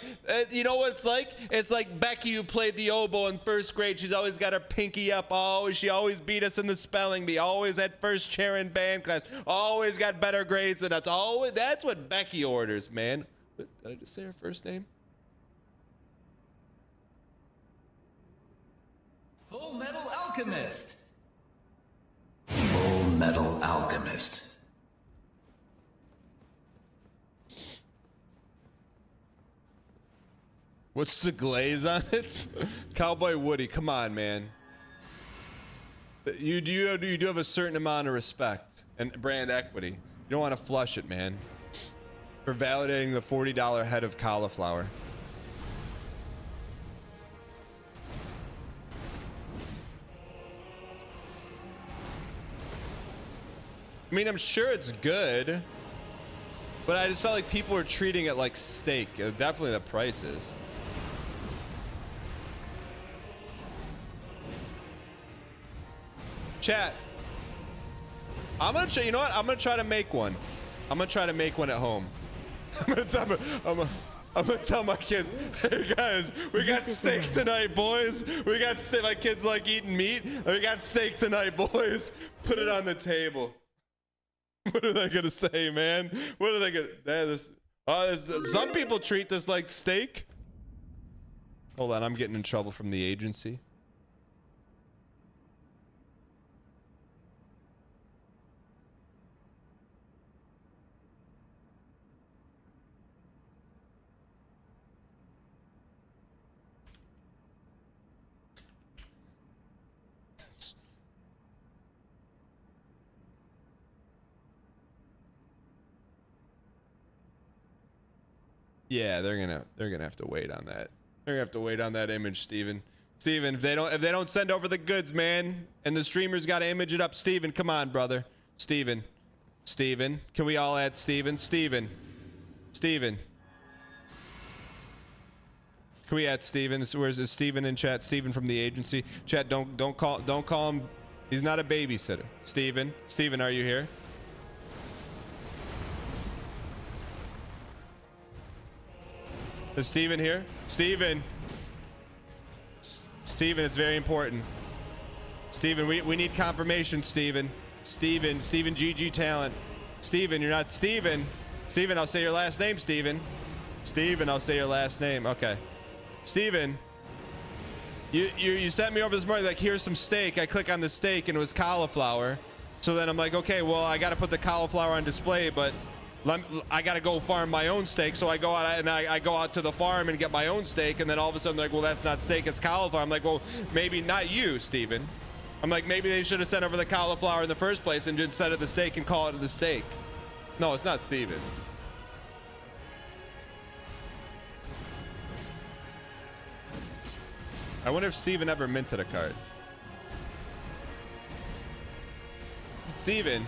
you know what it's like? It's like Becky who played the oboe in first grade. She's always got her pinky up. She always beat us in the spelling bee. Always had first chair in band class. Always got better grades than us. That's what Becky orders, man. Did I just say her first name? Full Metal Alchemist. Full Metal Alchemist. What's the glaze on it? Cowboy Woody, come on, man. You do have a certain amount of respect and brand equity. You don't want to flush it, man. For validating the $40 head of cauliflower. I mean, I'm sure it's good, but I just felt like people were treating it like steak. Definitely the price is. Chat. I'm gonna you know what? I'm gonna try to make one. I'm gonna try to make one at home. I'm gonna tell my kids, hey guys, we got steak tonight, boys. We got steak. My kids like eating meat. We got steak tonight, boys. Put it on the table. What are they gonna say, man? What are they gonna? Some people treat this like steak. Hold on, I'm getting in trouble from the agency. Yeah, they're gonna have to wait on that. They're gonna have to wait on that image, Steven. Steven, if they don't send over the goods, man, and the streamers gotta image it up, Steven, come on, brother. Steven. Can we all add Steven? Steven. Can we add Steven? Where's Steven in chat? Steven from the agency. Chat, don't call him. He's not a babysitter. Steven, are you here? Is Steven here? Steven, it's very important. Steven, we need confirmation, Steven, GG talent. Steven, you're not Steven. Steven, I'll say your last name, Steven. I'll say your last name. Okay. Steven, you sent me over this morning, like, here's some steak. I click on the steak and it was cauliflower. So then I'm like, okay, well, I got to put the cauliflower on display, but I got to go farm my own steak. So I go out and I go out to the farm and get my own steak. And then all of a sudden they're like, well, that's not steak, it's cauliflower. I'm like, well, maybe not you, Steven. I'm like, maybe they should have sent over the cauliflower in the first place and instead of the steak and call it the steak. No, it's not Steven. I wonder if Steven ever minted a card. Steven,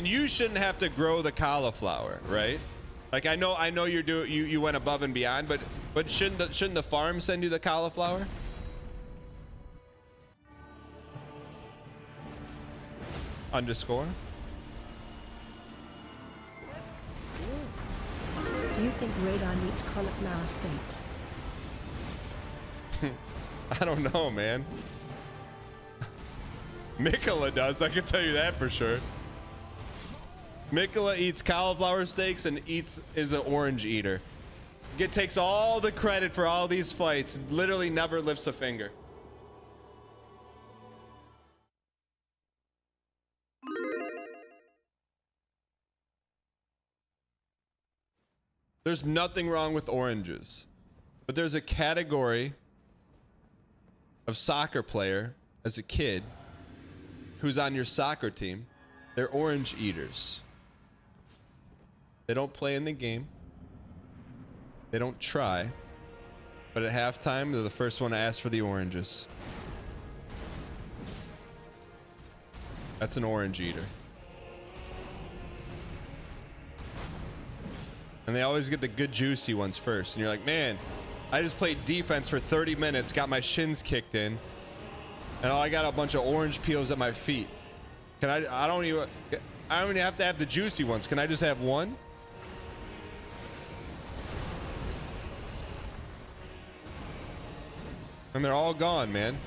you shouldn't have to grow the cauliflower, right? Like, I know you went above and beyond, but shouldn't the farm send you the cauliflower? Underscore. Do you think Radahn eats cauliflower steaks? I don't know, man. Mikola does, I can tell you that for sure. Mikola eats cauliflower steaks and is an orange eater. Takes all the credit for all these fights, literally never lifts a finger. There's nothing wrong with oranges, but there's a category of soccer player as a kid who's on your soccer team. They're orange eaters. They don't play in the game. They don't try. But at halftime, they're the first one to ask for the oranges. That's an orange eater. And they always get the good juicy ones first. And you're like, man, I just played defense for 30 minutes, got my shins kicked in, and I got a bunch of orange peels at my feet. I don't even have to have the juicy ones. Can I just have one? And they're all gone, man.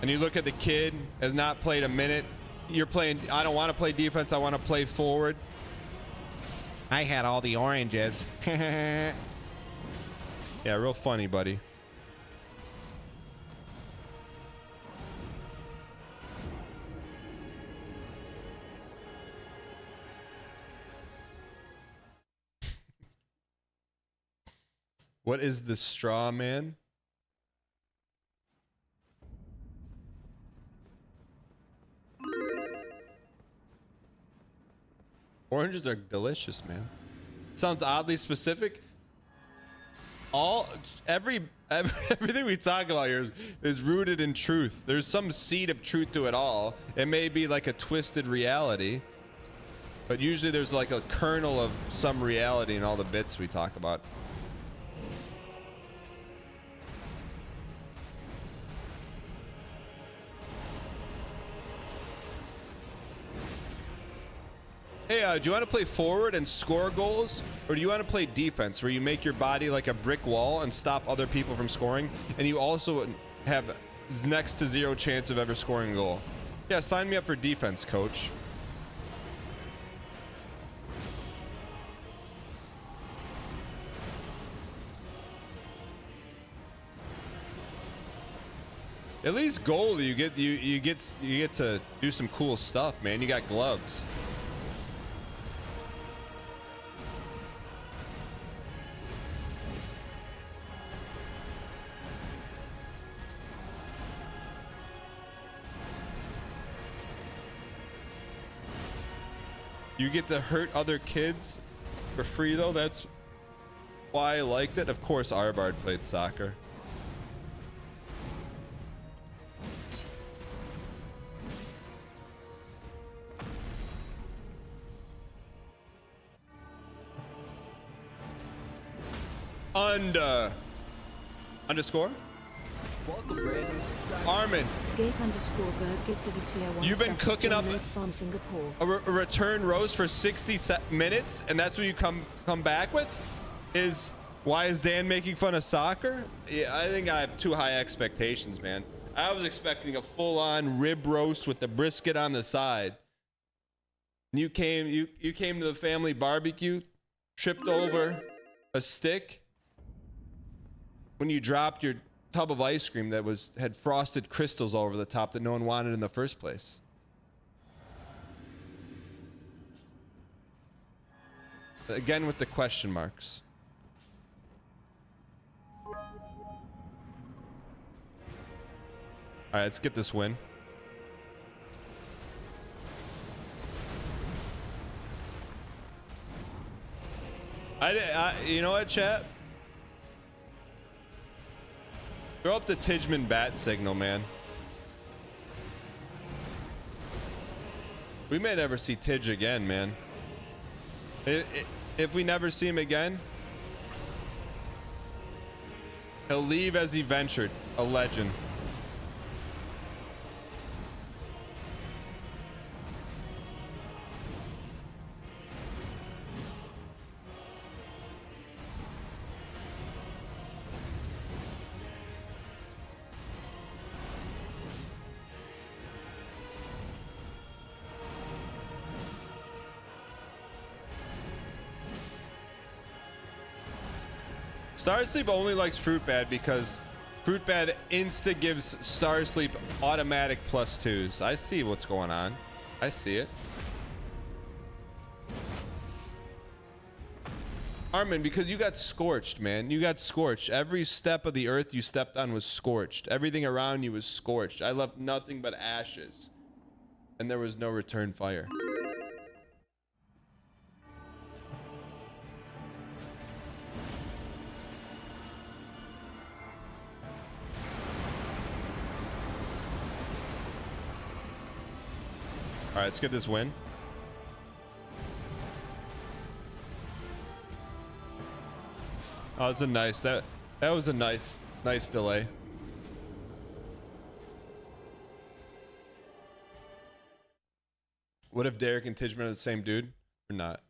And you look at the kid, has not played a minute. You're playing, I don't want to play defense, I want to play forward. I had all the oranges. Yeah, real funny, buddy. What is the straw man? Oranges are delicious, man. Sounds oddly specific. Everything we talk about here is rooted in truth. There's some seed of truth to it all. It may be like a twisted reality, but usually there's like a kernel of some reality in all the bits we talk about. Hey, do you want to play forward and score goals? Or do you want to play defense where you make your body like a brick wall and stop other people from scoring? And you also have next to zero chance of ever scoring a goal. Yeah, sign me up for defense, coach. At least goalie, you get to do some cool stuff, man. You got gloves. You get to hurt other kids for free, though. That's why I liked it. Of course, Arbard played soccer. Underscore? Welcome, brand new subscriber. Armin. Skate_bird gifted a tier 1. You've been cooking up from Singapore. a return roast for 60 minutes, and that's what you come back with? Is why is Dan making fun of soccer? Yeah, I think I have too high expectations, man. I was expecting a full-on rib roast with the brisket on the side. You came to the family barbecue, tripped over a stick when you dropped your tub of ice cream that had frosted crystals all over the top that no one wanted in the first place. Again with the question marks. All right, let's get this win. You know what, chat? Throw up the Tidgeman bat signal, man. We may never see Tidge again, man. If we never see him again, he'll leave as he ventured, a legend. Starsleep only likes Fruit Bad because Fruit Bad insta gives Starsleep automatic +2s. I see what's going on. I see it. Armin, because you got scorched, man. You got scorched. Every step of the earth you stepped on was scorched. Everything around you was scorched. I left nothing but ashes. And there was no return fire. All right, let's get this win. Oh, it's a nice that was a nice delay. What if Derek and Tidgeman are the same dude or not?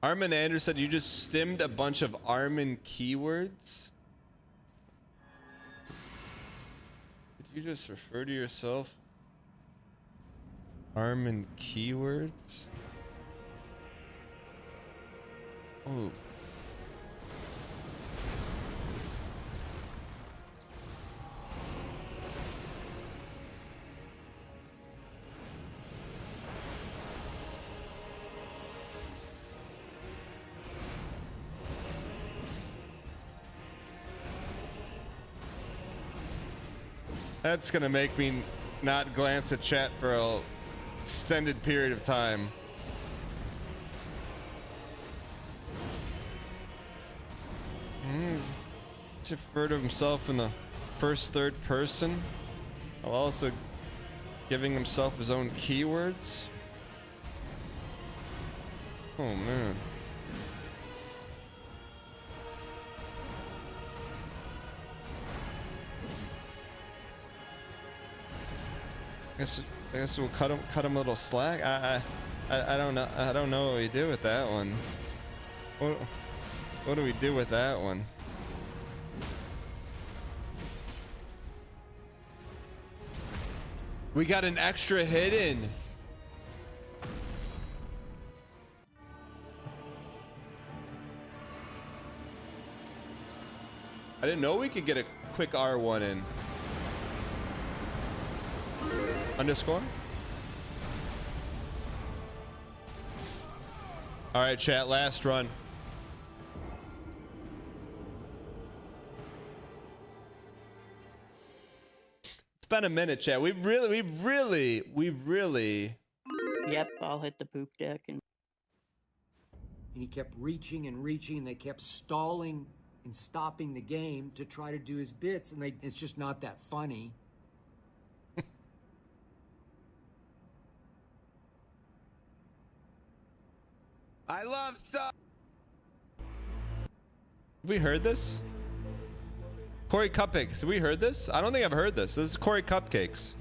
Armin Anders said you just stimmed a bunch of Armin keywords. Did you just refer to yourself Armin keywords? Oh. That's gonna make me not glance at chat for an extended period of time. To refer to himself in the first, third person, while also giving himself his own keywords. Oh man. I guess we'll cut him a little slack. I don't know. I don't know what we do with that one. What do we do with that one? We got an extra hit in. I didn't know we could get a quick R1 in. Underscore? All right, chat, last run. It's been a minute, chat. We've really. Yep, I'll hit the poop deck and he kept reaching and reaching, and they kept stalling and stopping the game to try to do his bits, and it's just not that funny. I love Have we heard this? Corey Cupcakes, have we heard this? I don't think I've heard this. This is Corey Cupcakes.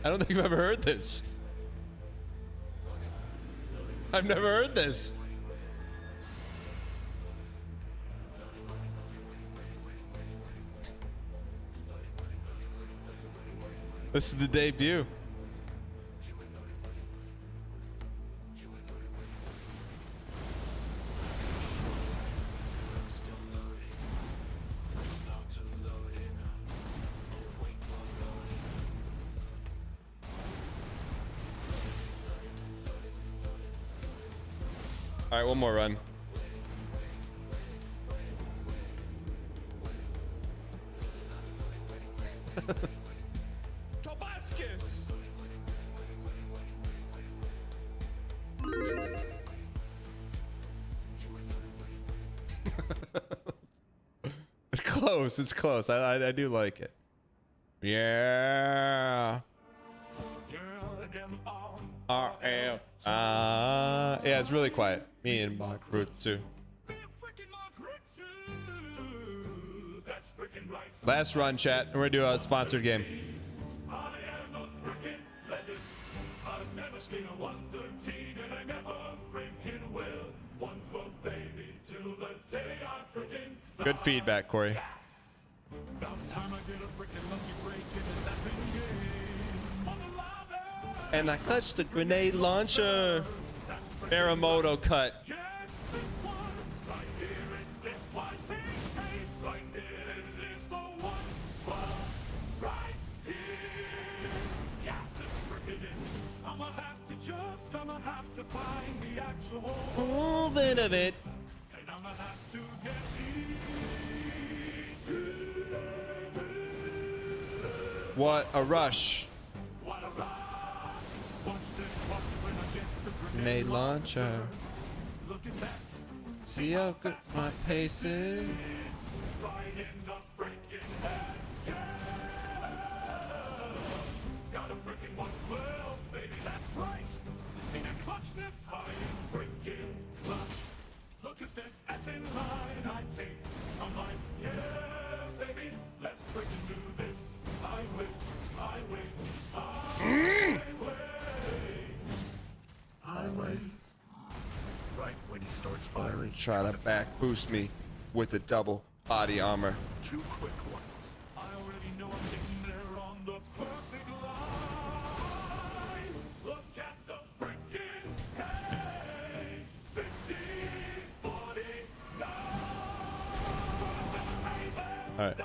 I don't think I've ever heard this. I've never heard this. This is the debut. All right, one more run. Tobascus! It's close. It's close. I do like it. Yeah. RM. Yeah, it's really quiet. Me and Makrutsu. Last run, chat. And we're gonna do a sponsored game. Good feedback, Corey. And I clutched the grenade launcher. Aramoto cut. Whole bit of it. What a rush. Grenade launcher. See how good my pace is? Look at this effing line I take. I'm like, yeah, baby, let's freaking do this. I wait. try to back boost me with the double body armor. 2 quick ones. I already know I'm getting there on the perfect line. Look at the freaking pace. 50, 49. All right.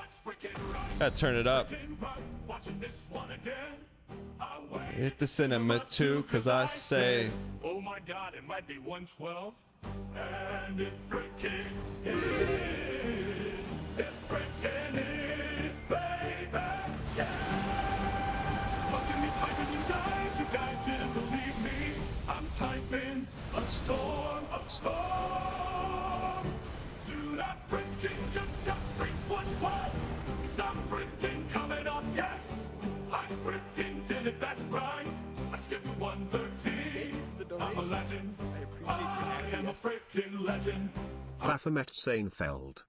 Gotta turn it up. Watching this one again. Hit the cinema too, cause I say. Oh my God, it might be 112. And it freaking is. It freaking is, baby. Yeah. Look at me typing, you guys. You guys didn't believe me. I'm typing a storm, a storm. Dude, I freaking just got streets 112. It's not freaking coming off, yes. I freaking did it, that's right. I skipped 113. I'm a legend. I am a freaking legend. Baphomet Seinfeld.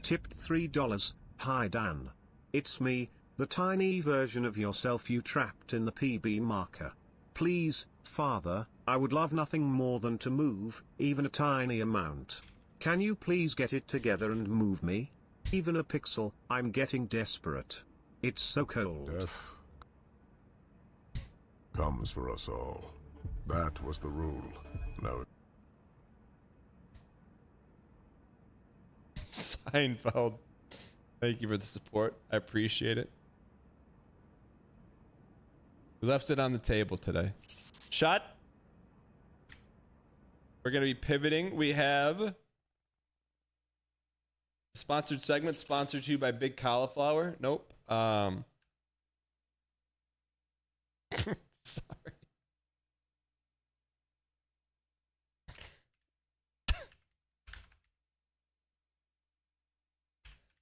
Tipped $3. Hi Dan. It's me, the tiny version of yourself you trapped in the PB marker. Please, Father, I would love nothing more than to move, even a tiny amount. Can you please get it together and move me? Even a pixel, I'm getting desperate. It's so cold. Death comes for us all. That was the rule. No. Seinfeld. Thank you for the support. I appreciate it. We left it on the table today. Shot. We're going to be pivoting. We have a sponsored segment sponsored to you by Big Cauliflower. Nope. Sorry.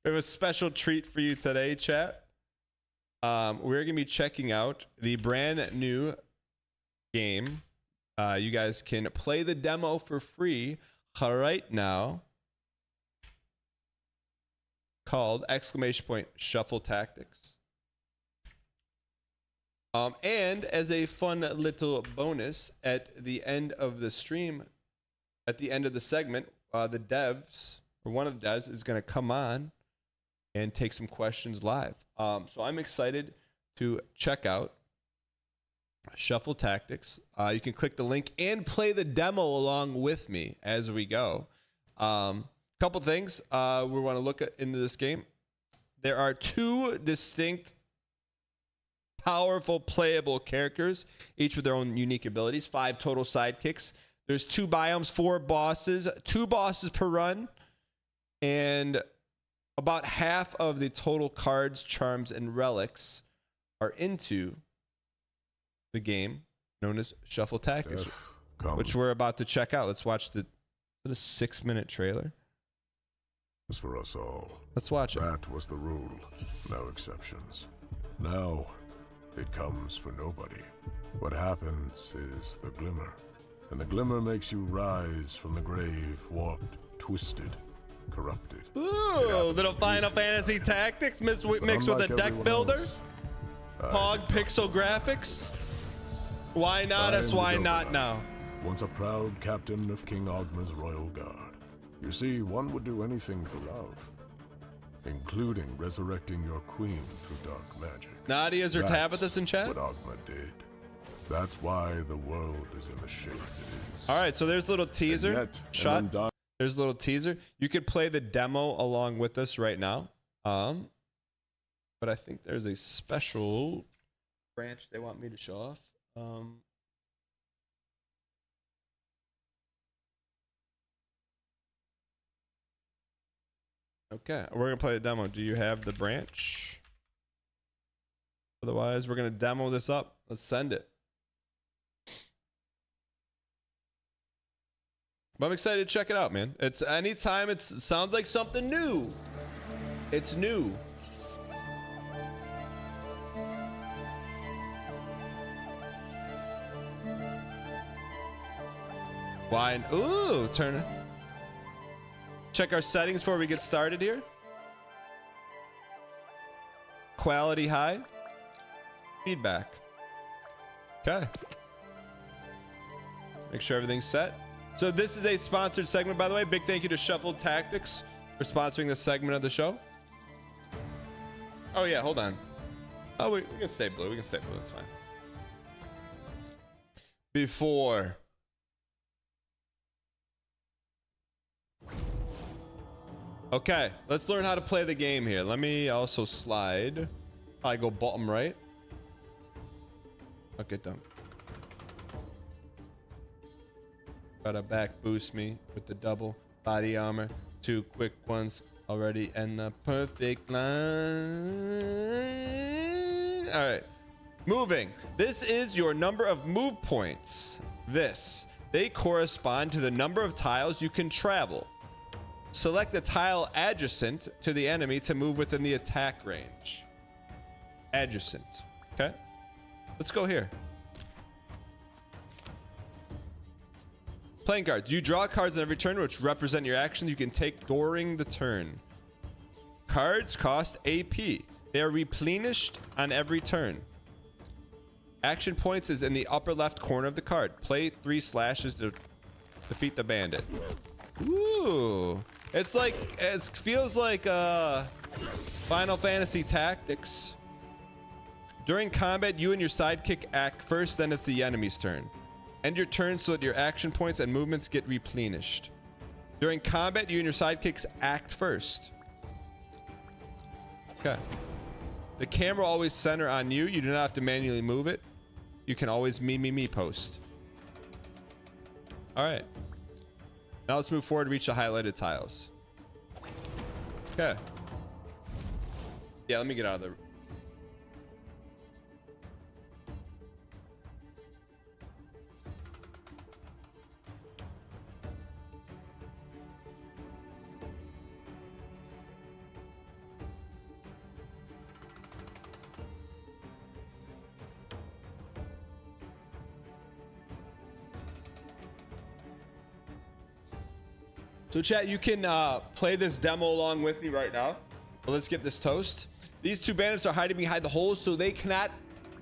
We have a special treat for you today, chat. We're going to be checking out the brand new game. You guys can play the demo for free right now. Called !Shuffle Tactics. And as a fun little bonus at the end of the stream, at the end of the segment, the devs, or one of the devs, is going to come on and take some questions live. So I'm excited to check out Shuffle Tactics. You can click the link and play the demo along with me as we go. Couple things we want to look at into this game. There are 2 distinct, powerful, playable characters, each with their own unique abilities. 5 total sidekicks. There's 2 biomes, 4 bosses, 2 bosses per run, and about half of the total cards, charms, and relics are into the game known as Shuffle Tactics, which we're about to check out. Let's watch the 6-minute trailer. It's for us all. Let's watch it. That was the rule. No exceptions. Now, it comes for nobody. What happens is the glimmer. And the glimmer makes you rise from the grave, warped, twisted, corrupted. Ooh, little Final Fantasy Tactics mixed with a deck builder. Hog pixel graphics. Why not us? Why not now? Once a proud captain of King Ogma's royal guard. You see, one would do anything for love, including resurrecting your queen through dark magic. Nadia's or Tabitha's in chat? What Ogma did. That's why the world is in the shape it is. All right, so there's a little teaser. Shot. There's a little teaser. You could play the demo along with us right now. But I think there's a special branch they want me to show off. Okay, we're gonna play the demo. Do you have the branch? Otherwise, we're gonna demo this up. Let's send it. But I'm excited to check it out, man. It's anytime it sounds like something new. It's new. Wine. Ooh, turn it. Check our settings before we get started here. Quality high. Feedback. Okay. Make sure everything's set. So this is a sponsored segment, by the way. Big thank you to Shuffled Tactics for sponsoring this segment of the show. Oh yeah, hold on. Oh, we can stay blue. We can stay blue. That's fine. Before. Okay, let's learn how to play the game here. Let me also slide. I go bottom right. Okay, done. Gotta back boost me with the double body armor. 2 quick ones already in the perfect line. All right, moving. This is your number of move points. They correspond to the number of tiles you can travel. Select a tile adjacent to the enemy to move within the attack range. Adjacent. Okay, let's go here. Playing cards. You draw cards on every turn which represent your actions you can take during the turn. Cards cost AP. They are replenished on every turn. Action points is in the upper left corner of the card. Play 3 slashes to defeat the bandit. Ooh. It's like, it feels like Final Fantasy Tactics. During combat, you and your sidekick act first, then it's the enemy's turn. End your turn so that your action points and movements get replenished. During combat, you and your sidekicks act first. Okay. The camera will always center on you. You do not have to manually move it. You can always me post. All right. Now let's move forward to reach the highlighted tiles. Okay. Yeah, let me get out of there. So chat, you can play this demo along with me right now. Well, let's get this toast. These 2 bandits are hiding behind the holes, so they cannot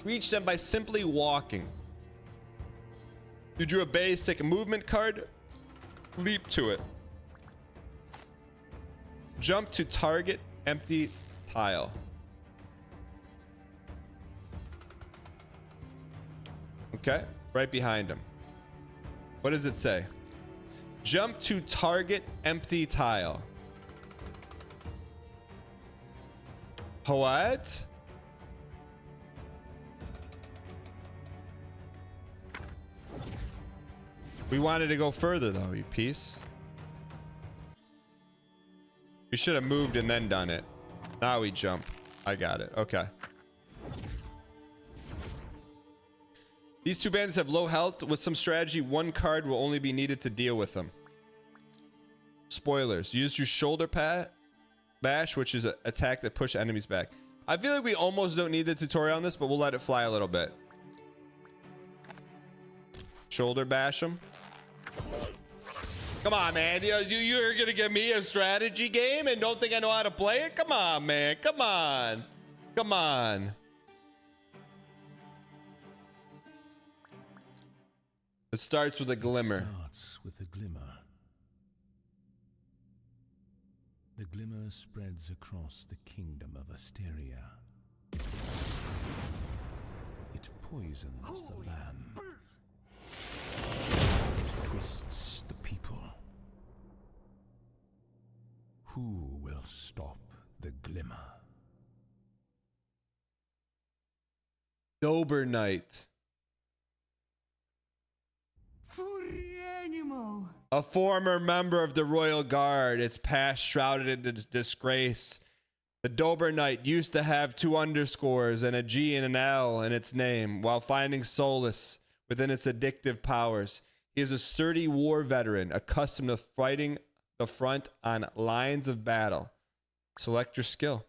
reach them by simply walking. You drew a base, take a movement card, leap to it. Jump to target empty tile. Okay, right behind him. What does it say? Jump to target empty tile. What? We wanted to go further though, you piece. We should have moved and then done it. Now we jump. I got it. Okay. These 2 bandits have low health. With some strategy, 1 card will only be needed to deal with them. Spoilers. Use your shoulder bash, which is an attack that pushes enemies back. I feel like we almost don't need the tutorial on this, but we'll let it fly a little bit. Shoulder bash them. Come on, man. You're going to give me a strategy game and don't think I know how to play it? Come on, man. Come on. Come on. It starts with a glimmer. Starts with a glimmer. The glimmer spreads across the kingdom of Asteria. It poisons the land. It twists the people. Who will stop the glimmer? Dober Knight. A former member of the Royal Guard, its past shrouded in disgrace. The Dober Knight used to have 2 underscores and a G and an L in its name, while finding solace within its addictive powers. He is a sturdy war veteran, accustomed to fighting the front on lines of battle. Select your skill.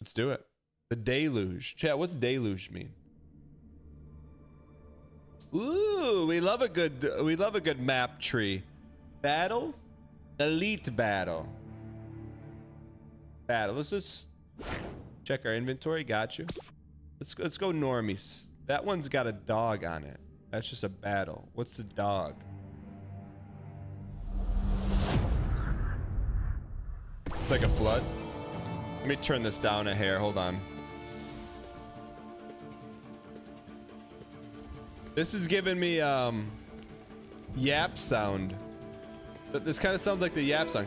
Let's do it. The Deluge. Chat, what's Deluge mean? Ooh, we love a good map tree. Battle, elite battle. Let's just check our inventory. Got you. Let's go normies. That one's got a dog on it. That's just a battle. What's the dog? It's like a flood. Let me turn this down a hair. Hold on. This is giving me yap sound. This kind of sounds like the yap song.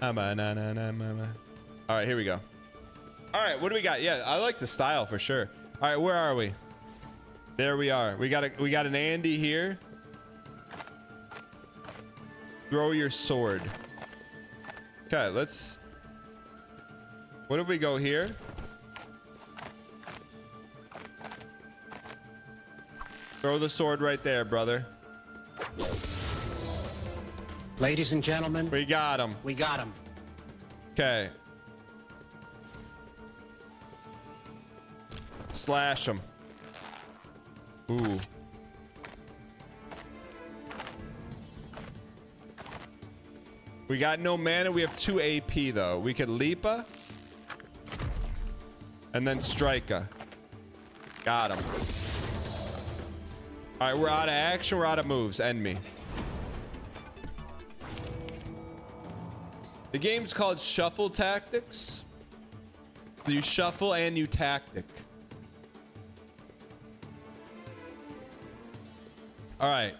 All right, here we go. All right, what do we got? Yeah, I like the style for sure. All right, where are we? There we are. We got an Andy here. Throw your sword. Okay, let's. What if we go here? Throw the sword right there, brother. Ladies and gentlemen, we got him. We got him. Okay. Slash him. Ooh. We got no mana. We have 2 AP though. We could Leapa. And then Strika. Got him. Alright, we're out of action. We're out of moves. End me. The game's called Shuffle Tactics. You shuffle and you tactic. Alright.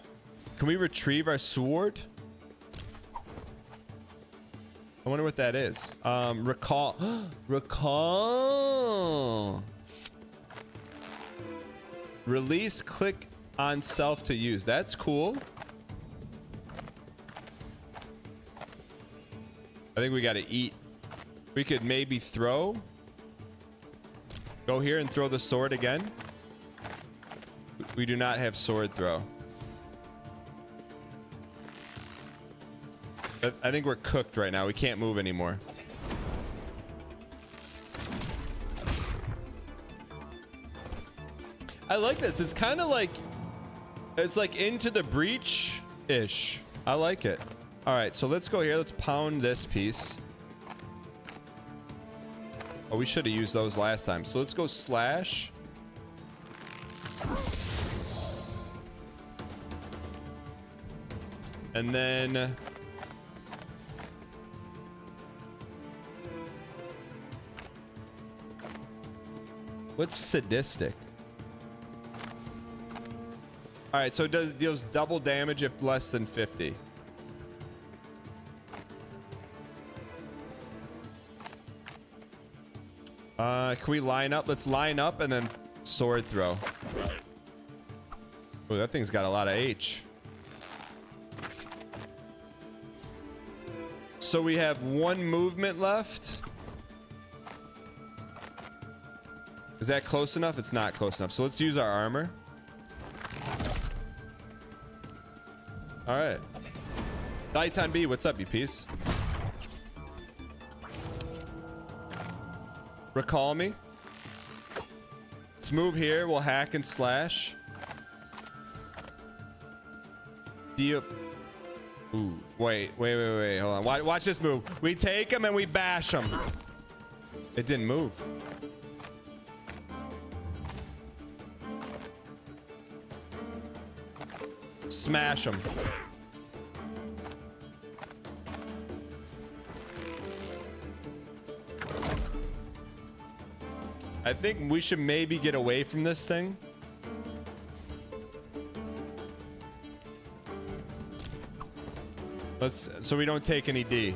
Can we retrieve our sword? I wonder what that is. Recall. Recall. Release, click on self to use. That's cool. I think we got to eat. We could maybe throw. Go here and throw the sword again. We do not have sword throw. I think we're cooked right now. We can't move anymore. I like this. It's kind of like, it's like Into the Breach-ish. I like it. All right, so let's go here. Let's pound this piece. Oh, we should have used those last time. So let's go slash. And then... what's sadistic? All right, so it deals double damage if less than 50. Can we line up? Let's line up and then sword throw. Oh, that thing's got a lot of H. So we have 1 movement left. Is that close enough? It's not close enough. So let's use our armor. All right. Titan B, what's up, you piece? Recall me. Let's move here. We'll hack and slash. Ooh, wait. Hold on. Watch this move. We take him and we bash him. It didn't move. Smash him. I think we should maybe get away from this thing. So we don't take any D.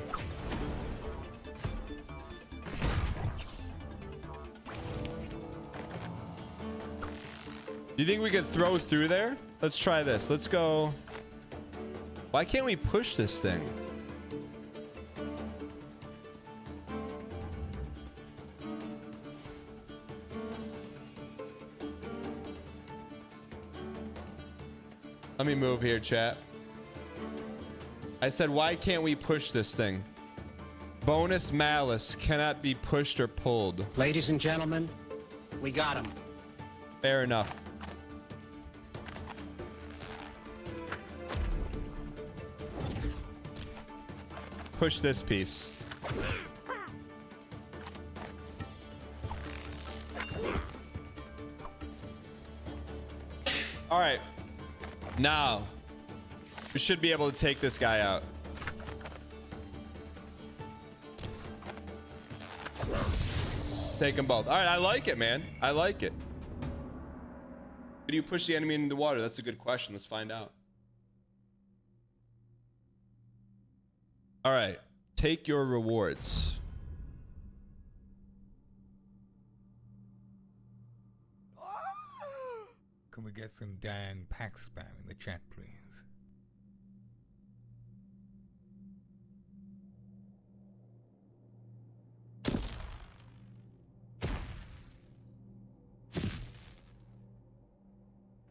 Do you think we could throw through there? Let's try this. Let's go. Why can't we push this thing? Let me move here, chat. I said, why can't we push this thing? Bonus malice cannot be pushed or pulled. Ladies and gentlemen, we got him. Fair enough. Push this piece. All right. Now, we should be able to take this guy out. Take them both. All right, I like it, man. I like it. How do you push the enemy into the water? That's a good question. Let's find out. All right, take your rewards. Can we get some dang pack spam in the chat, please?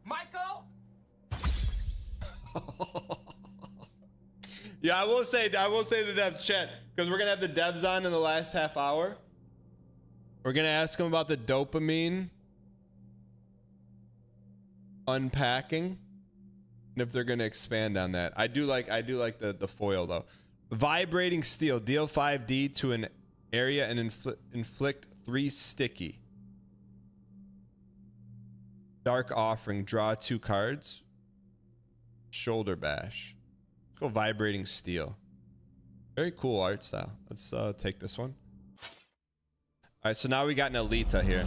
Michael? Yeah, I will say the devs chat, because we're gonna have the devs on in the last half hour. We're gonna ask them about the dopamine unpacking and if they're gonna expand on that. I do like the foil though. Vibrating steel, deal 5d to an area and inflict 3 sticky. Dark offering, draw 2 cards. Shoulder bash. Let's go vibrating steel. Very cool art style. Let's take this one. All right, so now we got an Alita here.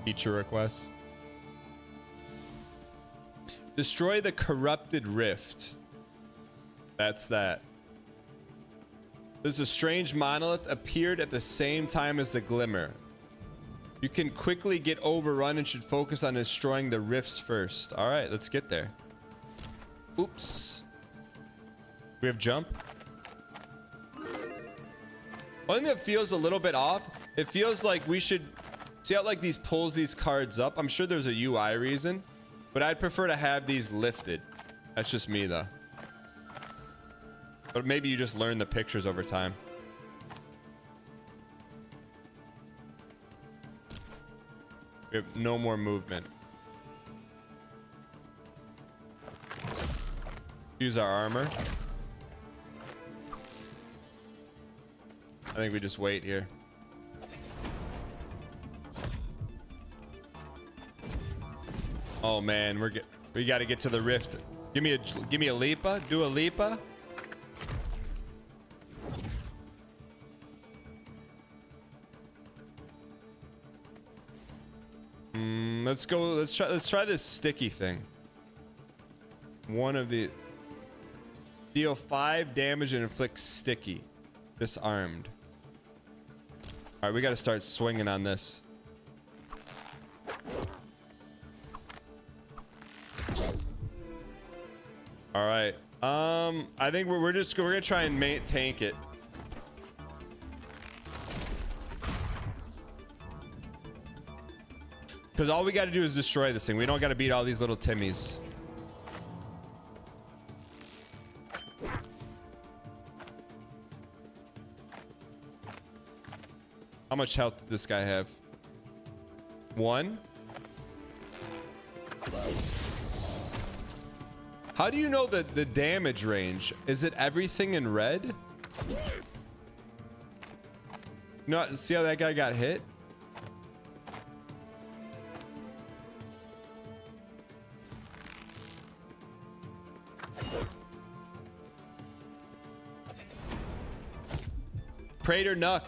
Feature requests. Destroy the corrupted rift. That's that. This is a strange monolith appeared at the same time as the glimmer. You can quickly get overrun and should focus on destroying the rifts first. All right, let's get there. Oops. We have jump. One thing that feels a little bit off, it feels like we should see how like these pulls these cards up. I'm sure there's a UI reason, but I'd prefer to have these lifted. That's just me though. But maybe you just learn the pictures over time. We have no more movement. Use our armor. I think we just wait here. Oh man, we got to get to the rift. Give me a leapa. Do a leapa. Let's go. Let's try this sticky thing. One of the deal 5 damage and inflict sticky. Disarmed. All right, we got to start swinging on this. All right. I think we're gonna try and tank it. Because all we got to do is destroy this thing. We don't got to beat all these little Timmies. How much health did this guy have? 1? How do you know the damage range? Is it everything in red? No, see how that guy got hit? Prater Nuck,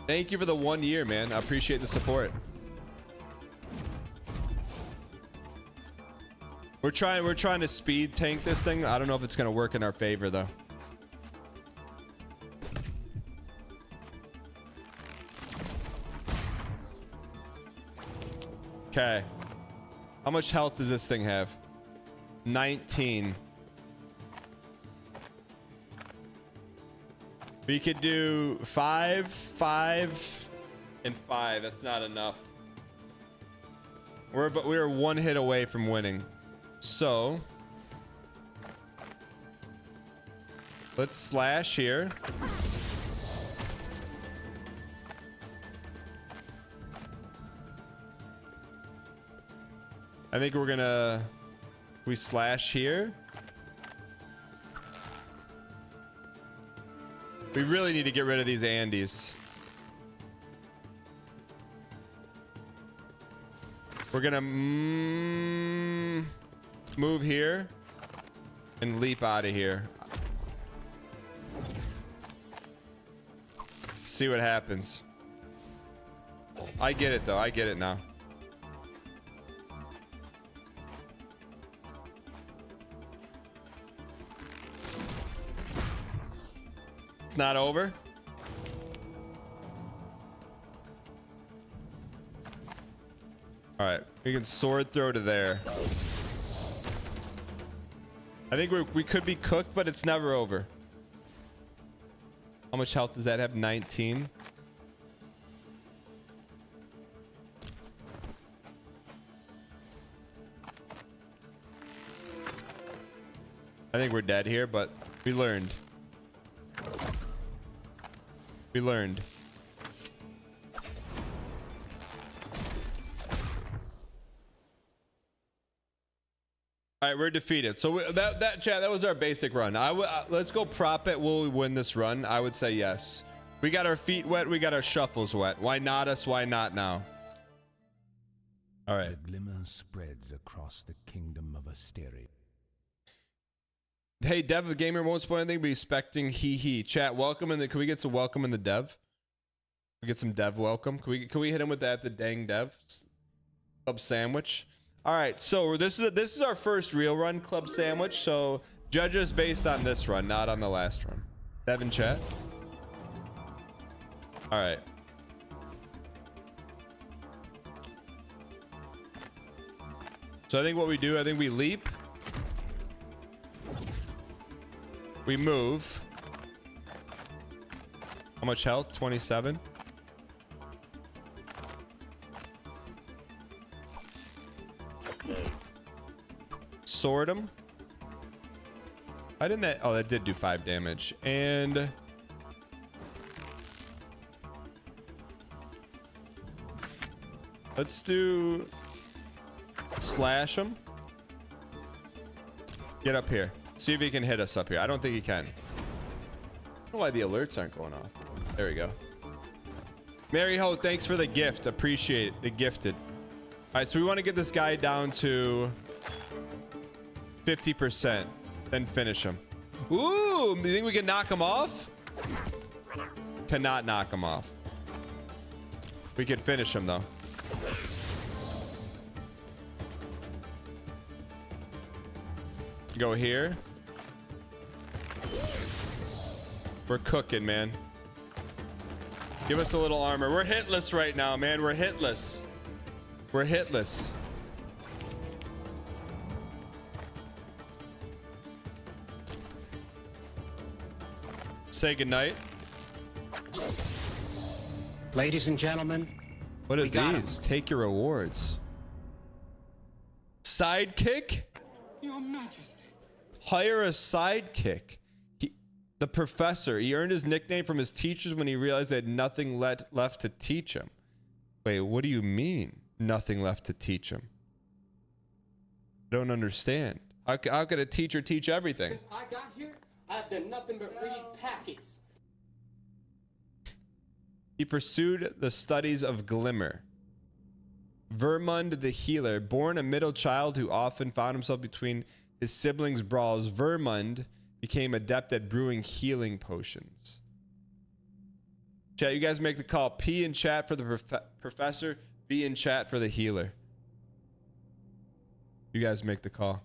thank you for the 1 year, man. I appreciate the support. We're trying to speed tank this thing. I don't know if it's gonna work in our favor though. Okay. How much health does this thing have? 19. We could do 5, 5, and 5. That's not enough. We're 1 hit away from winning. So let's slash here. I think we're gonna we slash here. We really need to get rid of these Andes. We're gonna move here and leap out of here. See what happens. I get it though. I get it now. It's not over. All right, we can sword throw to there. I think we could be cooked, but it's never over. How much health does that have? 19. I think we're dead here, but we learned. We learned. All right, we're defeated. So that was our basic run. Let's go prop it. Will we win this run? I would say yes. We got our feet wet. We got our shuffles wet. Why not us? Why not now? All right. The glimmer spreads across the kingdom of Asteria. Hey, Dev, the gamer won't spoil anything. Be expecting he. Chat, welcome in the. Can we get some welcome in the Dev? We get some Dev welcome. Can we hit him with that? The dang Dev club sandwich. All right, so this is our first real run, club sandwich. So judge us based on this run, not on the last run. Dev in chat. All right. So I think what we do, I think we leap. We move. How much health? 27. Sword him. Why didn't that? Oh, that did do 5 damage. And let's do slash him. Get up here. See if he can hit us up here. I don't think he can. I don't know why the alerts aren't going off. There we go. Mary Ho, thanks for the gift. Appreciate it. The gifted. All right, so we want to get this guy down to 50%, then finish him. Ooh, you think we can knock him off? Cannot knock him off. We could finish him though. Go here. We're cooking, man. Give us a little armor. We're hitless right now, man. We're hitless. We're hitless. Say goodnight. Ladies and gentlemen, what are these? Take your rewards. Sidekick? Your Majesty. Hire a sidekick. The professor. He earned his nickname from his teachers when he realized they had nothing left to teach him. Wait, what do you mean? Nothing left to teach him? I don't understand. How could a teacher teach everything? Since I got here, I've done nothing but read packets. He pursued the studies of Glimmer. Vermund the healer, born a middle child who often found himself between his siblings' brawls, Vermund became adept at brewing healing potions. Chat, you guys make the call. P in chat for the professor, B in chat for the healer. You guys make the call.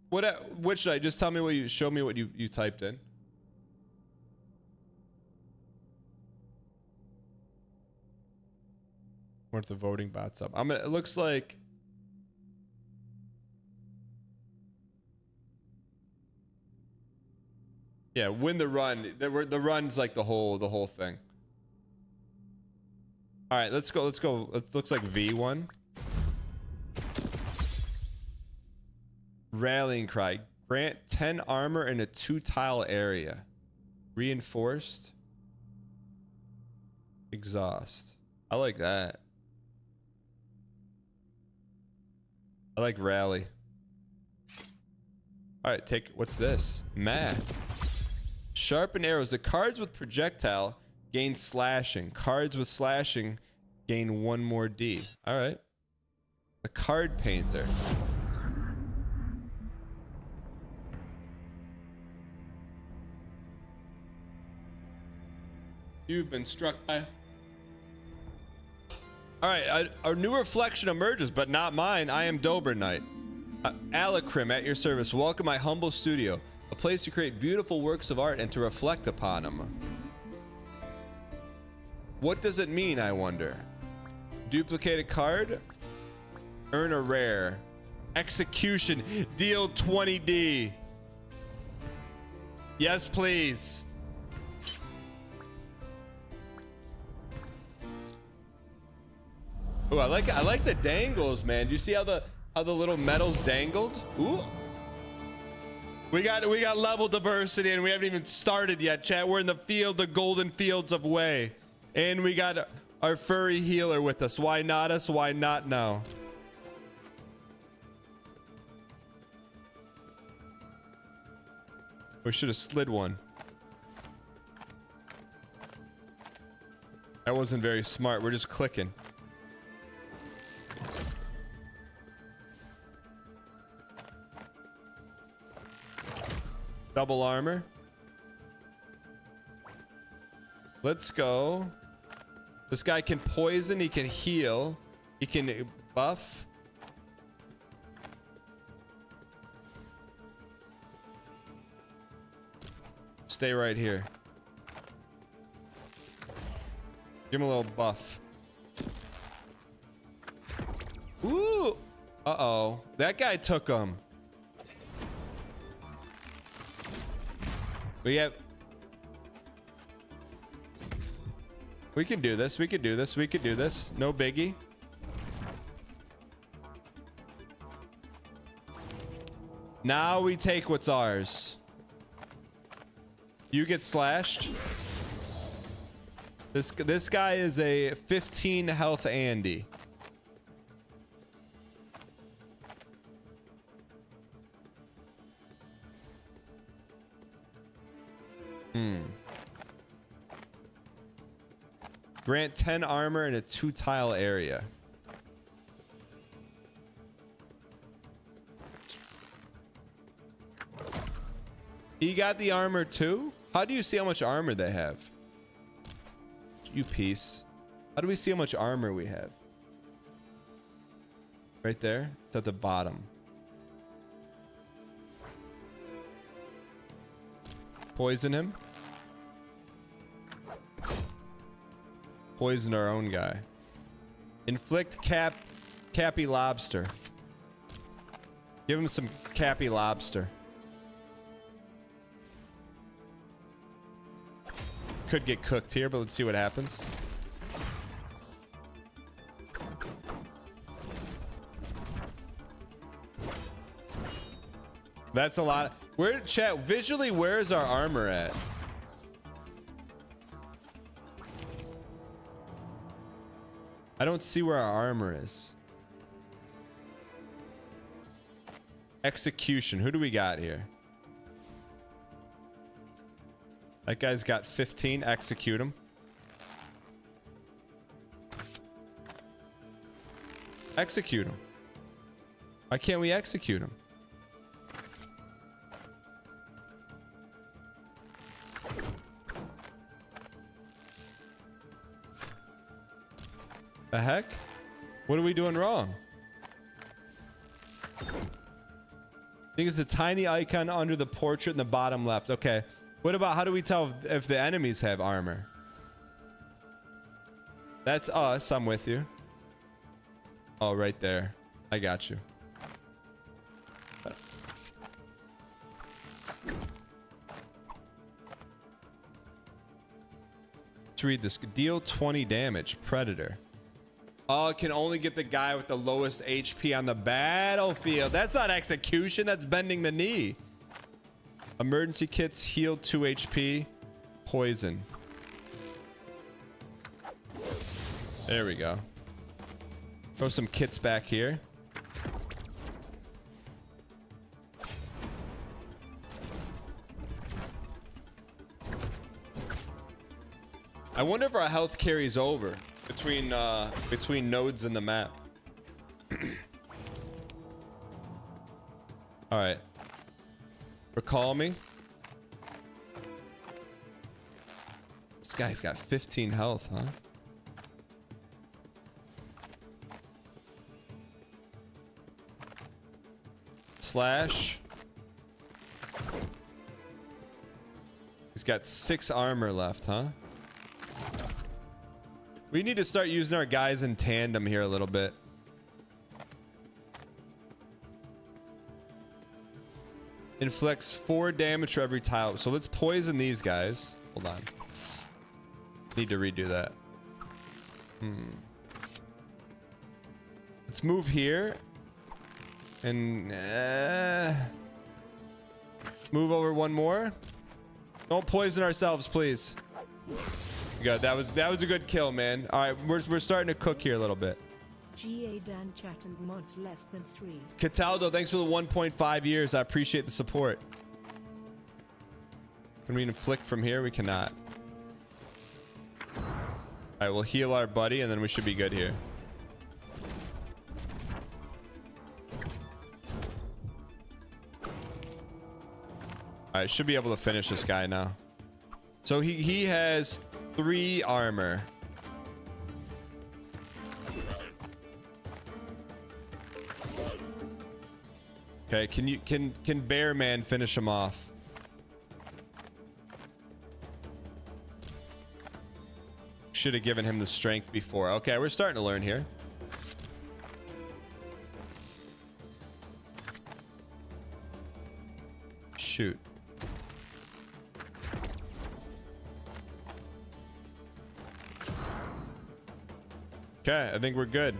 What should I just tell me what you show me what you typed in? What the voting bots up? It looks like yeah, win the run. The run's like the whole thing. All right, let's go. It looks like V1. Rallying cry. Grant 10 armor in a 2-tile area. Reinforced. Exhaust. I like that. I like rally. All right, what's this? Math. Sharpen arrows. The cards with projectile Gain slashing. Cards with slashing gain 1 more D. All right. The card painter. You've been struck by. All right, a new reflection emerges, but not mine. I am Dober Knight. Alacrim at your service. Welcome my humble studio, a place to create beautiful works of art and to reflect upon them. What does it mean, I wonder? Duplicate a card? Earn a rare. Execution. Deal 20D. Yes, please. Ooh, I like the dangles, man. Do you see how the little metals dangled? Ooh. We got level diversity and we haven't even started yet, chat. We're in the field, the golden fields of Way. And we got our furry healer with us. Why not us? Why not now? We should have slid one. That wasn't very smart. We're just clicking. Double armor. Let's go. This guy can poison. He can heal. He can buff. Stay right here. Give him a little buff. Ooh. Uh-oh. That guy took him. We can do this. We can do this. We can do this. No biggie. Now we take what's ours. You get slashed. This guy is a 15 health Andy. Grant 10 armor in a 2-tile area. He got the armor too? How do you see how much armor they have? You piece. How do we see how much armor we have? Right there? It's at the bottom. Poison him. Poison our own guy. Inflict Cappy Lobster. Give him some Cappy Lobster. Could get cooked here, but let's see what happens. That's a lot. Where, chat, visually, where is our armor at? I don't see where our armor is. Execution. Who do we got here? That guy's got 15. Execute him. Execute him. Why can't we execute him? The heck? What are we doing wrong? I think it's a tiny icon under the portrait in the bottom left. Okay. What about, how do we tell if the enemies have armor? That's us. I'm with you. Oh, right there. I got you. Let's read this. Deal 20 damage. Predator. Oh, it can only get the guy with the lowest HP on the battlefield. That's not execution. That's bending the knee. Emergency kits, heal 2 HP. Poison. There we go. Throw some kits back here. I wonder if our health carries over between nodes in the map. All right. Recall me. This guy's got 15 health, huh? Slash. He's got 6 armor left, huh? We need to start using our guys in tandem here a little bit. Inflicts 4 damage for every tile. So let's poison these guys. Hold on. Need to redo that. Let's move here. And move over one more. Don't poison ourselves, please. Good. That was a good kill, man. All right, we're starting to cook here a little bit. GA Dan chat and mods less than 3. Cataldo, thanks for the 1.5 years. I appreciate the support. Can we inflict from here? We cannot. All right, we'll heal our buddy, and then we should be good here. All right, should be able to finish this guy now. So he has 3 armor. Okay, can Bear Man finish him off? Should have given him the strength before. Okay, we're starting to learn here. Shoot. Okay, I think we're good.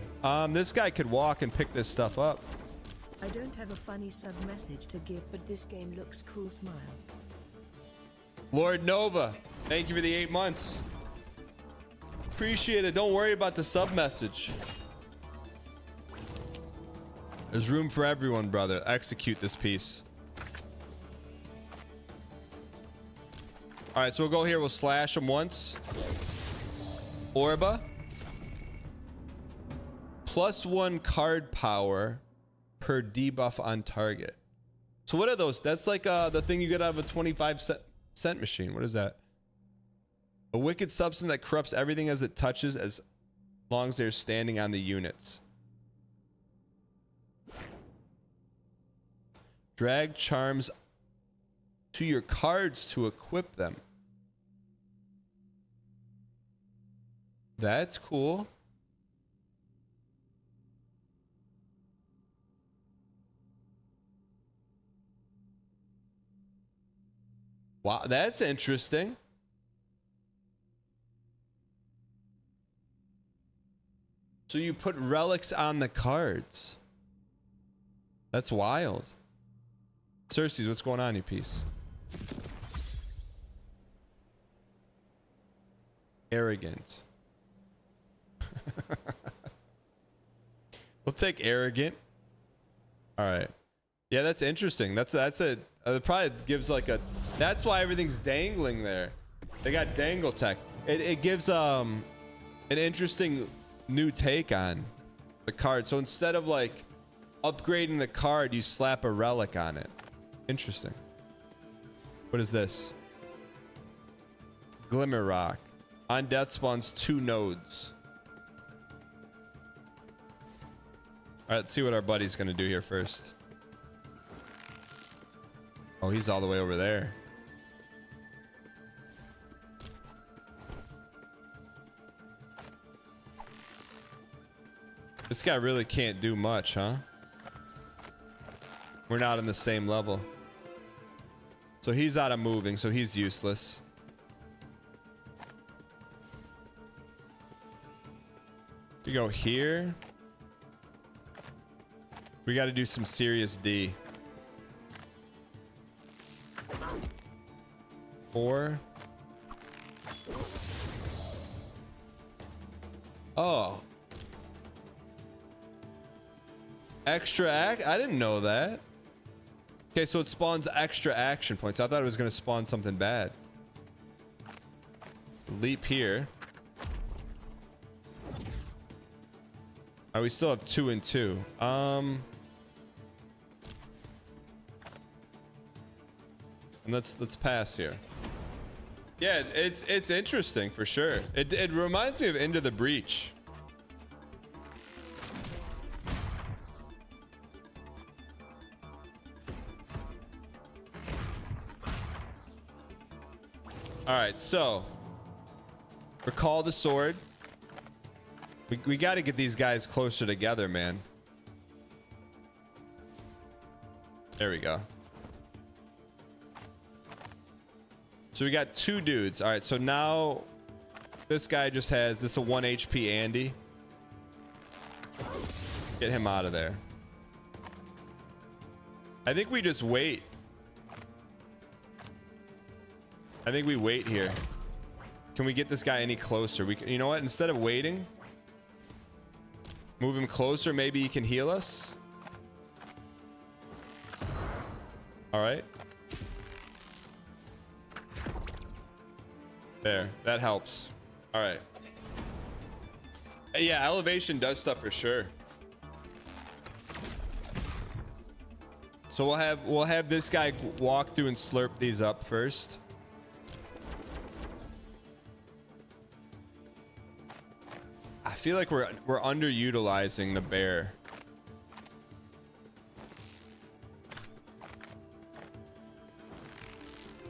This guy could walk and pick this stuff up. I don't have a funny sub message to give, but this game looks cool. Smile. Lord Nova, thank you for the 8 months. Appreciate it. Don't worry about the sub message. There's room for everyone, brother. Execute this piece. All right, so we'll go here. We'll slash him once. Orba. +1 card power per debuff on target. So what are those? That's like the thing you get out of a 25-cent machine. What is that? A wicked substance that corrupts everything as it touches as long as they're standing on the units. Drag charms to your cards to equip them. That's cool. Wow, that's interesting. So you put relics on the cards. That's wild. Cersei's, what's going on, you piece? Arrogant. We'll take arrogant. All right. Yeah, that's interesting. That's a it probably gives like a. That's why everything's dangling there. They got dangle tech. It gives an interesting new take on the card. So instead of like upgrading the card, you slap a relic on it. Interesting. What is this? Glimmer Rock. On death spawns 2 nodes. All right, let's see what our buddy's gonna do here first. Oh, he's all the way over there. This guy really can't do much, huh? We're not on the same level. So he's out of moving, so he's useless. We go here. We got to do some serious D. 4. Oh. Extra act? I didn't know that. Okay, so it spawns extra action points. I thought it was going to spawn something bad. Leap here. Oh, we still have 2 and 2. And let's pass here. Yeah, it's interesting for sure. It reminds me of Into the Breach. All right, so recall the sword. We got to get these guys closer together, man. There we go. So we got 2 dudes. All right, so now this guy just has this a 1 HP Andy. Get him out of there. I think we just wait. I think we wait here. Can we get this guy any closer? You know what? Instead of waiting, move him closer. Maybe he can heal us. All right. There. That helps. All right. Yeah, elevation does stuff for sure. So we'll have this guy walk through and slurp these up first. I feel like we're underutilizing the bear.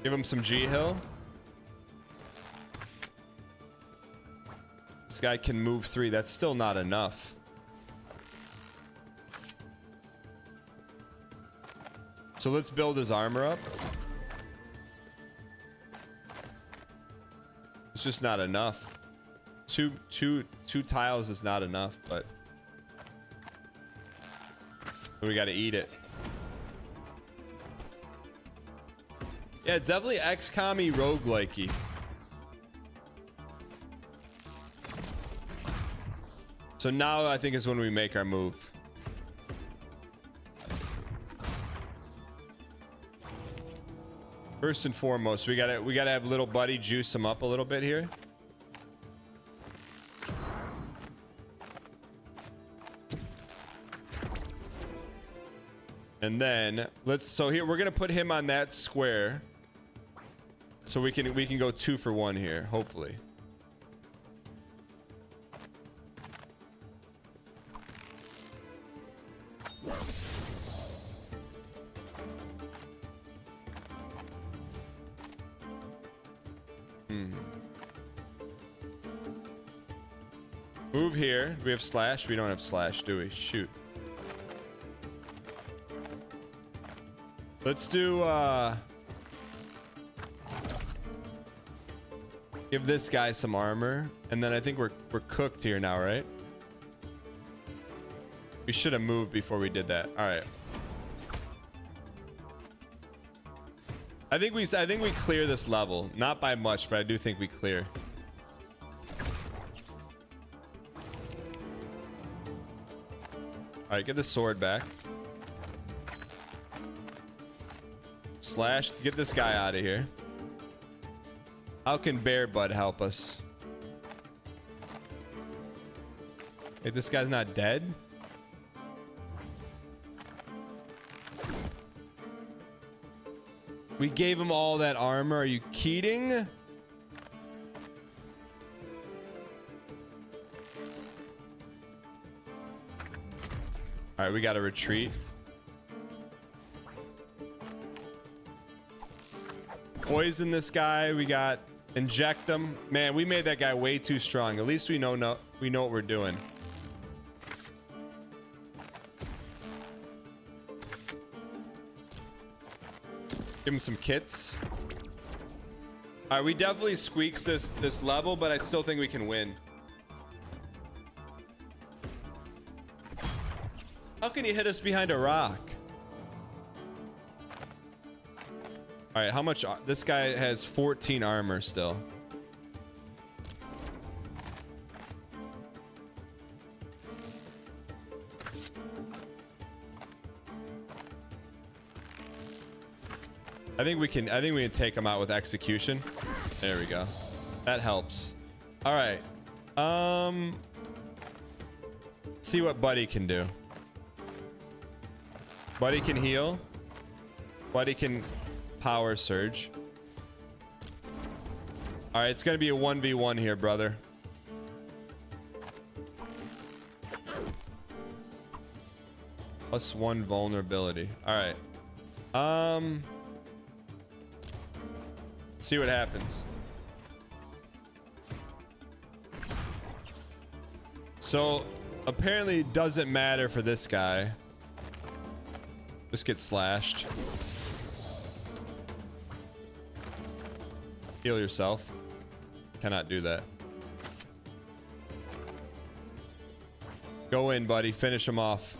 Give him some G-Hill. This guy can move 3. That's still not enough. So let's build his armor up. It's just not enough. Two tiles is not enough, but we got to eat it. Yeah, definitely XCOM-y roguelike-y. So now I think is when we make our move. First and foremost, we gotta have little buddy juice him up a little bit here. And then so here we're gonna put him on that square, so we can go 2 for 1 here, hopefully. Move here. Do we have slash? We don't have slash, do we? Shoot. Let's do give this guy some armor, and then I think we're cooked here now, right? We should have moved before we did that. All right. I think we clear this level, not by much, but I do think we clear. All right, get the sword back. Slash, get this guy out of here. How can Bear Bud help us? Hey, this guy's not dead? We gave him all that armor. Are you kidding? All right, we got to retreat. Poison this guy. We got inject him. Man, we made that guy way too strong. At least we know what we're doing. Give him some kits. All right, we definitely squeaks this level, but I still think we can win. How can he hit us behind a rock? All right, how much? This guy has 14 armor still. I think we can take him out with execution. There we go. That helps. All right. See what Buddy can do. Buddy can heal. Buddy can power surge. All right, it's gonna be a 1v1 here, brother. +1 vulnerability. All right. See what happens. So apparently it doesn't matter for this guy. Just get slashed. Heal yourself. Cannot do that. Go in, buddy. Finish him off.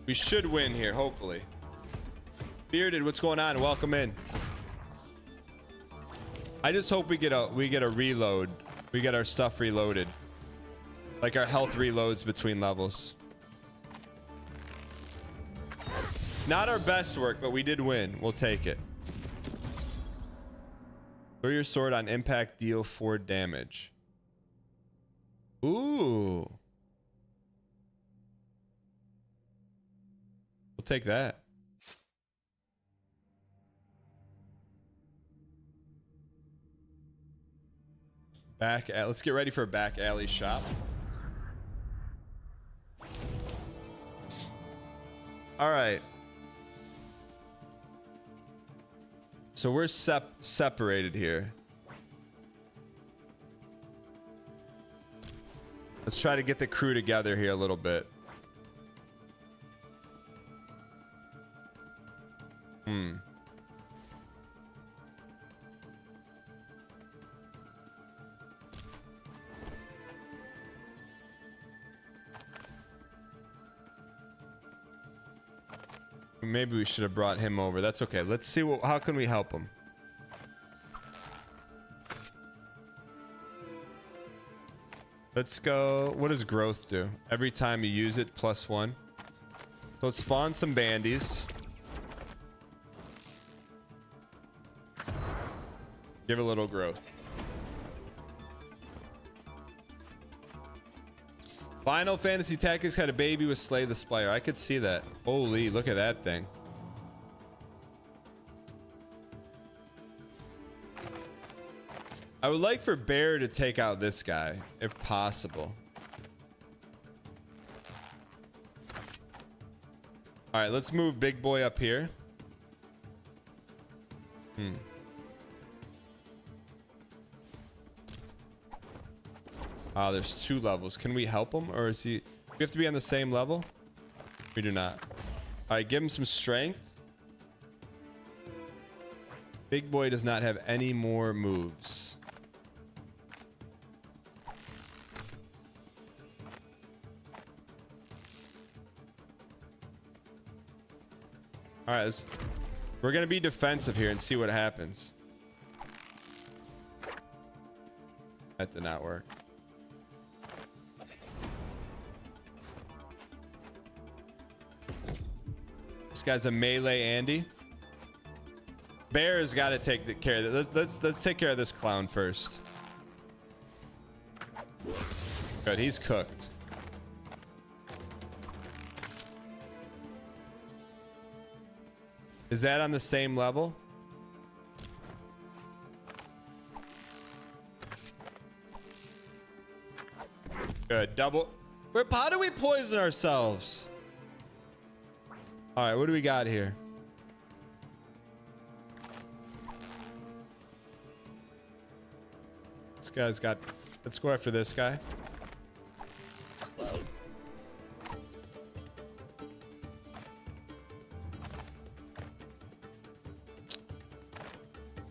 We should win here, hopefully. Bearded, what's going on? Welcome in. I just hope we get a reload. We get our stuff reloaded. Like our health reloads between levels. Not our best work, but we did win. We'll take it. Throw your sword on impact, deal 4 damage. Ooh. We'll take that. Let's get ready for a back alley shop. All right. So we're separated here. Let's try to get the crew together here a little bit. Maybe we should have brought him over. That's okay. Let's see how can we help him? Let's go. What does growth do? Every time you use it, +1. So let's spawn some bandies. Give a little growth. Final Fantasy Tactics had a baby with Slay the Spire. I could see that. Holy, look at that thing. I would like for Bear to take out this guy, if possible. All right, let's move Big Boy up here. Ah, there's 2 levels. Can we help him, or is he? We have to be on the same level. We do not. All right, give him some strength. Big Boy does not have any more moves. All right, we're gonna be defensive here and see what happens. That did not work. This guy's a melee Andy. Bear's got to take care of that. Let's take care of this clown first. Good, he's cooked. Is that on the same level? Good, double. How do we poison ourselves? All right, what do we got here? This guy's got... Let's go after this guy.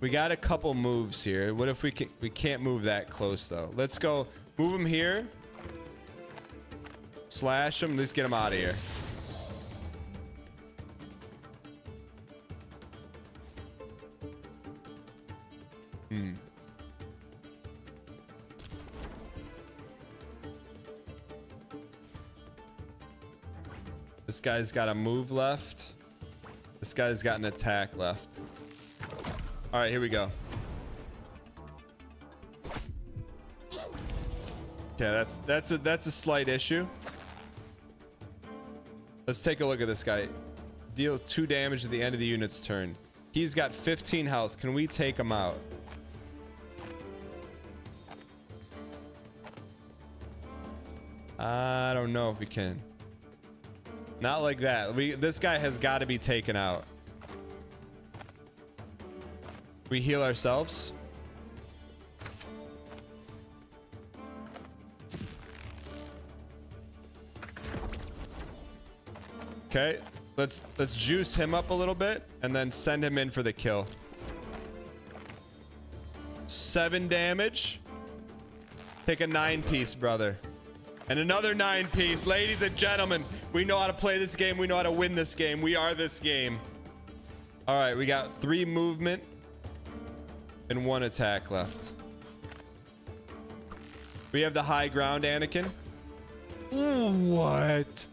We got a couple moves here. What if we can't move that close though? Let's go move him here. Slash him. Let's get him out of here. This guy's got a move left. This guy's got an attack left. All right, here we go. Okay, that's a slight issue. Let's take a look at this guy. Deal 2 damage at the end of the unit's turn. He's got 15 health. Can we take him out? I don't know if we can. Not like that. This guy has got to be taken out. We heal ourselves. Okay, let's juice him up a little bit and then send him in for the kill. 7 damage. Take a 9-piece, brother. And another 9-piece. Ladies and gentlemen, we know how to play this game. We know how to win this game. We are this game. All right, we got 3 movement and 1 attack left. We have the high ground, Anakin. What?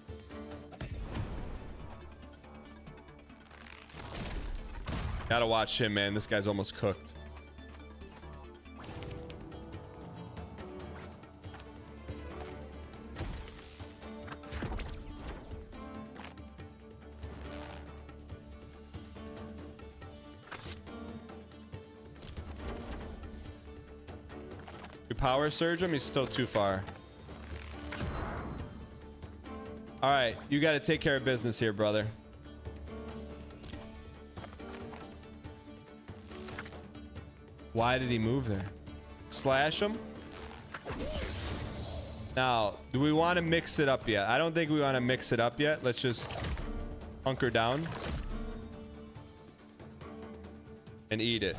Gotta watch him, man. This guy's almost cooked. You power surge him? He's still too far. All right, you got to take care of business here, brother. Why did he move there? Slash him? Now, do we want to mix it up yet? I don't think we want to mix it up yet. Let's just hunker down and eat it.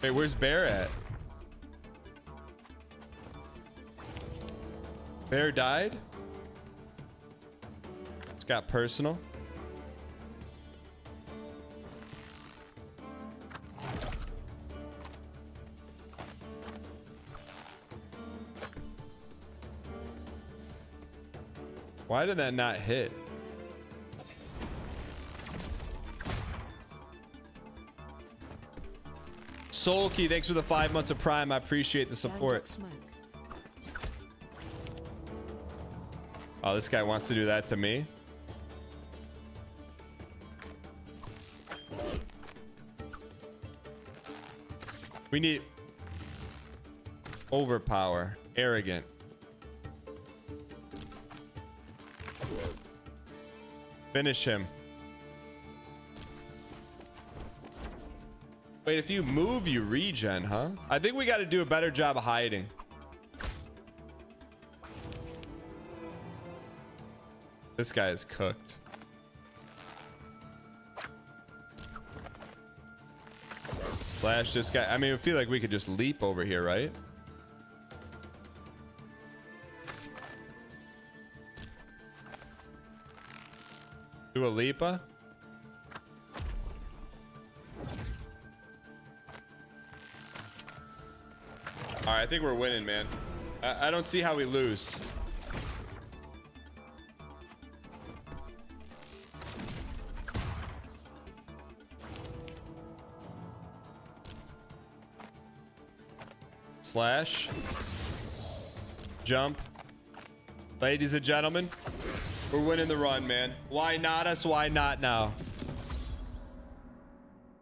Hey, where's Bear at? Bear died? It's got personal. Why did that not hit? Soul Key, thanks for the 5 months of Prime. I appreciate the support. Oh, this guy wants to do that to me. We need overpower, arrogant. Finish him. Wait, if you move, you regen, huh? I think we got to do a better job of hiding. This guy is cooked. Flash this guy. I mean, I feel like we could just leap over here, right? Do a leapa. All right, I think we're winning, man. I don't see how we lose. Slash. Jump. Ladies and gentlemen, we're winning the run, man. Why not us? Why not now?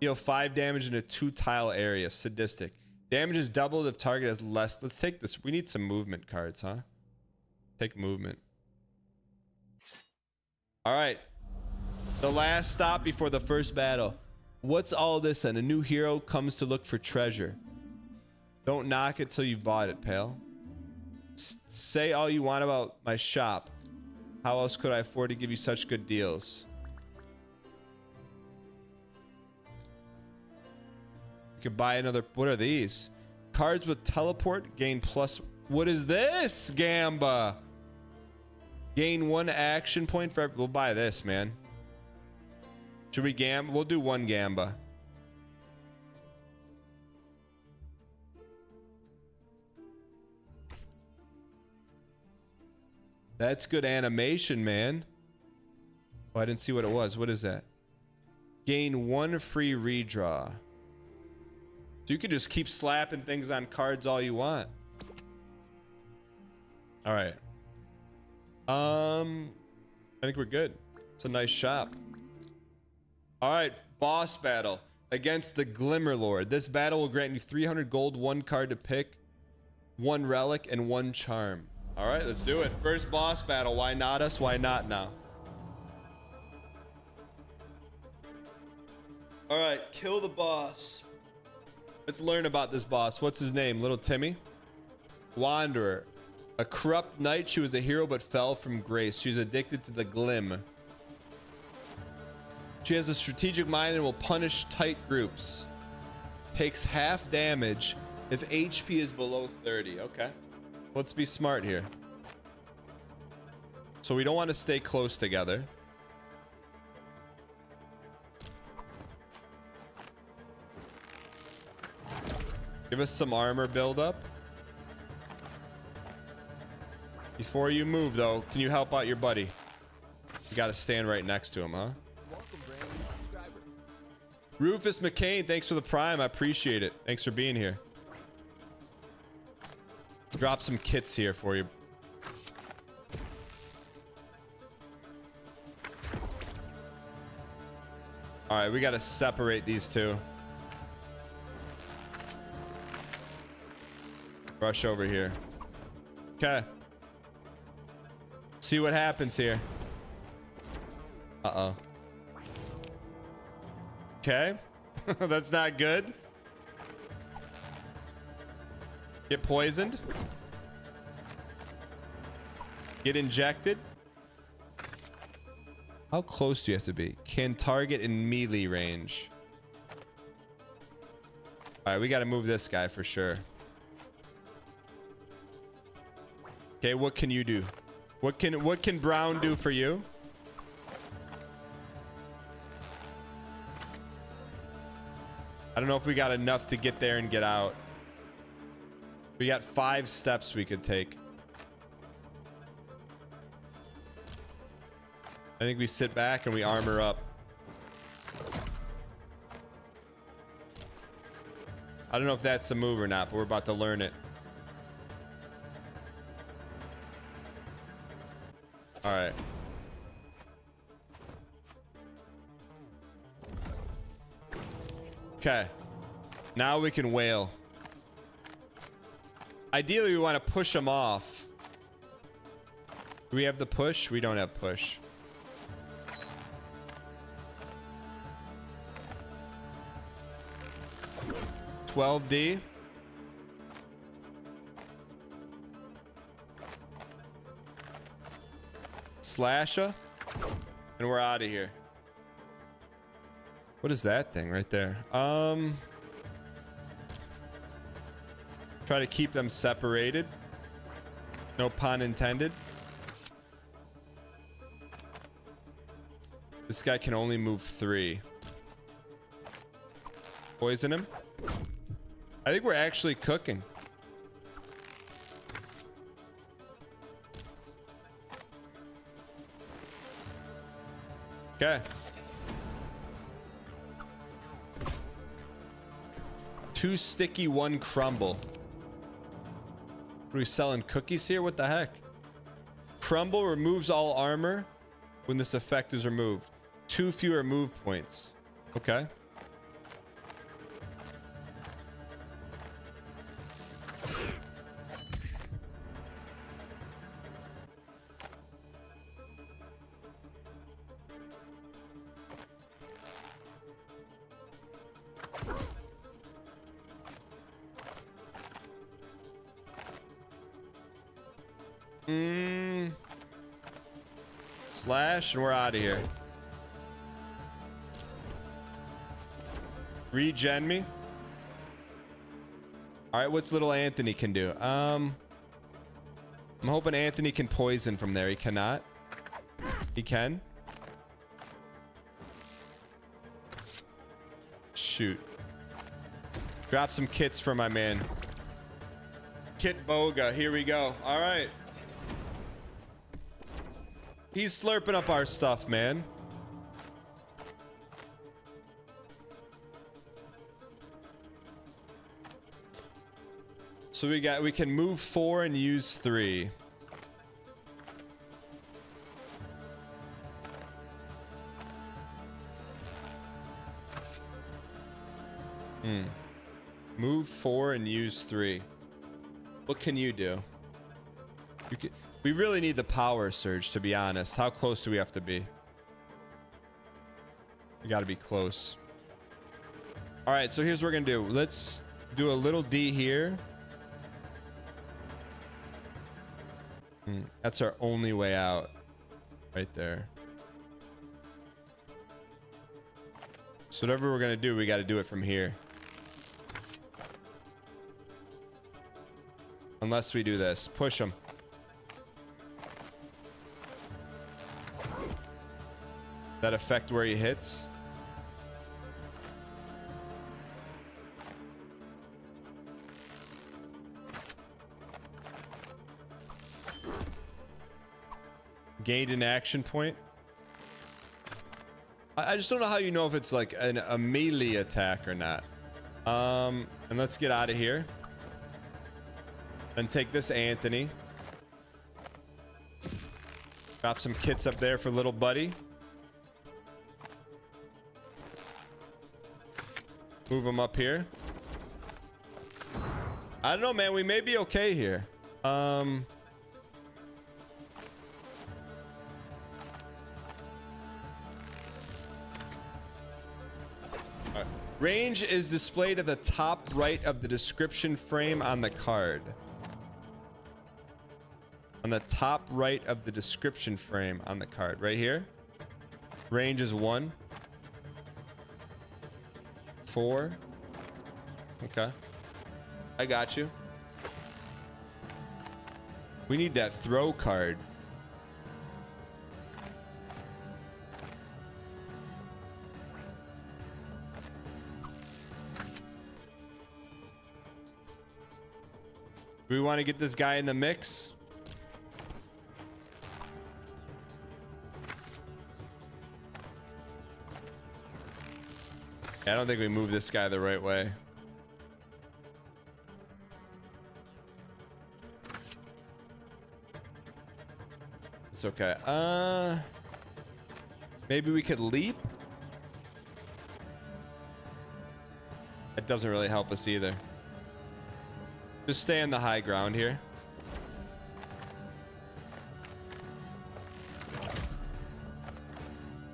Deal 5 damage in a 2-tile area. Sadistic. Damage is doubled if target has less. Let's take this. We need some movement cards, huh? Take movement. All right. The last stop before the first battle. What's all this then? A new hero comes to look for treasure. Don't knock it till you've bought it, pal. Say all you want about my shop. How else could I afford to give you such good deals? You can buy another. What are these? Cards with teleport gain plus. What is this? Gamba. Gain 1 action point for. We'll buy this, man. Should we gamba? We'll do 1 gamba. That's good animation, man. Oh, I didn't see what it was. What is that? Gain 1 free redraw. So you can just keep slapping things on cards all you want. All right. I think we're good. It's a nice shop. All right, boss battle against the Glimmer Lord. This battle will grant you 300 gold, 1 card to pick, 1 relic, and 1 charm. All right, let's do it. First boss battle. Why not us? Why not now? All right, kill the boss. Let's learn about this boss. What's his name? Little Timmy? Wanderer. A corrupt knight, she was a hero but fell from grace. She's addicted to the glim. She has a strategic mind and will punish tight groups. Takes half damage if HP is below 30. Okay. Let's be smart here. So we don't want to stay close together. Give us some armor buildup. Before you move, though, can you help out your buddy? You gotta stand right next to him, huh? Welcome, brand new subscriber. Rufus McCain, thanks for the prime. I appreciate it. Thanks for being here. Drop some kits here for you. All right, we gotta separate these two. Rush over here. Okay. See what happens here. Uh-oh. Okay. That's not good. Get poisoned. Get injected. How close do you have to be? Can target in melee range. All right, we got to move this guy for sure. Okay, what can you do? What can Brown do for you? I don't know if we got enough to get there and get out. We got 5 steps we could take. I think we sit back and we armor up. I don't know if that's the move or not, but we're about to learn it. All right. Okay. Now we can wail. Ideally, we want to push them off. Do we have the push? We don't have push. $12D. Slasher. And we're out of here. What is that thing right there? Try to keep them separated. No pun intended. This guy can only move 3. Poison him. I think we're actually cooking. Okay. 2 sticky, 1 crumble. Are we selling cookies here? What the heck? Crumble removes all armor when this effect is removed. 2 fewer move points. Okay. Slash, and we're out of here. Regen me. All right, what's little Anthony can do? I'm hoping Anthony can poison from there. He cannot. He can. Shoot. Drop some kits for my man. Kit Boga. Here we go. All right. He's slurping up our stuff, man. So we can move 4 and use 3. Move 4 and use 3. What can you do? We really need the power surge, to be honest. How close do we have to be? We gotta be close. Alright, so here's what we're gonna do. Let's do a little D here. That's our only way out. Right there. So whatever we're gonna do, we gotta do it from here. Unless we do this. Push him. That affect where he hits? Gained an action point. I just don't know how you know if it's like a melee attack or not. And let's get out of here. And take this Anthony. Drop some kits up there for little buddy. Move him up here. I don't know, man. We may be okay here. Range is displayed at the top right of the description frame on the card. On the top right of the description frame on the card. Right here. Range is 1. 4. Okay. I got you. We need that throw card. Do we want to get this guy in the mix? I don't think we moved this guy the right way. It's okay. Maybe we could leap? It doesn't really help us either. Just stay on the high ground here.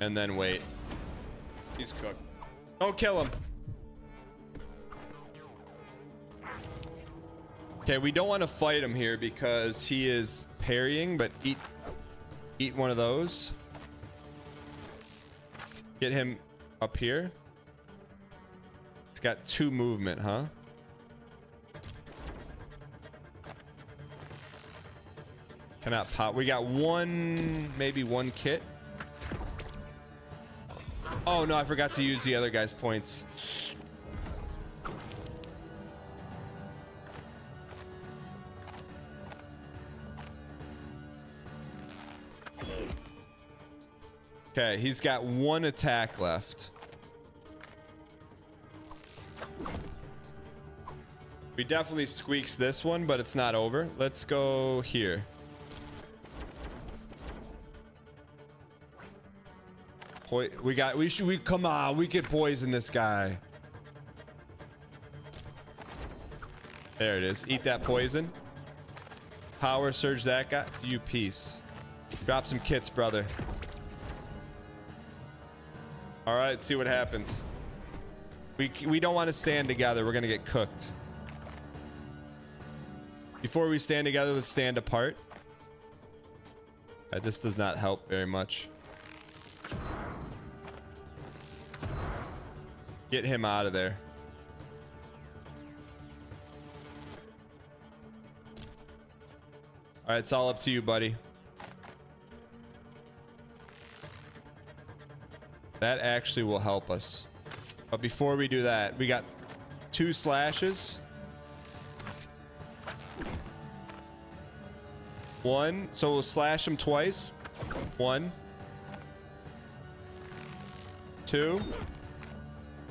And then wait. He's cooked. Don't kill him. Okay, we don't want to fight him here because he is parrying, but eat one of those. Get him up here. He's got 2 movement, huh? Cannot pop. We got maybe one kit. Oh no, I forgot to use the other guy's points. Okay, he's got 1 attack left. We definitely squeaks this one, but it's not over. Let's go here. Come on, we can poison this guy. There it is. Eat that poison. Power surge that guy. You piece. Drop some kits, brother. All right, see what happens. We don't want to stand together. We're gonna get cooked. Before we stand together, let's stand apart. This does not help very much. Get him out of there. All right, it's all up to you, buddy. That actually will help us. But before we do that, we got 2 slashes. 1, so we'll slash him twice. 1, 2,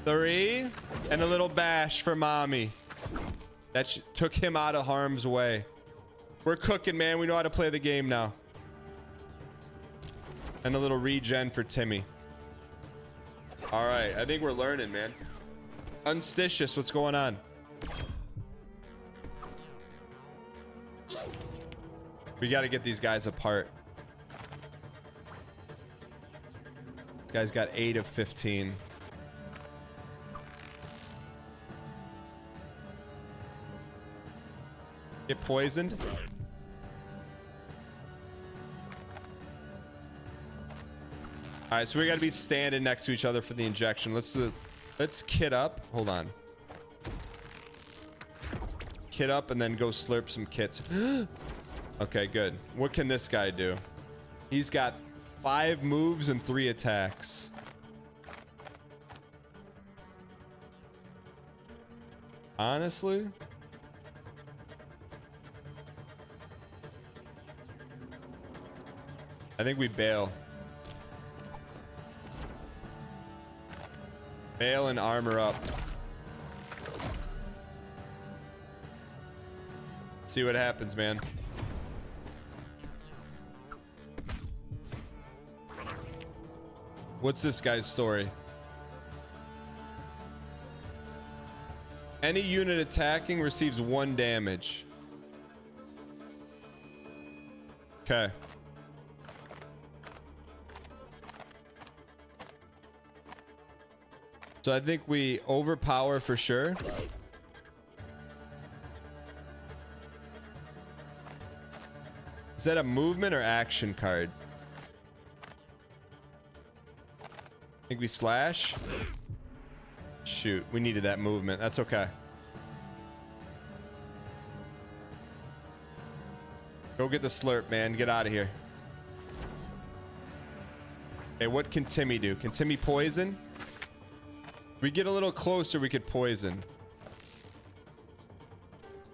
3, and a little bash for mommy. That took him out of harm's way. We're cooking, man. We know how to play the game now. And a little regen for Timmy. All right, I think we're learning, man. Unstitious, what's going on? We got to get these guys apart. This guy's got 8 of 15. Get poisoned. All right, so we got to be standing next to each other for the injection. Let's kit up. Hold on. Kit up and then go slurp some kits. Okay, good. What can this guy do? He's got 5 moves and 3 attacks. Honestly, I think we bail. Bail and armor up. See what happens, man. What's this guy's story? Any unit attacking receives 1 damage. Okay. So I think we overpower for sure. Is that a movement or action card? I think we slash. Shoot, we needed that movement. That's okay. Go get the slurp, man. Get out of here. Hey, what can Timmy do? Can Timmy poison? If we get a little closer, we could poison.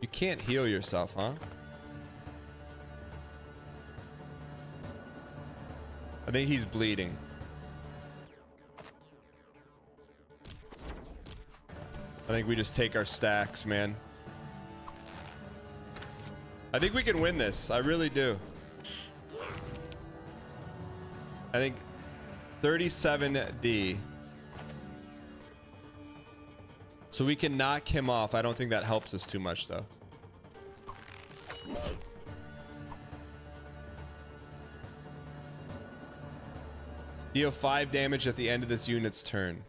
You can't heal yourself, huh? I think he's bleeding. I think we just take our stacks, man. I think we can win this. I really do. I think 37D. So we can knock him off. I don't think that helps us too much, though. Deal 5 damage at the end of this unit's turn.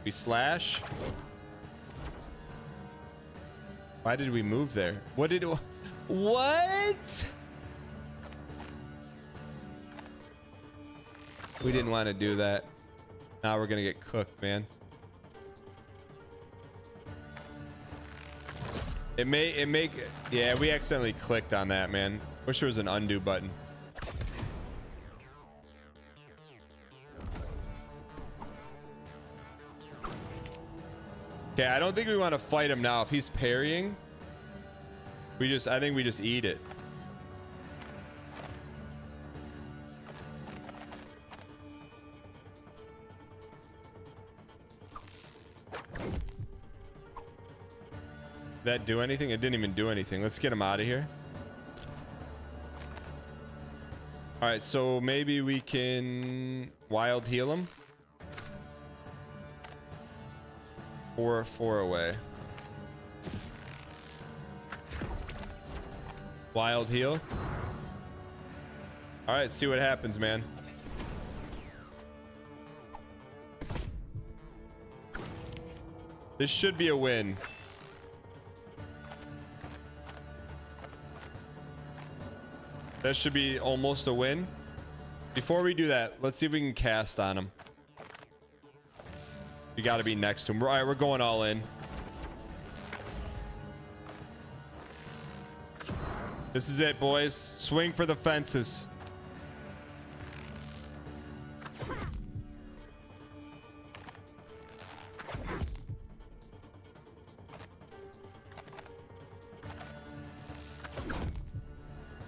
We slash. Why did we move there? What? We didn't want to do that. Now we're gonna get cooked, man. Yeah, we accidentally clicked on that, man. Wish there was an undo button. Okay, I don't think we want to fight him now. If he's parrying, I think we just eat it. Did that do anything? It didn't even do anything. Let's get him out of here. All right, so maybe we can wild heal him. 4 away. Wild heal. All right, see what happens, man. This should be a win. That should be almost a win. Before we do that, let's see if we can cast on him. We got to be next to him. All right, we're going all in. This is it, boys. Swing for the fences.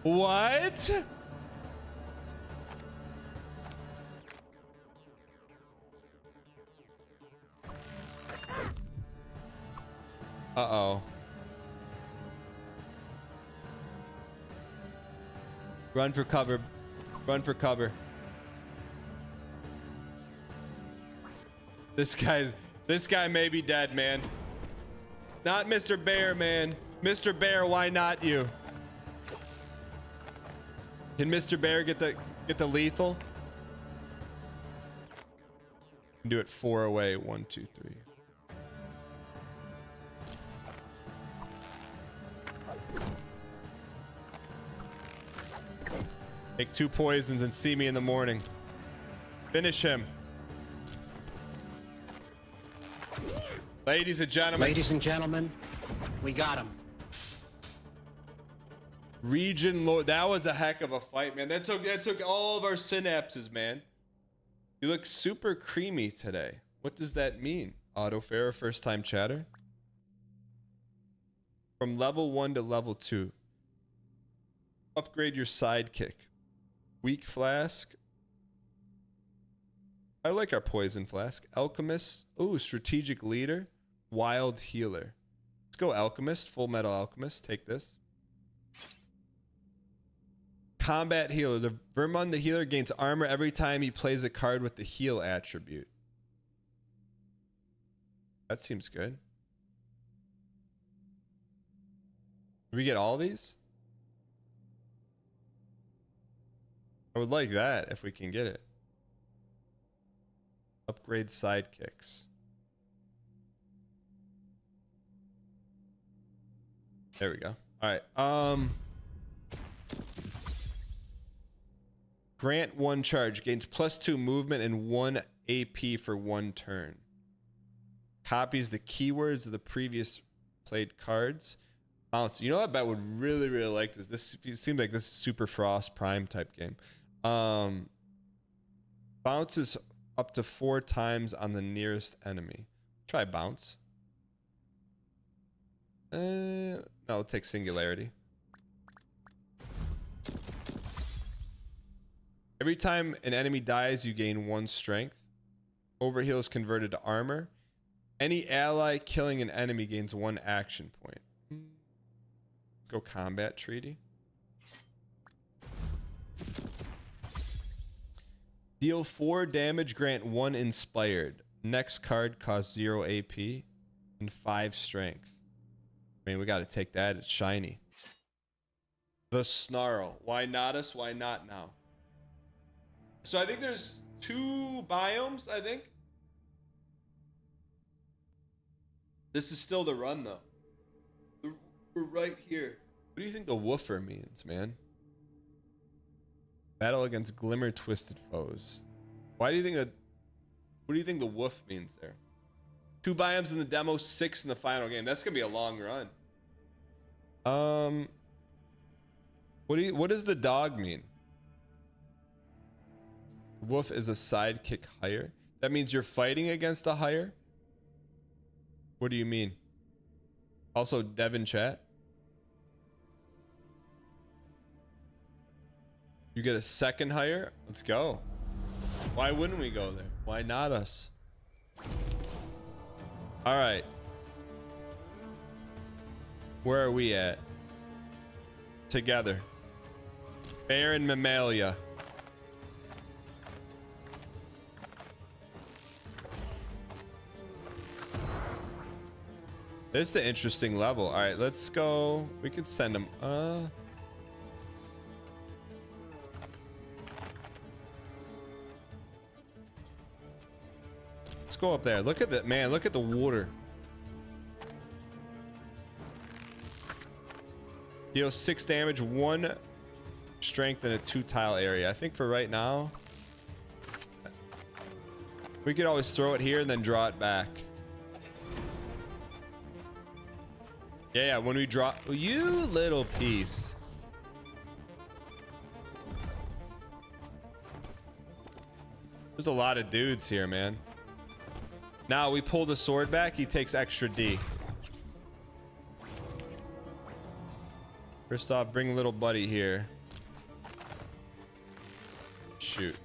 What? Uh-oh. Run for cover. Run for cover. This guy may be dead, man. Not Mr. Bear, man. Mr. Bear, why not you? Can Mr. Bear get the lethal? Do it 4 away. 1, 2, 3. Take 2 poisons and see me in the morning. Finish him. Ladies and gentlemen, we got him. Region Lord, that was a heck of a fight, man. That took all of our synapses, man. You look super creamy today. What does that mean? Autofarer, first time chatter. From level 1 to level 2. Upgrade your sidekick. Weak flask. I like our poison flask. Alchemist. Ooh, strategic leader. Wild healer. Let's go alchemist. Full metal alchemist. Take this. Combat healer. The Vermund the healer gains armor every time he plays a card with the heal attribute. That seems good. Do we get all these? I would like that if we can get it. Upgrade sidekicks. There we go. All right. Grant 1 charge. Gains +2 movement and 1 AP for 1 turn. Copies the keywords of the previous played cards. Bounce. You know what I bet would really like this? This seems like this is Super Frost Prime type game. Bounces up to 4 times on the nearest enemy. Try bounce. No, it'll take singularity. Every time an enemy dies, you gain 1 strength. Overheal is converted to armor. Any ally killing an enemy gains 1 action point. Go combat treaty. Deal 4 damage, grant 1 inspired. Next card costs 0 AP and 5 strength. I mean, we got to take that. It's shiny. The Snarl. Why not us? Why not now? So I think there's 2 biomes, I think. This is still the run, though. We're right here. What do you think the woofer means, man? Battle against glimmer twisted foes. Why do you think that? What do you think the woof means there? 2 biomes in the demo, 6 in the final game. That's gonna be a long run. What does the dog mean? Wolf is a sidekick hire. That means you're fighting against a hire? What do you mean? Also, Devin chat. You get a second hire? Let's go. Why wouldn't we go there? Why not us? All right. Where are we at? Together. Bear and Mammalia. This is an interesting level. All right, let's go. We could send them. Let's go up there. Look at that, man. Look at the water. Deals 6 damage, 1 strength in a 2-tile area. I think for right now, we could always throw it here and then draw it back. Yeah, when we draw, you little piece. There's a lot of dudes here, man. Now we pull the sword back, he takes extra D. First off, bring little buddy here. Shoot.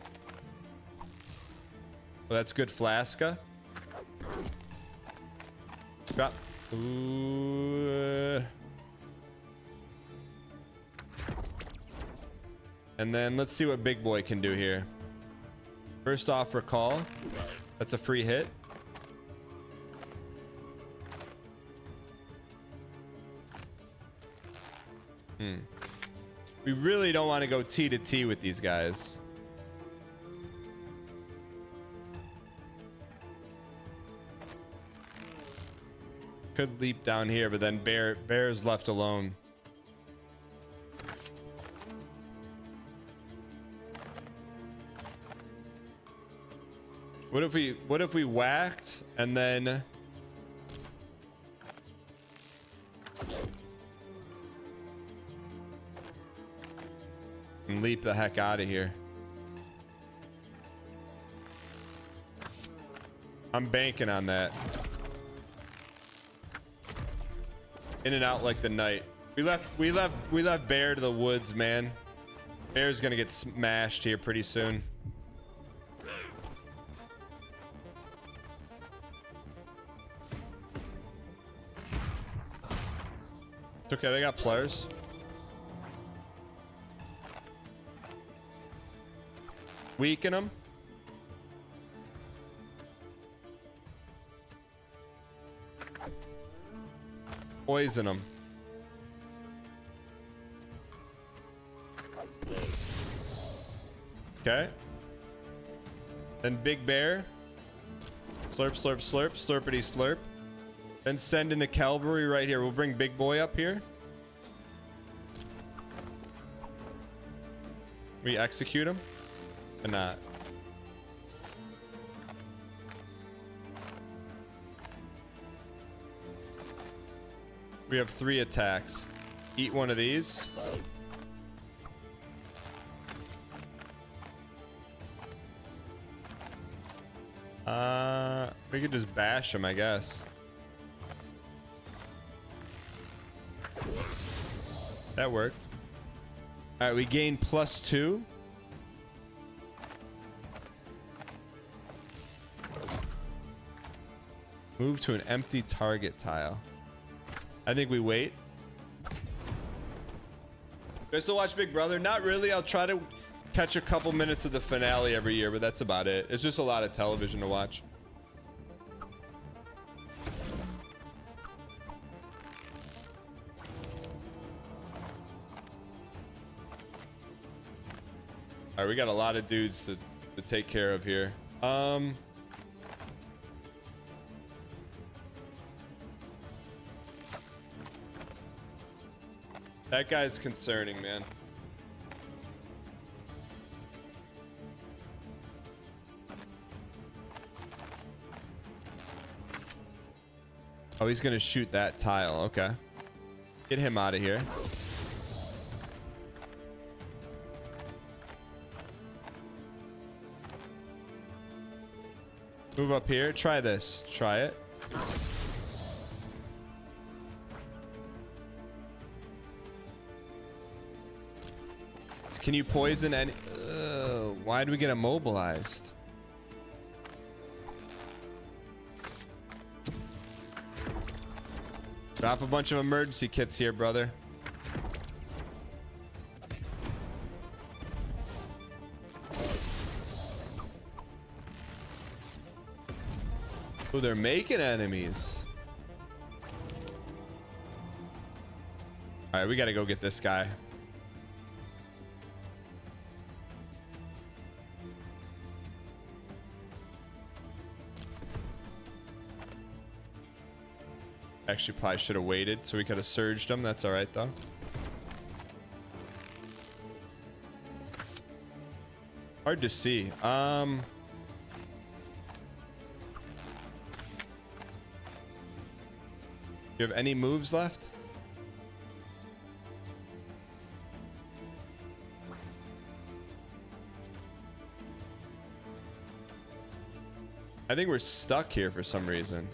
Well, that's good, Flaska. Drop. Ooh. And then let's see what big boy can do here. First off, recall. That's a free hit. We really don't want to go T to T with these guys. Could leap down here, but then bear's left alone. What if we whacked and then and leap the heck out of here? I'm banking on that. In and out like the night. We left bear to the woods, man. Bear's gonna get smashed here pretty soon. It's okay, they got players. Weaken them. Poison them. Okay. Then big bear. Slurp, slurp, slurp, slurpity slurp. Then send in the cavalry right here. We'll bring big boy up here. We execute him or not? We have 3 attacks. Eat one of these. We could just bash him, I guess. That worked. All right, we gain +2. Move to an empty target tile. I think we wait. Do I still watch Big Brother? Not really. I'll try to catch a couple minutes of the finale every year, but that's about it. It's just a lot of television to watch. All right, we got a lot of dudes to take care of here. That guy's concerning, man. Oh, he's gonna shoot that tile. Okay. Get him out of here. Move up here. Try this. Try it. Can you poison any? Why do we get immobilized? Drop a bunch of emergency kits here, brother. Oh, they're making enemies. All right, we gotta go get this guy. Actually, probably should have waited so we could have surged him. That's all right, though. Hard to see. You have any moves left? I think we're stuck here for some reason.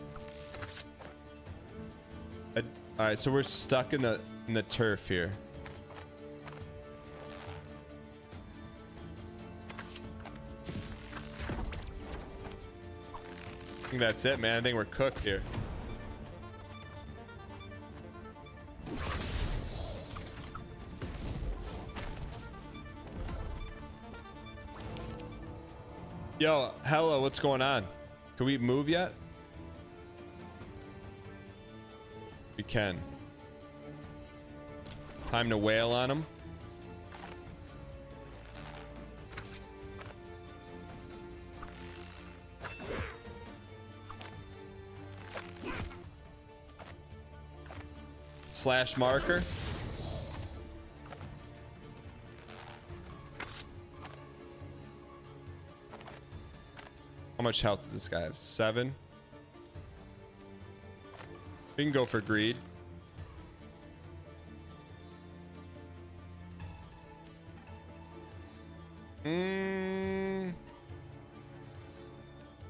All right, so we're stuck in the turf here. think that's it, man. I think we're cooked here. Yo, hello, what's going on? Can we move yet? We can. Time to wail on him. Slash marker. How much health does this guy have? 7. We can go for greed.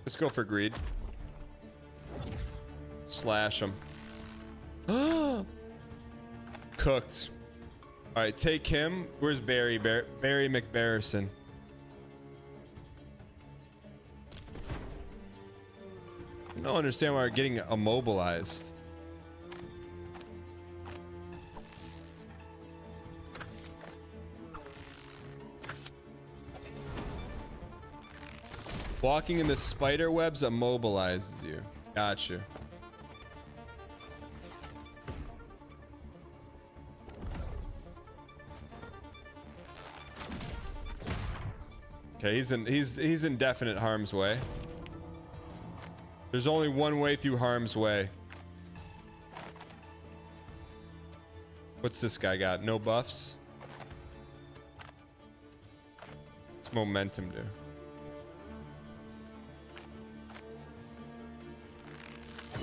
Let's go for greed. Slash him. Cooked. All right, take him. Where's Barry? Barry McBarrison. I don't understand why we're getting immobilized. Walking in the spider webs immobilizes you. Gotcha. Okay, he's in definite harm's way. There's only one way through harm's way. What's this guy got? No buffs? What's momentum do?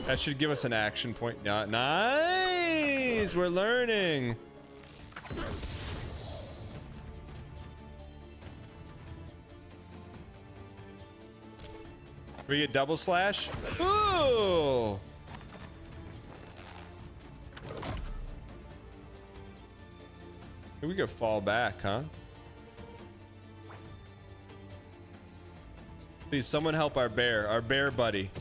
That should give us an action point. Yeah, nice! We're learning. We get double slash. Ooh! We could fall back, huh? Please, someone help our bear buddy.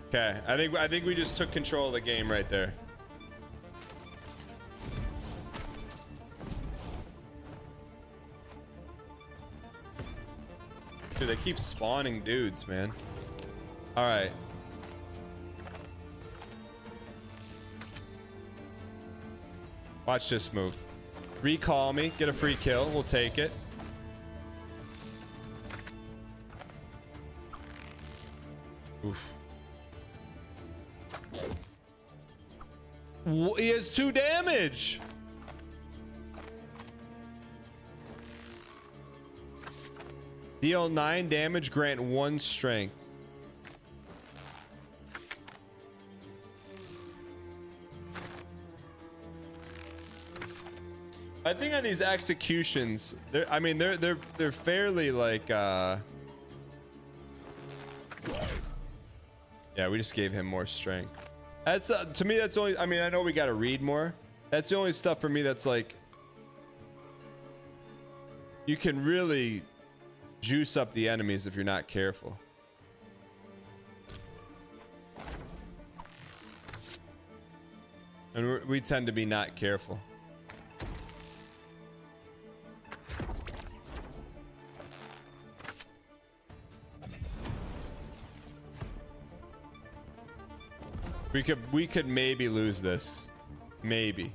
Okay, I think we just took control of the game right there. Dude, they keep spawning dudes, man. All right. Watch this move. Recall me, get a free kill. We'll take it. Oof. He has 2 damage. Deal 9 damage, grant 1 strength. I think on these executions, they're fairly like yeah, we just gave him more strength. That's to me that's only, I mean, I know we got to read more. That's the only stuff for me that's like you can really juice up the enemies if you're not careful. And we tend to be not careful. We could maybe lose this. Maybe.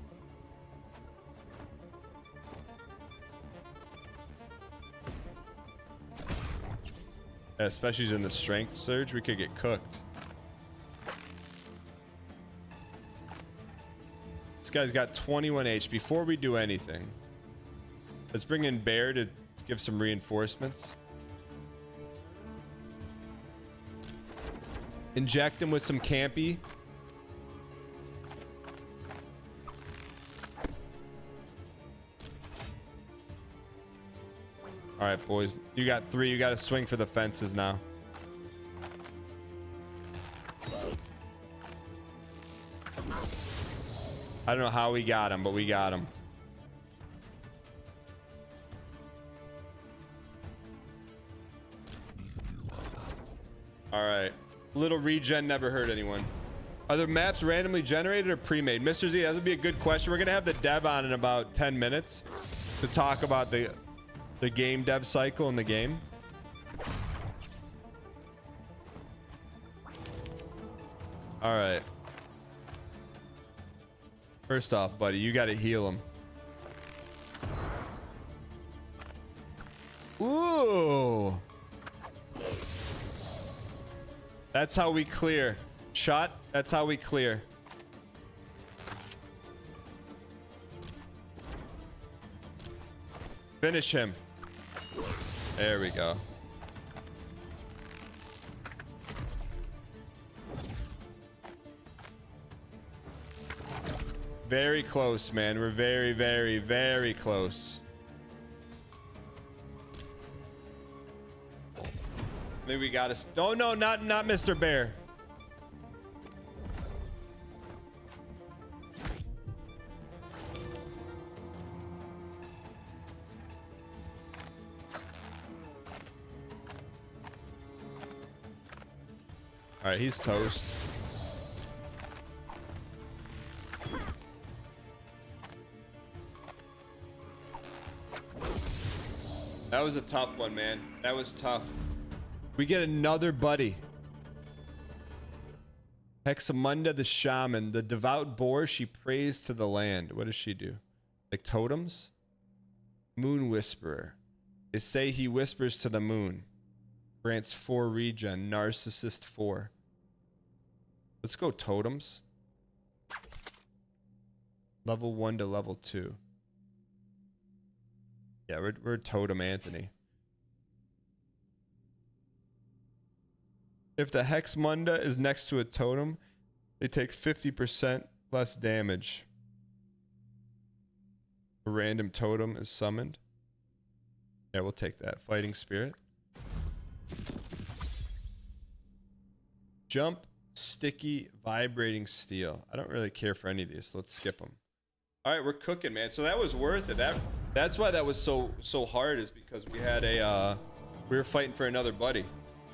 Especially in the strength surge, we could get cooked. This guy's got 21 H. Before we do anything, let's bring in Bear to give some reinforcements. Inject him with some campy. All right, boys. You got 3. You got to swing for the fences now. I don't know how we got him, but we got him. right. Little regen never hurt anyone. Are the maps randomly generated or pre-made? Mr. Z, that would be a good question. We're gonna have the dev on in about 10 minutes to talk about the game dev cycle in the game. All right. First off, buddy, you gotta heal him. Ooh. That's how we clear. Shot. That's how we clear. Finish him. There we go. Very close, man. We're very, very, very close. Maybe we gotta. Oh no, not Mr. Bear. All right, he's toast. That was a tough one, man. That was tough. We get another buddy. Hexamunda the shaman, the devout boar, she prays to the land. What does she do? Like totems? Moon whisperer. They say he whispers to the moon. Grants 4 regen. Narcissist 4. Let's go totems. Level 1 to level 2. Yeah, we're totem Anthony. If the Hexamunda is next to a totem, they take 50% less damage. A random totem is summoned. Yeah, we'll take that. Fighting spirit. Jump, sticky, vibrating steel. I don't really care for any of these, so let's skip them. All right, we're cooking, man. So that was worth it. That's why that was so hard, is because we had we were fighting for another buddy.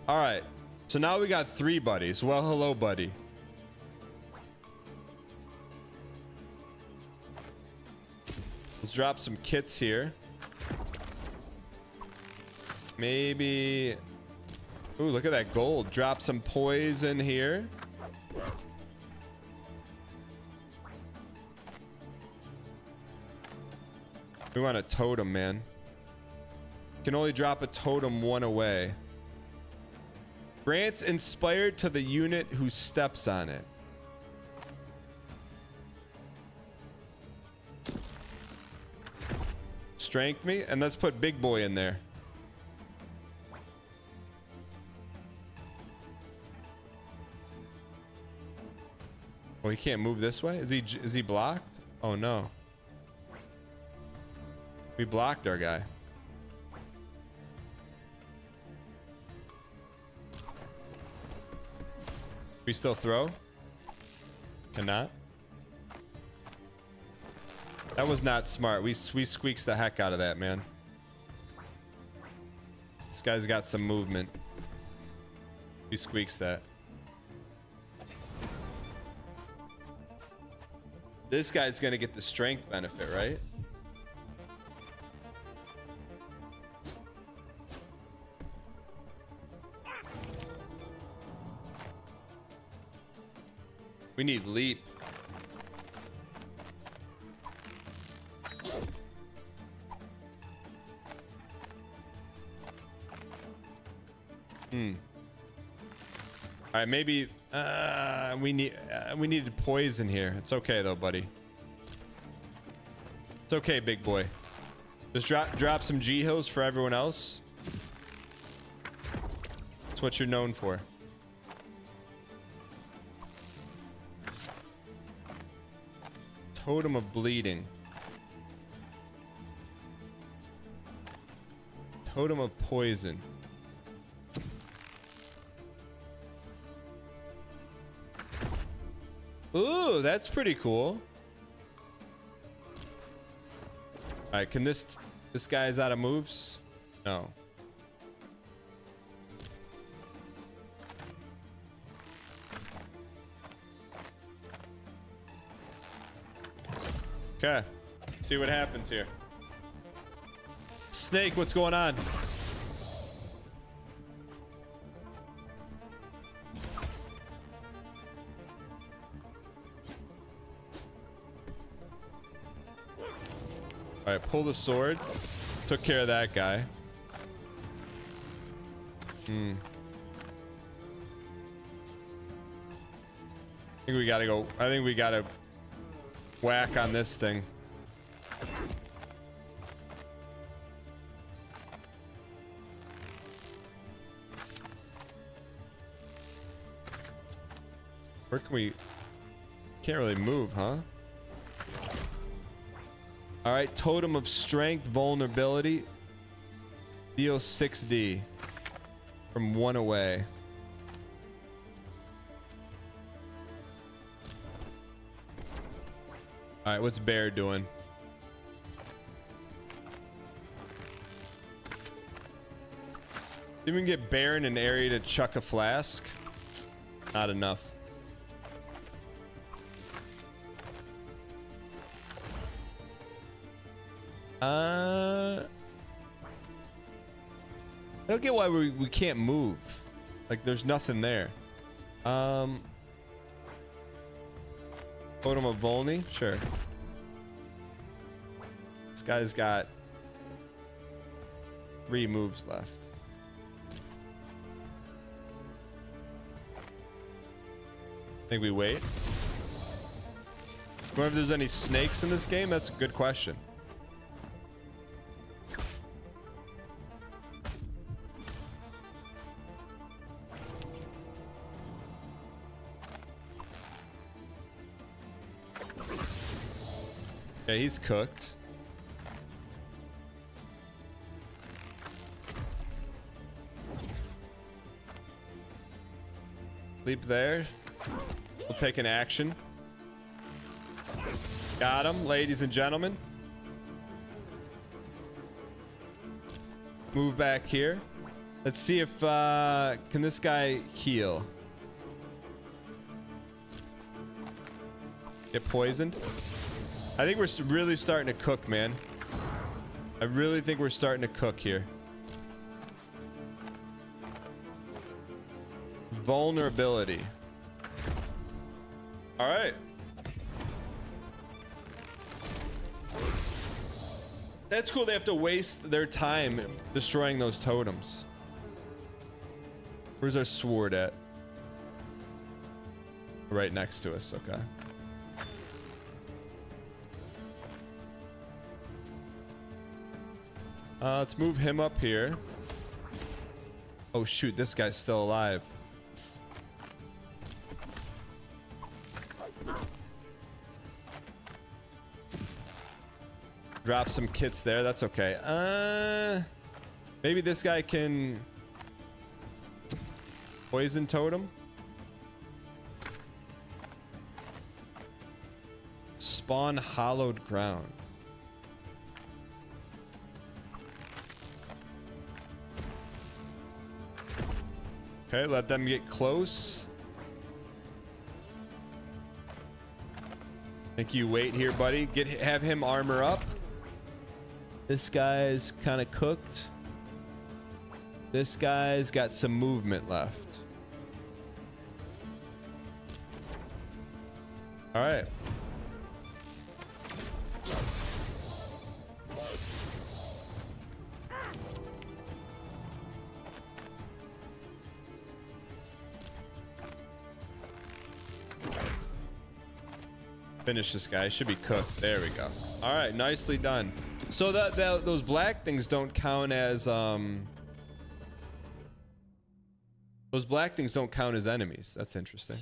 All right, so now we got 3 buddies. Well, hello, buddy. Let's drop some kits here. Maybe. Ooh, look at that gold. Drop some poison here. We want a totem, man. Can only drop a totem 1 away. Grants inspired to the unit who steps on it. Strength me, and let's put big boy in there. Oh, he can't move this way? Is he blocked? Oh no. We blocked our guy. We still throw? Cannot. That was not smart. We squeaks the heck out of that, man. This guy's got some movement. We squeaks that. This guy's gonna get the strength benefit, right? We need leap. All right, maybe we needed poison here. It's okay though, buddy. It's okay, big boy. Just drop some G hills for everyone else. That's what you're known for. Totem of bleeding. Totem of poison. Ooh, that's pretty cool. All right, can this guy's out of moves? No. Okay. See what happens here. Snake, what's going on? All right, pull the sword. Took care of that guy. I think we gotta go. I think we gotta whack on this thing. Where can we? Can't really move, huh? All right, totem of strength, vulnerability. Deal 6D from 1 away. All right, what's Bear doing? Didn't even get Bear in an area to chuck a flask. Not enough. I don't get why we can't move. Like there's nothing there. Totem of Volney? Sure. This guy's got 3 moves left. I think we wait. I wonder if there's any snakes in this game? That's a good question. Yeah, he's cooked. Leap there. We'll take an action. Got him, ladies and gentlemen. Move back here. Let's see if can this guy heal? Get poisoned? I think we're really starting to cook, man. I really think we're starting to cook here. Vulnerability. All right. That's cool. They have to waste their time destroying those totems. Where's our sword at? Right next to us. Okay. Let's move him up here. Oh shoot, this guy's still alive. Drop some kits there, that's okay. Maybe this guy can poison totem. Spawn hollowed ground. Okay, let them get close. Think you wait here, buddy. Have him armor up. This guy's kind of cooked. This guy's got some movement left. All right. Finish this guy. Should be cooked. There we go. All right, nicely done. So those black things don't count as those black things don't count as enemies. That's interesting.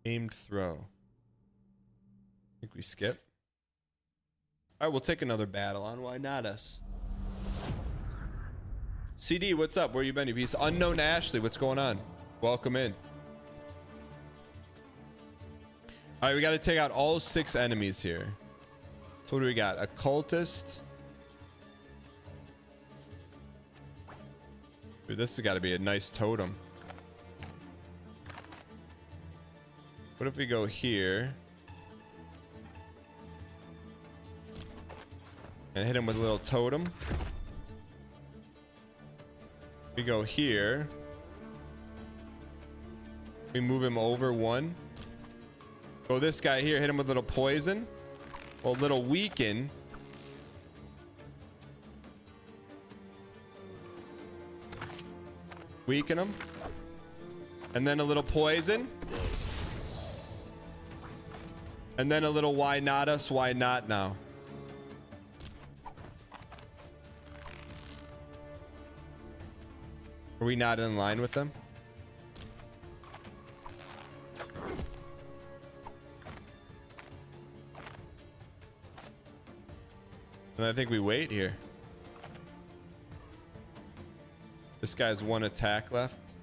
Aimed throw. I think we skip. All right, we'll take another battle on. Why not us? CD, what's up? Where you been, you piece? Unknown Ashley, what's going on? Welcome in. All right, we got to take out all 6 enemies here. So what do we got? A cultist. Dude, this has got to be a nice totem. What if we go here and hit him with a little totem? We go here. We move him over one. Go this guy here, hit him with a little poison. Well, a little weaken. Weaken him. And then a little poison. And then a little why not us, why not now? Are we not in line with them? And I think we wait here. This guy's one attack left.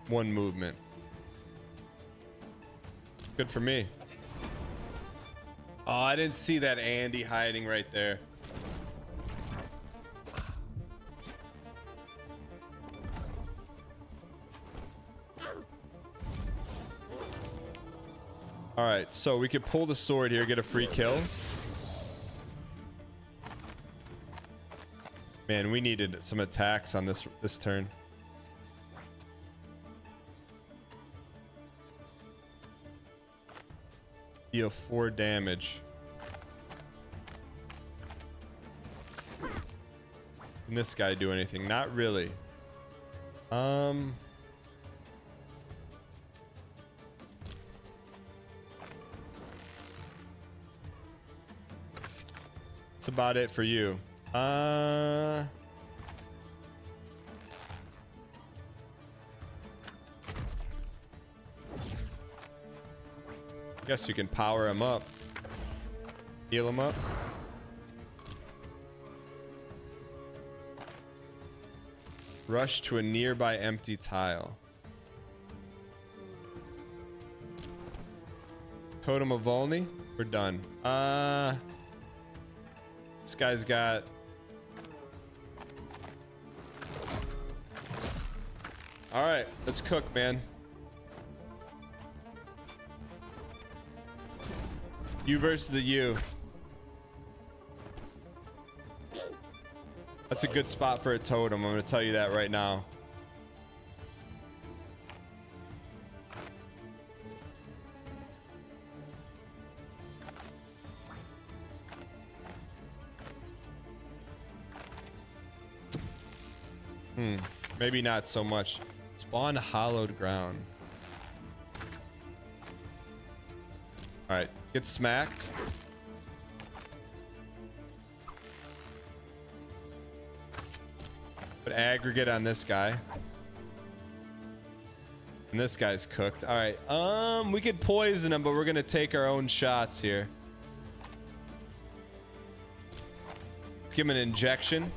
One movement. Good for me. Oh, I didn't see that Andy hiding right there. All right, so we could pull the sword here, get a free kill. Man, we needed some attacks on this turn. Deal 4 damage. Can this guy do anything? Not really. That's about it for you. Guess you can power him up. Heal him up. Rush to a nearby empty tile. Totem of Volney. We're done. This guy's got... All right, let's cook, man. You versus the U. That's a good spot for a totem. I'm gonna tell you that right now. Maybe not so much. Spawn hollowed ground. All right, get smacked. Put aggregate on this guy. And this guy's cooked. All right, we could poison him, but we're gonna take our own shots here. Give him an injection.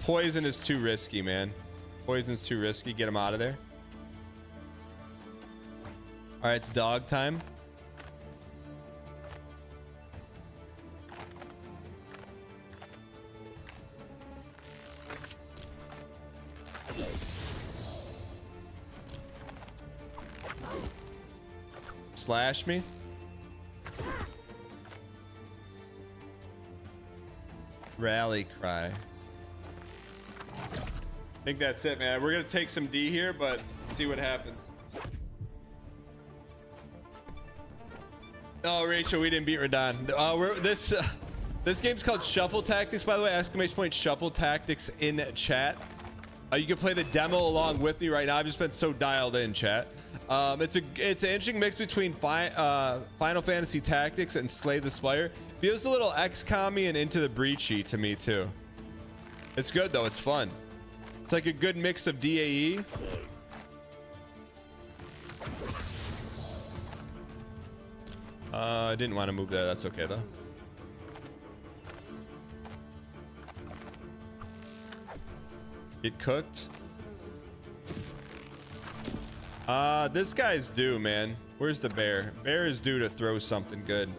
Poison is too risky, man. Poison's too risky. Get him out of there. All right, it's dog time. Slash me. Rally cry. I think that's it, man. We're gonna take some D here, but see what happens. Oh, Rachel, we didn't beat Radahn. This game's called Shuffle Tactics, by the way. Exclamation point Shuffle Tactics in chat. You can play the demo along with me right now. I've just been so dialed in, chat. It's an interesting mix between Final Fantasy Tactics and Slay the Spire. Feels a little XCOM-y and Into the Breachy to me too. It's good though. It's fun. It's like a good mix of DAE. I didn't want to move there. That's okay though. Get cooked. This guy's due, man. Where's the bear? Bear is due to throw something good.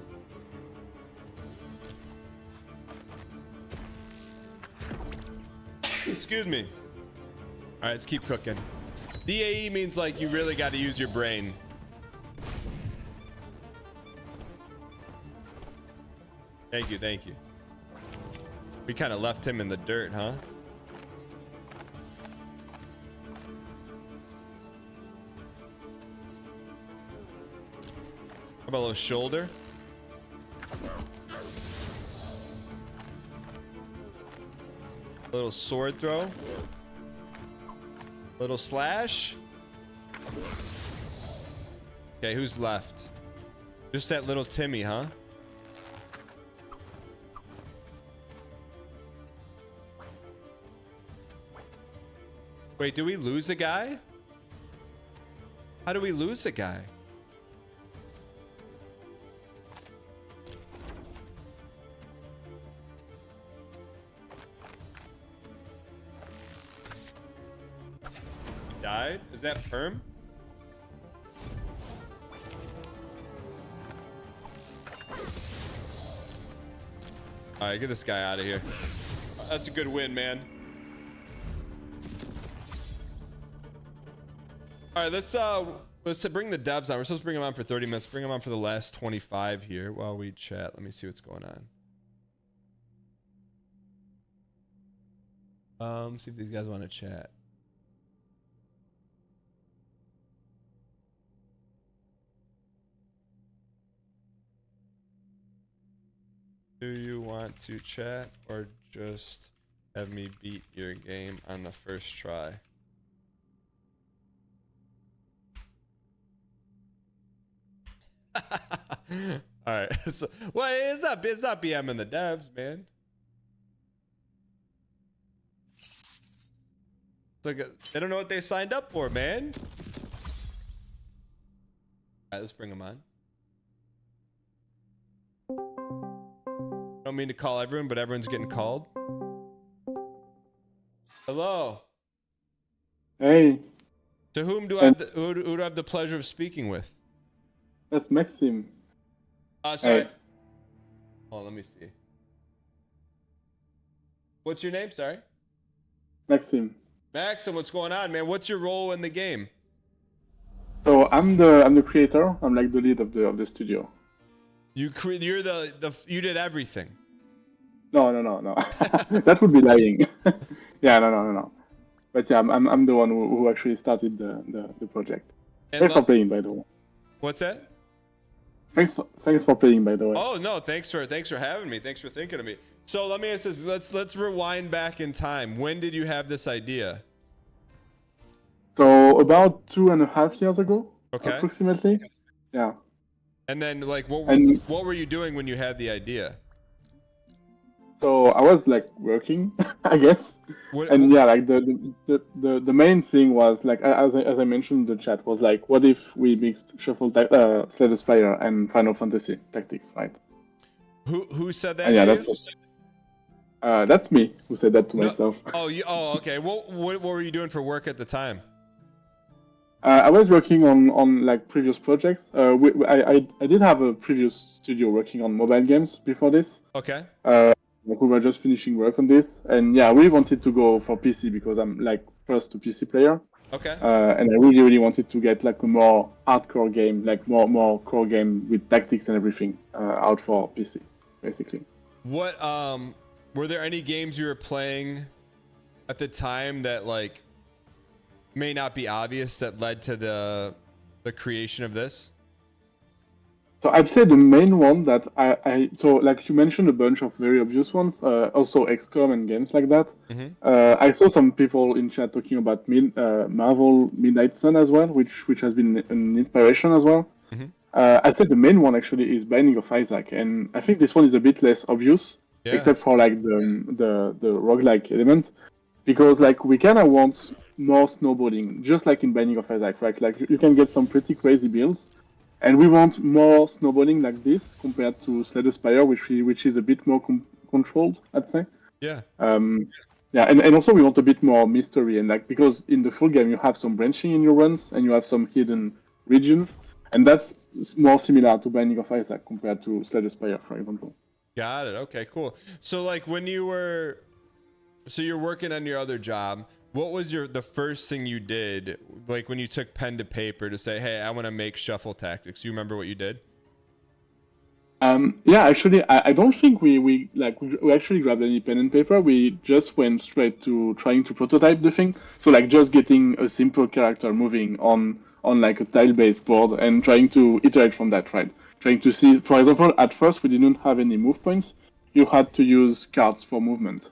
Excuse me. All right, let's keep cooking. DAE means like you really got to use your brain. Thank you, thank you. We kind of left him in the dirt, huh? How about a little shoulder? A little sword throw. A little slash. Okay, who's left? Just that little Timmy, huh? Wait, do we lose a guy? How do we lose a guy? He died? Is that perm? All right, get this guy out of here. That's a good win, man. All right, let's bring the devs on. We're supposed to bring them on for 30 minutes. Bring them on for the last 25 here while we chat. Let me see what's going on. See if these guys want to chat. Do you want to chat or just have me beat your game on the first try? All right. So, well, it's not BM and the devs, man. It's like they don't know what they signed up for, man. All right, let's bring them on. I don't mean to call everyone, but everyone's getting called. Hello. Hey. To whom do I have who do I have the pleasure of speaking with? That's Maxim. Sorry. Hey. Oh, let me see. What's your name? Sorry. Maxim. Maxim, what's going on, man? What's your role in the game? So I'm the creator. I'm like the lead of the studio. You're you did everything. No. That would be lying. Yeah, no. But yeah, I'm the one who actually started the project. And thanks for playing, by the way. What's that? Thanks for playing, by the way. Oh no, thanks for having me. Thanks for thinking of me. So let me ask this. Let's rewind back in time. When did you have this idea? So about 2.5 years ago. Okay. Approximately. Yeah. And then like what were you doing when you had the idea? So I was like working, I guess. Yeah, like the main thing was like as I mentioned in the chat was like, what if we mixed Slay the Spire and Final Fantasy Tactics, right? Who said that? And yeah, that's me who said that to myself. Oh, okay. What were you doing for work at the time? I was working on like previous projects. I did have a previous studio working on mobile games before this. Okay. We were just finishing work on this, and yeah, we wanted to go for PC because I'm like first a PC player. Okay. And I really wanted to get like a more hardcore game, like more core game with tactics and everything out for PC, basically. What were there any games you were playing at the time that like may not be obvious that led to the creation of this? So I'd say the main one that so like you mentioned a bunch of very obvious ones, also XCOM and games like that. Mm-hmm. I saw some people in chat talking about Marvel Midnight Sun as well, which has been an inspiration as well. Mm-hmm. I'd say the main one actually is Binding of Isaac, and I think this one is a bit less obvious, except for like the roguelike element, because like we kind of want more snowboarding, just like in Binding of Isaac, right? Like you can get some pretty crazy builds. And we want more snowballing like this compared to Slay the Spire, which is a bit more controlled, I'd say. Yeah. Yeah, and also we want a bit more mystery, and like because in the full game you have some branching in your runs and you have some hidden regions, and that's more similar to Binding of Isaac compared to Slay the Spire, for example. Got it. Okay, cool. So like when you're working on your other job, what was the first thing you did, like when you took pen to paper to say, hey, I want to make shuffle tactics? You remember what you did? Yeah, actually, I don't think we actually grabbed any pen and paper. We just went straight to trying to prototype the thing. So like just getting a simple character moving on like a tile-based board and trying to iterate from that, right? Trying to see, for example, at first we didn't have any move points. You had to use cards for movement,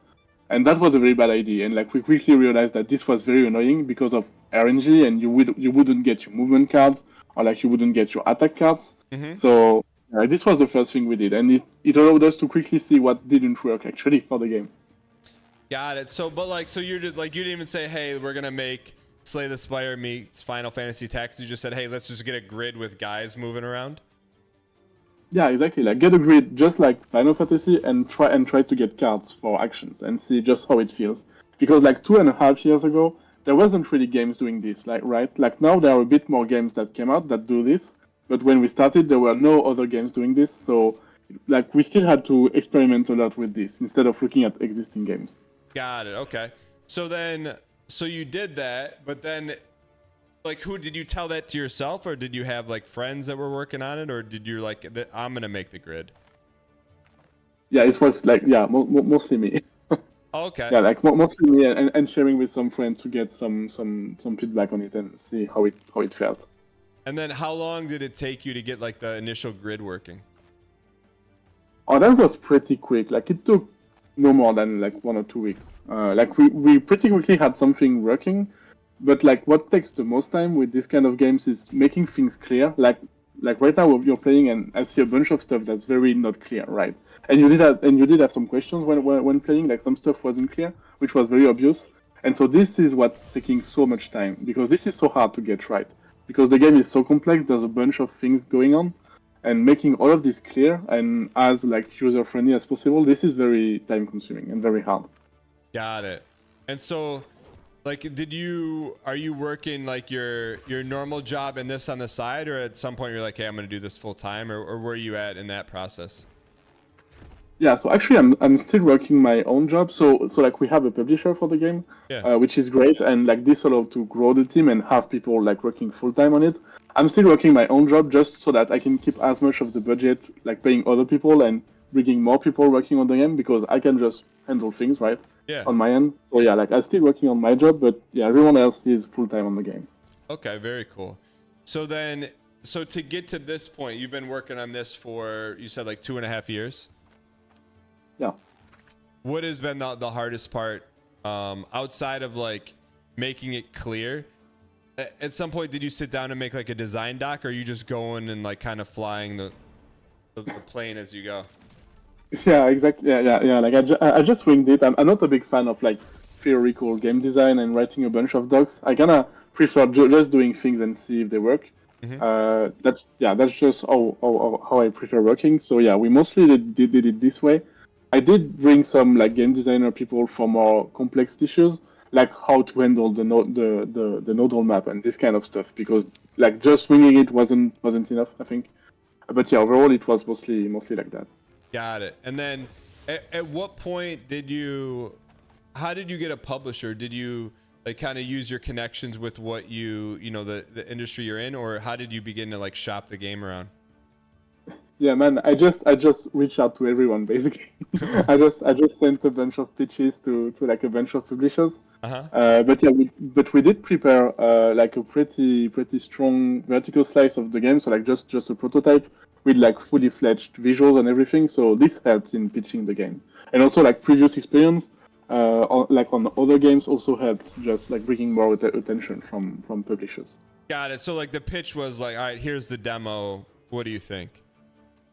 and that was a very bad idea. And like we quickly realized that this was very annoying because of RNG, and you wouldn't get your movement cards, or like you wouldn't get your attack cards. So this was the first thing we did, and it allowed us to quickly see what didn't work actually for the game. Got it. So, but like, so you're just like, you didn't even say, hey, we're gonna make Slay the Spire meets Final Fantasy Tactics. You just said, hey, let's just get a grid with guys moving around. Yeah, exactly. Like get a grid just like Final Fantasy and try to get cards for actions and see just how it feels. Because like 2.5 years ago, there wasn't really games doing this, like right? Like now there are a bit more games that came out that do this. But when we started, there were no other games doing this, so like we still had to experiment a lot with this instead of looking at existing games. Got it. Okay. So then, so you did that, but then, like, who did you tell that to yourself, or did you have like friends that were working on it, or did you like, I'm gonna make the grid? Yeah, it was like mostly me. Okay. Yeah, like mostly me and sharing with some friends to get some feedback on it and see how it felt. And then how long did it take you to get like the initial grid working? Oh, that was pretty quick. Like it took no more than like 1 or 2 weeks. Like we pretty quickly had something working, but like what takes the most time with this kind of games is making things clear. Like right now you're playing and I see a bunch of stuff that's very not clear, right? And you did have some questions when playing. Like some stuff wasn't clear, which was very obvious. And so this is what's taking so much time because this is so hard to get right. Because the game is so complex, there's a bunch of things going on, and making all of this clear and as like user-friendly as possible, this is very time-consuming and very hard. Got it. And so, like, are you working like your normal job and this on the side, or at some point you're like, hey, I'm gonna do this full time, or where are you at in that process? Yeah, so actually I'm still working my own job. So like we have a publisher for the game, which is great, and like this allowed to grow the team and have people like working full time on it. I'm still working my own job just so that I can keep as much of the budget, like paying other people and bringing more people working on the game because I can just handle things right on my end. So yeah, like I'm still working on my job, but yeah, everyone else is full time on the game. Okay, very cool. So then, to get to this point, you've been working on this for, you said like 2.5 years. Yeah. What has been the hardest part outside of like making it clear? At some point, did you sit down and make like a design doc, or are you just going and like kind of flying the plane as you go? Yeah, exactly. Yeah. Like I just winged it. I'm not a big fan of like theoretical game design and writing a bunch of docs. I kind of prefer just doing things and see if they work. That's just how I prefer working. So yeah, we mostly did it this way. I did bring some like game designer people for more complex issues, like how to handle the nodal map and this kind of stuff, because like just winging it wasn't enough, I think. But yeah, overall it was mostly like that. Got it. And then at what point how did you get a publisher? Did you like kind of use your connections with what you know the industry you're in, or how did you begin to like shop the game around? Yeah, man, I just reached out to everyone basically. I just sent a bunch of pitches to like a bunch of publishers. But yeah, we did prepare like a pretty strong vertical slice of the game. So like just a prototype with like fully fledged visuals and everything. So this helped in pitching the game, and also like previous experience on other games also helped just like bringing more attention from publishers. Got it. So like the pitch was like, all right, here's the demo. What do you think?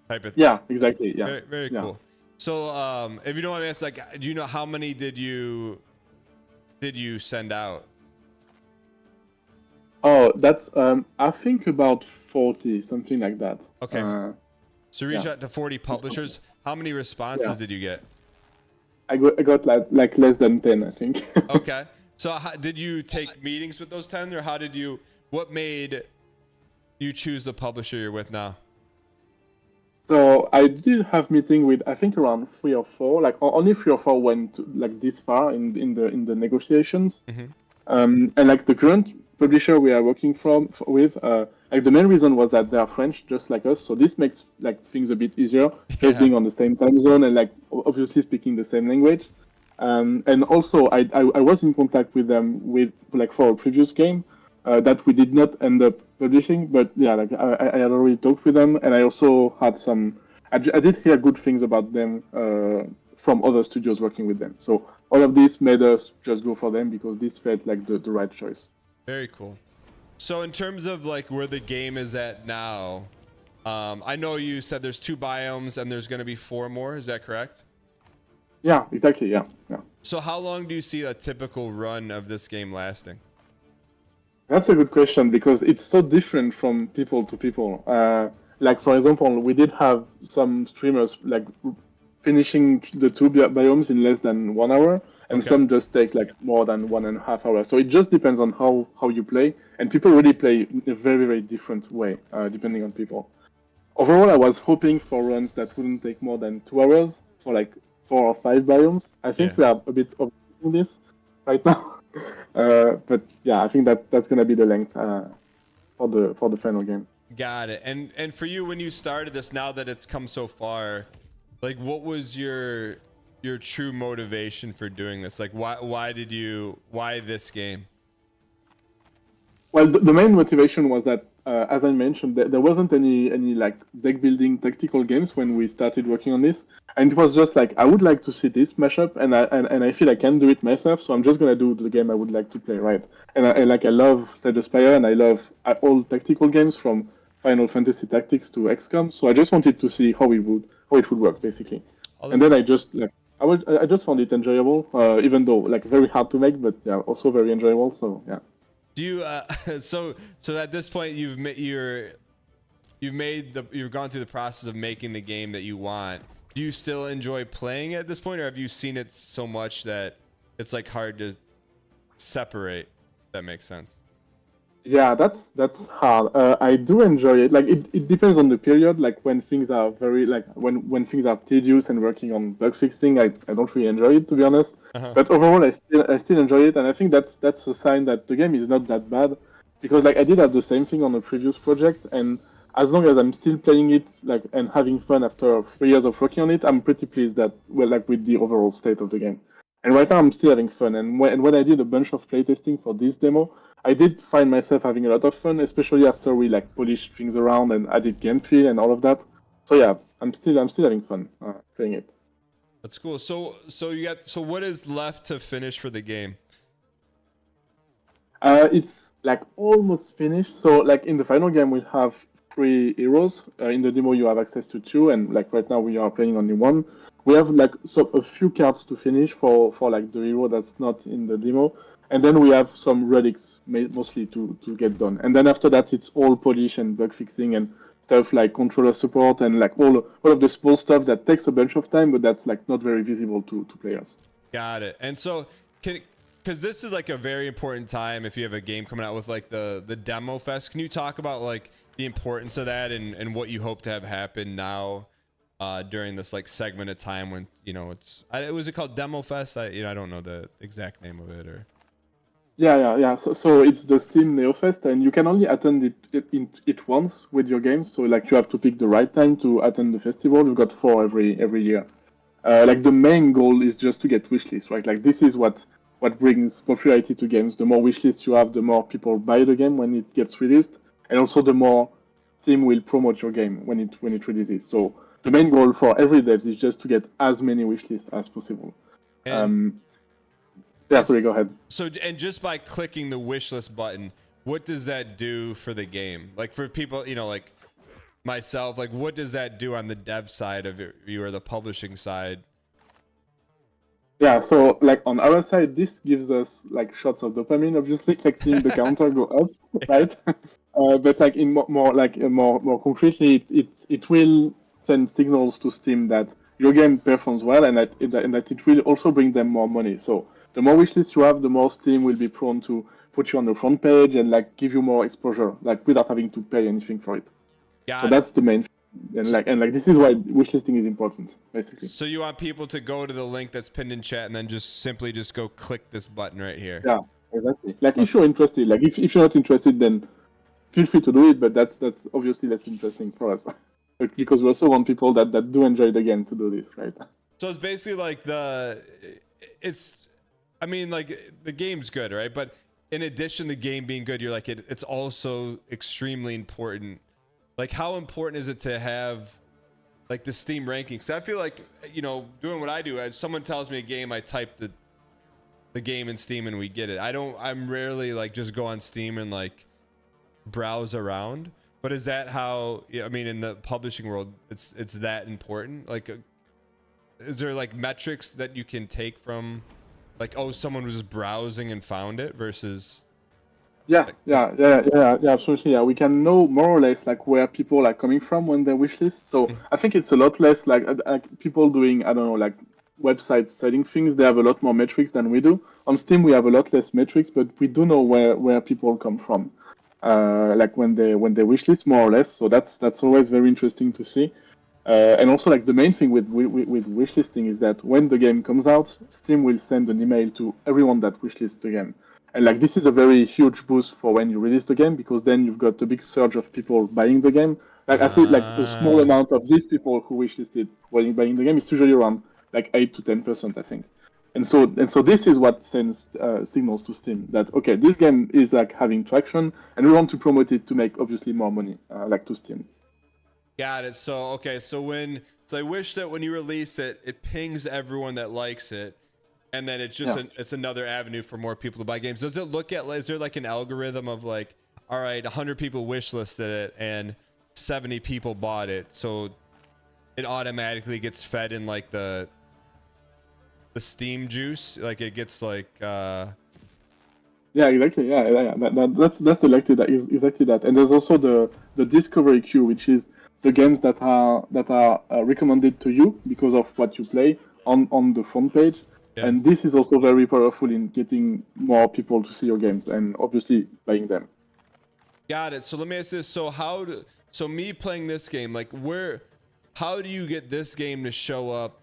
Type of thing. Yeah, exactly. Yeah. Very cool. So, if you don't want me to ask, like, do you know how many did you send out? Oh, that's I think about 40, something like that. Okay. So reach out to 40 publishers. How many responses did you get? I got like less than 10, I think. Okay. So did you take meetings with those 10, or what made you choose the publisher you're with now? So I did have meeting with I think around 3 or 4, like only 3 or 4 went like this far in the negotiations. And like the current publisher we are working with, like the main reason was that they are French, just like us. So this makes like things a bit easier, just being on the same time zone and like obviously speaking the same language. And also I was in contact with them with like for a previous game that we did not end up publishing, but yeah, like I had already talked with them, and I also had some. I did hear good things about them from other studios working with them. So all of this made us just go for them because this felt like the right choice. Very cool. So in terms of like where the game is at now, I know you said there's 2 biomes and there's going to be 4 more. Is that correct? Yeah, exactly. Yeah. So how long do you see a typical run of this game lasting? That's a good question because it's so different from people to people. Like for example, we did have some streamers like finishing the 2 biomes in less than 1 hour, and some just take like more than 1.5 hours. So it just depends on how you play, and people really play in a very, very different way depending on people. Overall, I was hoping for runs that wouldn't take more than 2 hours for like 4 or 5 biomes. I think we are a bit overthinking this right now. But yeah, I think that's gonna be the length for the final game. Got it. And for you, when you started this, now that it's come so far, like what was your true motivation for doing this? Like why this game? Well, the main motivation was that, as I mentioned, there wasn't any like deck building tactical games when we started working on this, and it was just like I would like to see this mashup, and I feel I can do it myself, so I'm just gonna do the game I would like to play, right? And I love Slay the Spire, and I love all tactical games from Final Fantasy Tactics to XCOM, so I just wanted to see how it would work basically, and then I just found it enjoyable, even though like very hard to make, but yeah, also very enjoyable. So yeah. Do you so at this point you've gone through the process of making the game that you want. Do you still enjoy playing it at this point, or have you seen it so much that it's like hard to separate? If that makes sense. Yeah, that's hard. I do enjoy it. Like it depends on the period. Like when things are very like when things are tedious and working on bug fixing, I don't really enjoy it, to be honest. But overall, I still enjoy it, and I think that's a sign that the game is not that bad, because like I did have the same thing on a previous project, and as long as I'm still playing it like and having fun after 3 years of working on it, I'm pretty pleased that with the overall state of the game. And right now I'm still having fun. And when I did a bunch of playtesting for this demo, I did find myself having a lot of fun, especially after we like polished things around and added game feel and all of that. So yeah, I'm still having fun playing it. That's cool. So what is left to finish for the game? It's like almost finished. So like in the final game we have 3 heroes. In the demo you have access to 2, and like right now we are playing only 1. We have like a few cards to finish for like the hero that's not in the demo. And then we have some relics mostly to get done. And then after that, it's all polish and bug fixing and stuff like controller support and like all of the small stuff that takes a bunch of time, but that's like not very visible to players. Got it. And so, because this is like a very important time if you have a game coming out with like the demo fest, can you talk about like the importance of that and what you hope to have happen now during this like segment of time when, you know, was it called Demo Fest? I don't know the exact name of it or... Yeah. So it's the Steam NeoFest, and you can only attend it once with your game. So like you have to pick the right time to attend the festival. We've got 4 every year. Like the main goal is just to get wishlists, right? Like this is what brings popularity to games. The more wishlists you have, the more people buy the game when it gets released, and also the more Steam will promote your game when it releases. So the main goal for every dev is just to get as many wishlists as possible. Yeah, sorry, go ahead. So, and just by clicking the wishlist button, what does that do for the game? Like for people, you know, like myself, like what does that do on the dev side of you or the publishing side? Yeah, so like on our side, this gives us like shots of dopamine, obviously, like seeing the counter go up, right? But like in more concretely, it will send signals to Steam that your game performs well and that it will also bring them more money. So the more wishlists you have, the more Steam will be prone to put you on the front page and like give you more exposure, like without having to pay anything for it. So that's the main thing. And this is why wishlisting is important, basically. So you want people to go to the link that's pinned in chat and then simply go click this button right here. Yeah, exactly. Like if you're interested, like if you're not interested, then feel free to do it. But that's obviously less interesting for us, because we also want people that do enjoy the game to do this, right? So it's basically like the game's good, right? But in addition to the game being good, you're like it's also extremely important. Like, how important is it to have like the Steam rankings? I feel like, doing what I do, as someone tells me a game, I type the game in Steam and we get it. I'm rarely like just go on Steam and like browse around. But is that how, in the publishing world, it's that important? Like, is there like metrics that you can take from like, oh, someone was just browsing and found it versus... Yeah, absolutely. Yeah, we can know more or less like where people are coming from when they wishlist. So I think it's a lot less like people doing, I don't know, like websites selling things. They have a lot more metrics than we do. On Steam, we have a lot less metrics, but we do know where people come from, like when they wishlist more or less. So that's always very interesting to see. And also, like the main thing with wishlisting is that when the game comes out, Steam will send an email to everyone that wishlists the game. And like this is a very huge boost for when you release the game, because then you've got a big surge of people buying the game. Like I think like a small amount of these people who wishlisted when buying the game is usually around like 8 to 10%, I think. And so this is what sends signals to Steam that okay, this game is like having traction, and we want to promote it to make obviously more money, like to Steam. Got it. So I wish that when you release it, it pings everyone that likes it. And then it's just it's another avenue for more people to buy games. Does it look at, is there like an algorithm of like, all right, 100 people wishlisted it and 70 people bought it, so it automatically gets fed in like the Steam juice, like it gets like yeah, exactly. That's exactly that. And there's also the discovery queue, which is the games that are recommended to you because of what you play on the front page. Yeah. And this is also very powerful in getting more people to see your games and obviously buying them. Got it. So let me ask this. So me playing this game, like how do you get this game to show up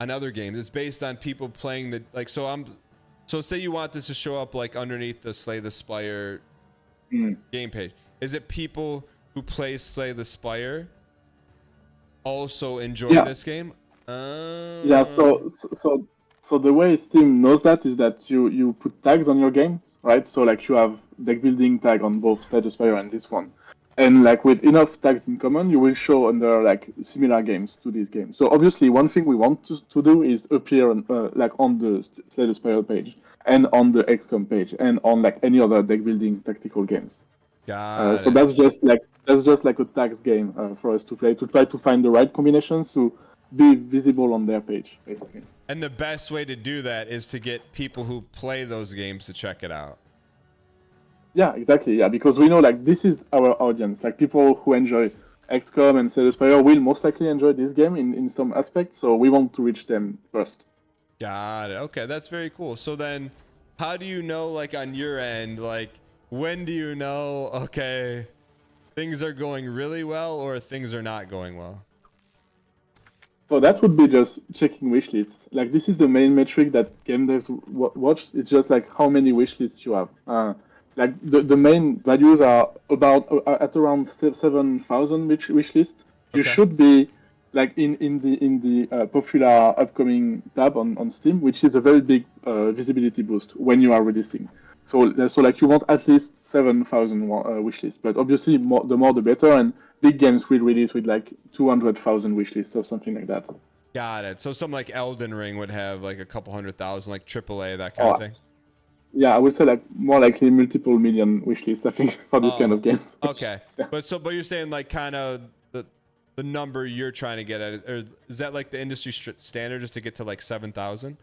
on other games? It's based on people playing so say you want this to show up like underneath the Slay the Spire game page. Is it people who play Slay the Spire also enjoy this game? Yeah, so the way Steam knows that is that you put tags on your game, right? So like you have deck building tag on both Slay the Spire and this one. And like with enough tags in common, you will show under like similar games to this game. So obviously one thing we want to do is appear on, like on the Slay the Spire page and on the XCOM page and on like any other deck building tactical games. So that's just like a tags game for us to play, to try to find the right combinations to be visible on their page, basically. And the best way to do that is to get people who play those games to check it out. Yeah, exactly. Yeah, because we know like this is our audience. Like people who enjoy XCOM and Slay the Spire will most likely enjoy this game in some aspect. So we want to reach them first. Got it. Okay, that's very cool. So then, how do you know, like on your end, like when do you know, okay, things are going really well or things are not going well? So that would be just checking wishlists. Like this is the main metric that game devs watch. It's just like how many wishlists you have. Like the main values are about at around 7,000 wishlists. You should be like in the popular upcoming tab on Steam, which is a very big visibility boost when you are releasing. So like you want at least 7,000 wishlists, but obviously the more the better. And big games will release with like 200,000 wishlists or something like that. Got it. So something like Elden Ring would have like a couple 100,000, like AAA, that kind of thing. Yeah, I would say like more likely multiple million wishlists, I think, for this kind of games. Okay, yeah. But you're saying like kind of the number you're trying to get at, or is that like the industry standard, just to get to like 7,000?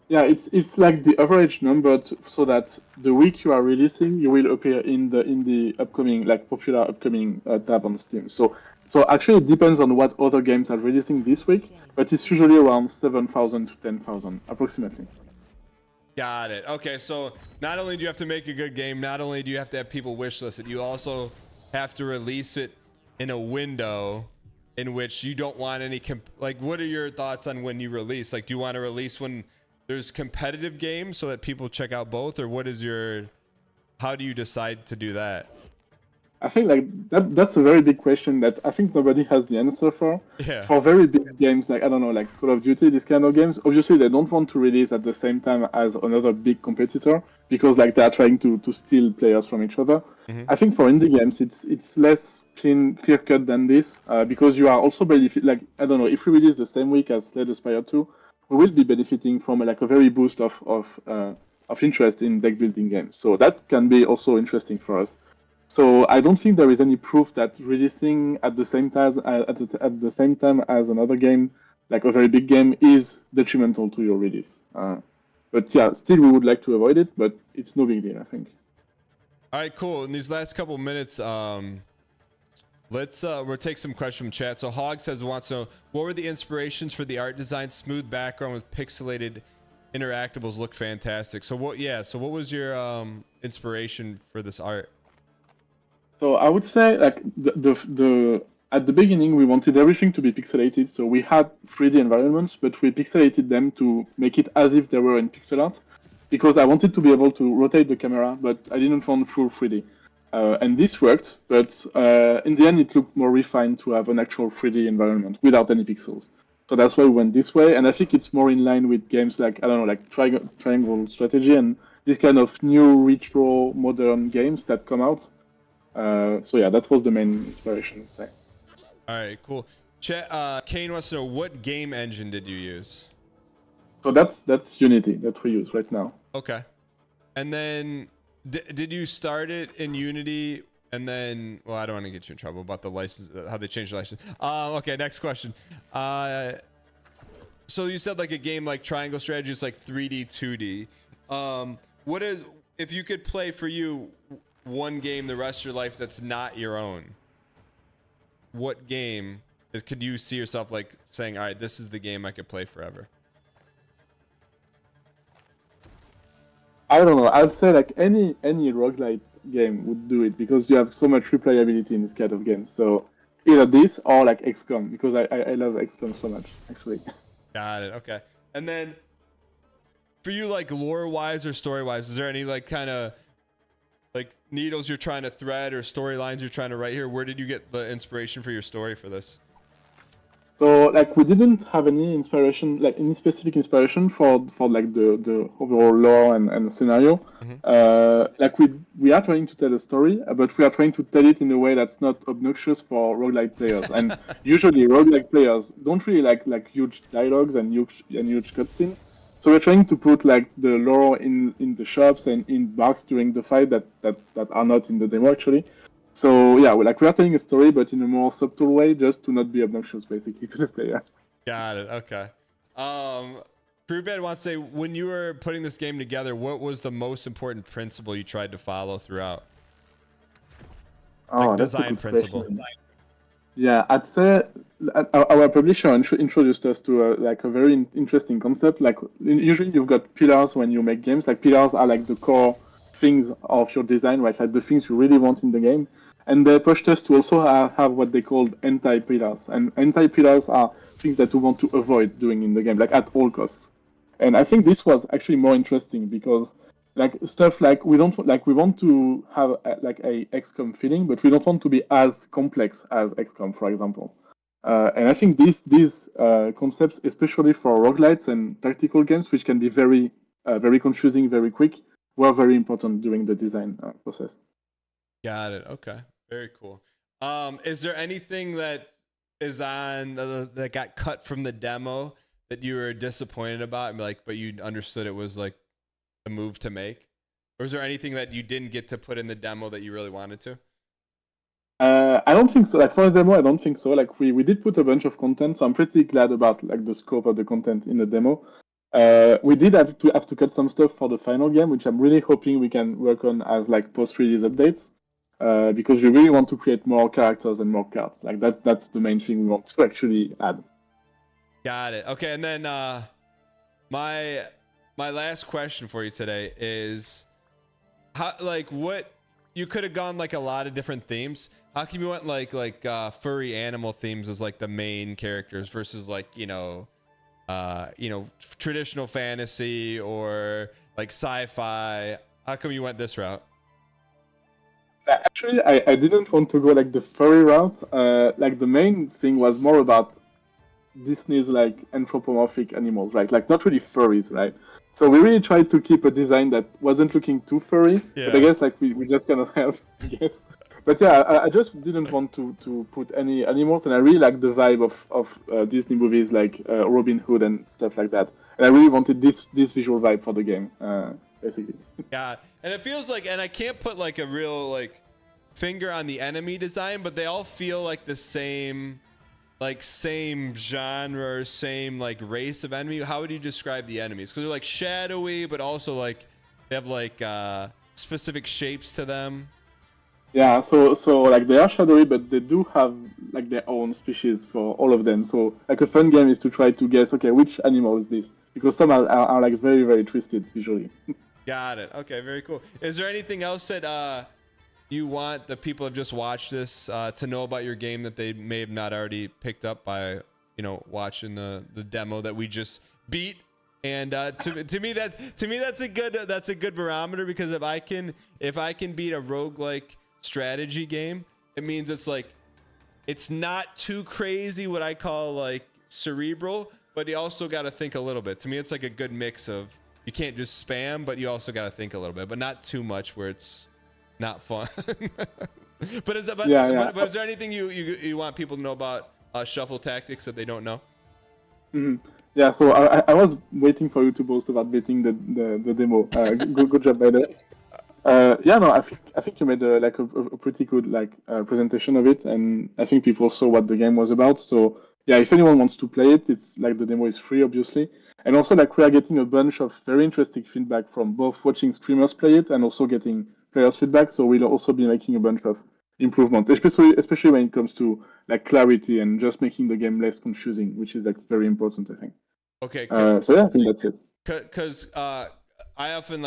Yeah, it's like the average number, so that the week you are releasing, you will appear in the upcoming, like popular upcoming tab on Steam. So actually it depends on what other games are releasing this week, but it's usually around 7,000 to 10,000 approximately. Got it. Okay, so not only do you have to make a good game, not only do you have to have people wishlist it, you also have to release it in a window in which you don't want any like, what are your thoughts on when you release? Like, do you want to release when there's competitive games so that people check out both, or what is your, how do you decide to do that? I think like that's a very big question that I think nobody has the answer for. Yeah. For very big games like, I don't know, like Call of Duty, these kind of games, obviously they don't want to release at the same time as another big competitor because like they are trying to steal players from each other. I think for indie games it's less clear cut than this because you are also like, I don't know, if we release the same week as Slay the Spire 2, we will be benefiting from like a very boost of interest in deck building games. So that can be also interesting for us. So I don't think there is any proof that releasing at the same time as another game, like a very big game, is detrimental to your release. But yeah, still we would like to avoid it, but it's no big deal, I think. All right, cool. In these last couple minutes, we'll take some questions from chat. So Hog says, wants to know, what were the inspirations for the art design? Smooth background with pixelated interactables look fantastic. So what was your inspiration for this art? So I would say like the at the beginning we wanted everything to be pixelated. So we had 3D environments, but we pixelated them to make it as if they were in pixel art, because I wanted to be able to rotate the camera, but I didn't want full 3D. And this worked, but in the end it looked more refined to have an actual 3D environment without any pixels. So that's why we went this way, and I think it's more in line with games like, I don't know, like Triangle Strategy and this kind of new retro modern games that come out. So yeah, that was the main inspiration, I'd say. All right, cool. Kane wants to know, what game engine did you use? So that's Unity that we use right now. Okay. And then did you start it in Unity and then, well, I don't want to get you in trouble about the license, how they changed the license. Okay, next question. So you said like a game like Triangle Strategy is like 3D, 2D. What is, if you could play for you one game the rest of your life that's not your own, what game could you see yourself like saying, all right, this is the game I could play forever? I don't know. I'd say like any roguelike game would do it because you have so much replayability in this kind of games. So either this or like XCOM, because I love XCOM so much, actually. Got it. Okay. And then for you, like lore wise or story wise, is there any like kind of like needles you're trying to thread or storylines you're trying to write here? Where did you get the inspiration for your story for this? So like we didn't have any inspiration, like any specific inspiration for like the overall lore and scenario. Like we are trying to tell a story, but we are trying to tell it in a way that's not obnoxious for roguelike players. And usually roguelike players don't really like huge dialogues and huge cutscenes. So we're trying to put like the lore in the shops and in box during the fight that are not in the demo actually. So yeah, we are telling a story, but in a more subtle way, just to not be obnoxious, basically, to the player. Got it. Okay. Crewbed wants to say, when you were putting this game together, what was the most important principle you tried to follow throughout? Like design principle. Yeah, I'd say our publisher introduced us to like a very interesting concept. Like usually you've got pillars when you make games. Like pillars are like the core things of your design, right? Like the things you really want in the game. And they pushed us to also have what they called anti-pillars. And anti-pillars are things that we want to avoid doing in the game, like at all costs. And I think this was actually more interesting because like stuff like we want to have like a XCOM feeling, but we don't want to be as complex as XCOM, for example. And I think these concepts, especially for roguelites and tactical games, which can be very confusing, very quick, were very important during the design process. Got it. Okay. Very cool. Is there anything that is on that got cut from the demo that you were disappointed about, but you understood it was like a move to make? Or is there anything that you didn't get to put in the demo that you really wanted to? I don't think so. Like for the demo, I don't think so. Like we did put a bunch of content, so I'm pretty glad about like the scope of the content in the demo. We did have to cut some stuff for the final game, which I'm really hoping we can work on as like post-release updates. Because we really want to create more characters and more cards. Like that's the main thing we want to actually add. Got it. Okay, and then my last question for you today is how, like, what you could have gone like a lot of different themes. How come you went like furry animal themes as like the main characters versus like, traditional fantasy or like sci-fi? How come you went this route? Actually, I didn't want to go like the furry route. Like the main thing was more about Disney's like anthropomorphic animals, right? Like not really furries, right? So we really tried to keep a design that wasn't looking too furry. Yeah. But I guess like we just kind of have, I guess. But yeah, I just didn't want to put any animals, and I really like the vibe of Disney movies like Robin Hood and stuff like that. And I really wanted this visual vibe for the game, basically. Yeah, and it feels like, and I can't put like a real like finger on the enemy design, but they all feel like the same genre, same like race of enemy. How would you describe the enemies? Because they're like shadowy, but also like they have like specific shapes to them. Yeah, so like they are shadowy, but they do have like their own species for all of them. So like a fun game is to try to guess, okay, which animal is this? Because some are like very, very twisted visually. Got it. Okay, very cool. Is there anything else that you want the people who have just watched this to know about your game that they may have not already picked up by watching the demo that we just beat? And to me that's a good barometer, because if I can beat a roguelike strategy game, it means it's not too crazy, what I call like cerebral, but you also got to think a little bit. To me, it's like a good mix of, you can't just spam, but you also got to think a little bit, but not too much where it's not fun. But is there anything you want people to know about shuffle tactics that they don't know? Mm-hmm. Yeah, so I was waiting for you to boast about beating the demo. Good job, by the way. I think you made a pretty good presentation of it, and I think people saw what the game was about. So yeah, if anyone wants to play it, it's like the demo is free, obviously, and also like we are getting a bunch of very interesting feedback from both watching streamers play it and also getting players' feedback. So we'll also be making a bunch of improvement, especially when it comes to like clarity and just making the game less confusing, which is like very important, I think. Okay. So yeah, I think that's it. Because I often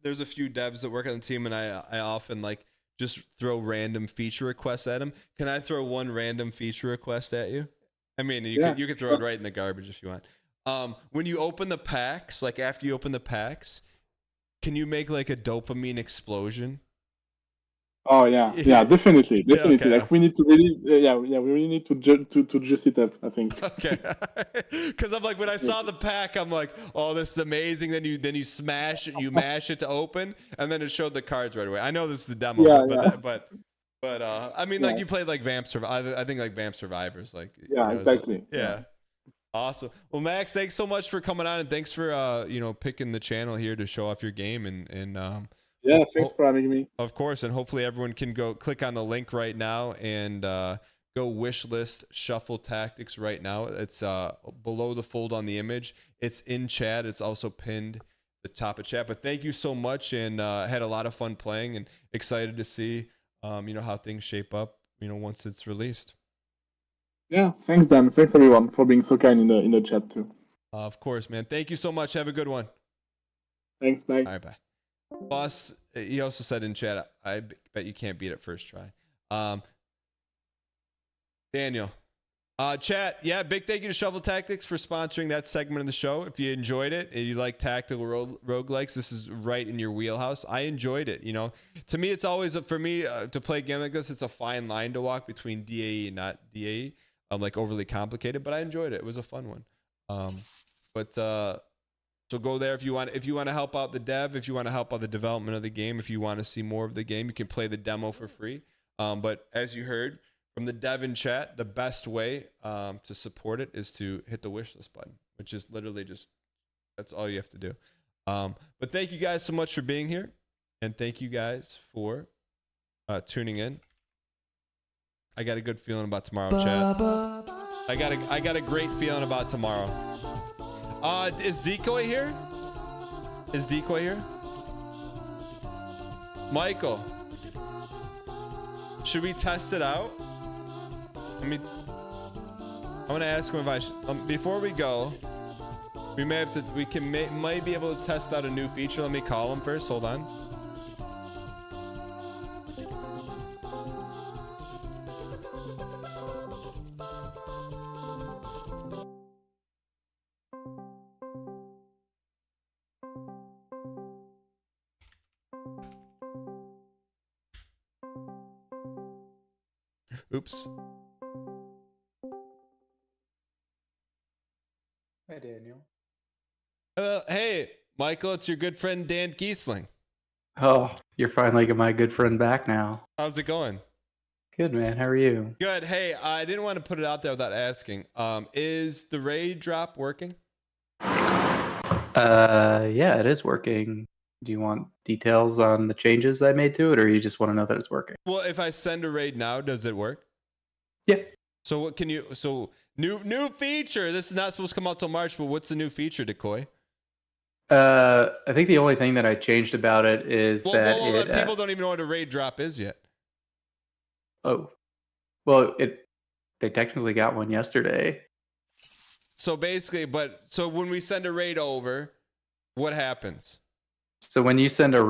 there's a few devs that work on the team, and I often just throw random feature requests at them. Can I throw one random feature request at you? I mean, you can throw it right in the garbage if you want. When you open the packs, like after you open the packs, can you make like a dopamine explosion? Oh yeah, definitely. Okay. Like we need to really, we really need to juice it up, I think. Okay, because I'm like, when I saw the pack, I'm like, oh, this is amazing. Then you smash it, you mash it to open, and then it showed the cards right away. I know this is a demo, but I mean, like you played like Vamp Survivor. I think like Vamp Survivors, like exactly. Yeah. Awesome. Well, Max, thanks so much for coming on, and thanks for picking the channel here to show off your game and yeah, thanks for having me. Of course, and hopefully everyone can go click on the link right now and go wish list Shuffle Tactics right now. It's below the fold on the image. It's in chat. It's also pinned at the top of chat. But thank you so much, and had a lot of fun playing, and excited to see how things shape up once it's released. Yeah, thanks Dan. Thanks everyone for being so kind in the chat too. Of course, man. Thank you so much. Have a good one. Thanks. Bye. All right, bye. Boss, he also said in chat, I bet you can't beat it first try. Daniel. Chat, yeah, big thank you to Shuffle Tactics for sponsoring that segment of the show. If you enjoyed it and you like tactical roguelikes, this is right in your wheelhouse. I enjoyed it. To me, it's always, for me, to play a game like this, it's a fine line to walk between DAE and not DAE. Overly complicated, but I enjoyed it. It was a fun one. So go there if you want to help out the dev, if you want to help out the development of the game, if you want to see more of the game, you can play the demo for free. But as you heard from the dev in chat, the best way to support it is to hit the wishlist button, which is literally that's all you have to do. But thank you guys so much for being here, and thank you guys for tuning in. I got a good feeling about tomorrow, chat. I got a great feeling about tomorrow. Is Decoy here? Michael, should we test it out? I'm gonna ask him if I should. Before we go, we might be able to test out a new feature. Let me call him first. Hold on. Oops. Hey, Daniel. Hey, Michael, it's your good friend Dan Giesling. Oh, you're finally my good friend back now. How's it going? Good, man. How are you? Good. Hey, I didn't want to put it out there without asking. Is the raid drop working? Yeah, it is working. Do you want details on the changes I made to it, or you just want to know that it's working? Well, if I send a raid now, does it work? Yeah. So what can you? So new feature. This is not supposed to come out till March, but what's the new feature, Decoy? I think the only thing that I changed about it is that people don't even know what a raid drop is yet. Oh, well, they technically got one yesterday. So basically, so when we send a raid over, what happens? So when you send a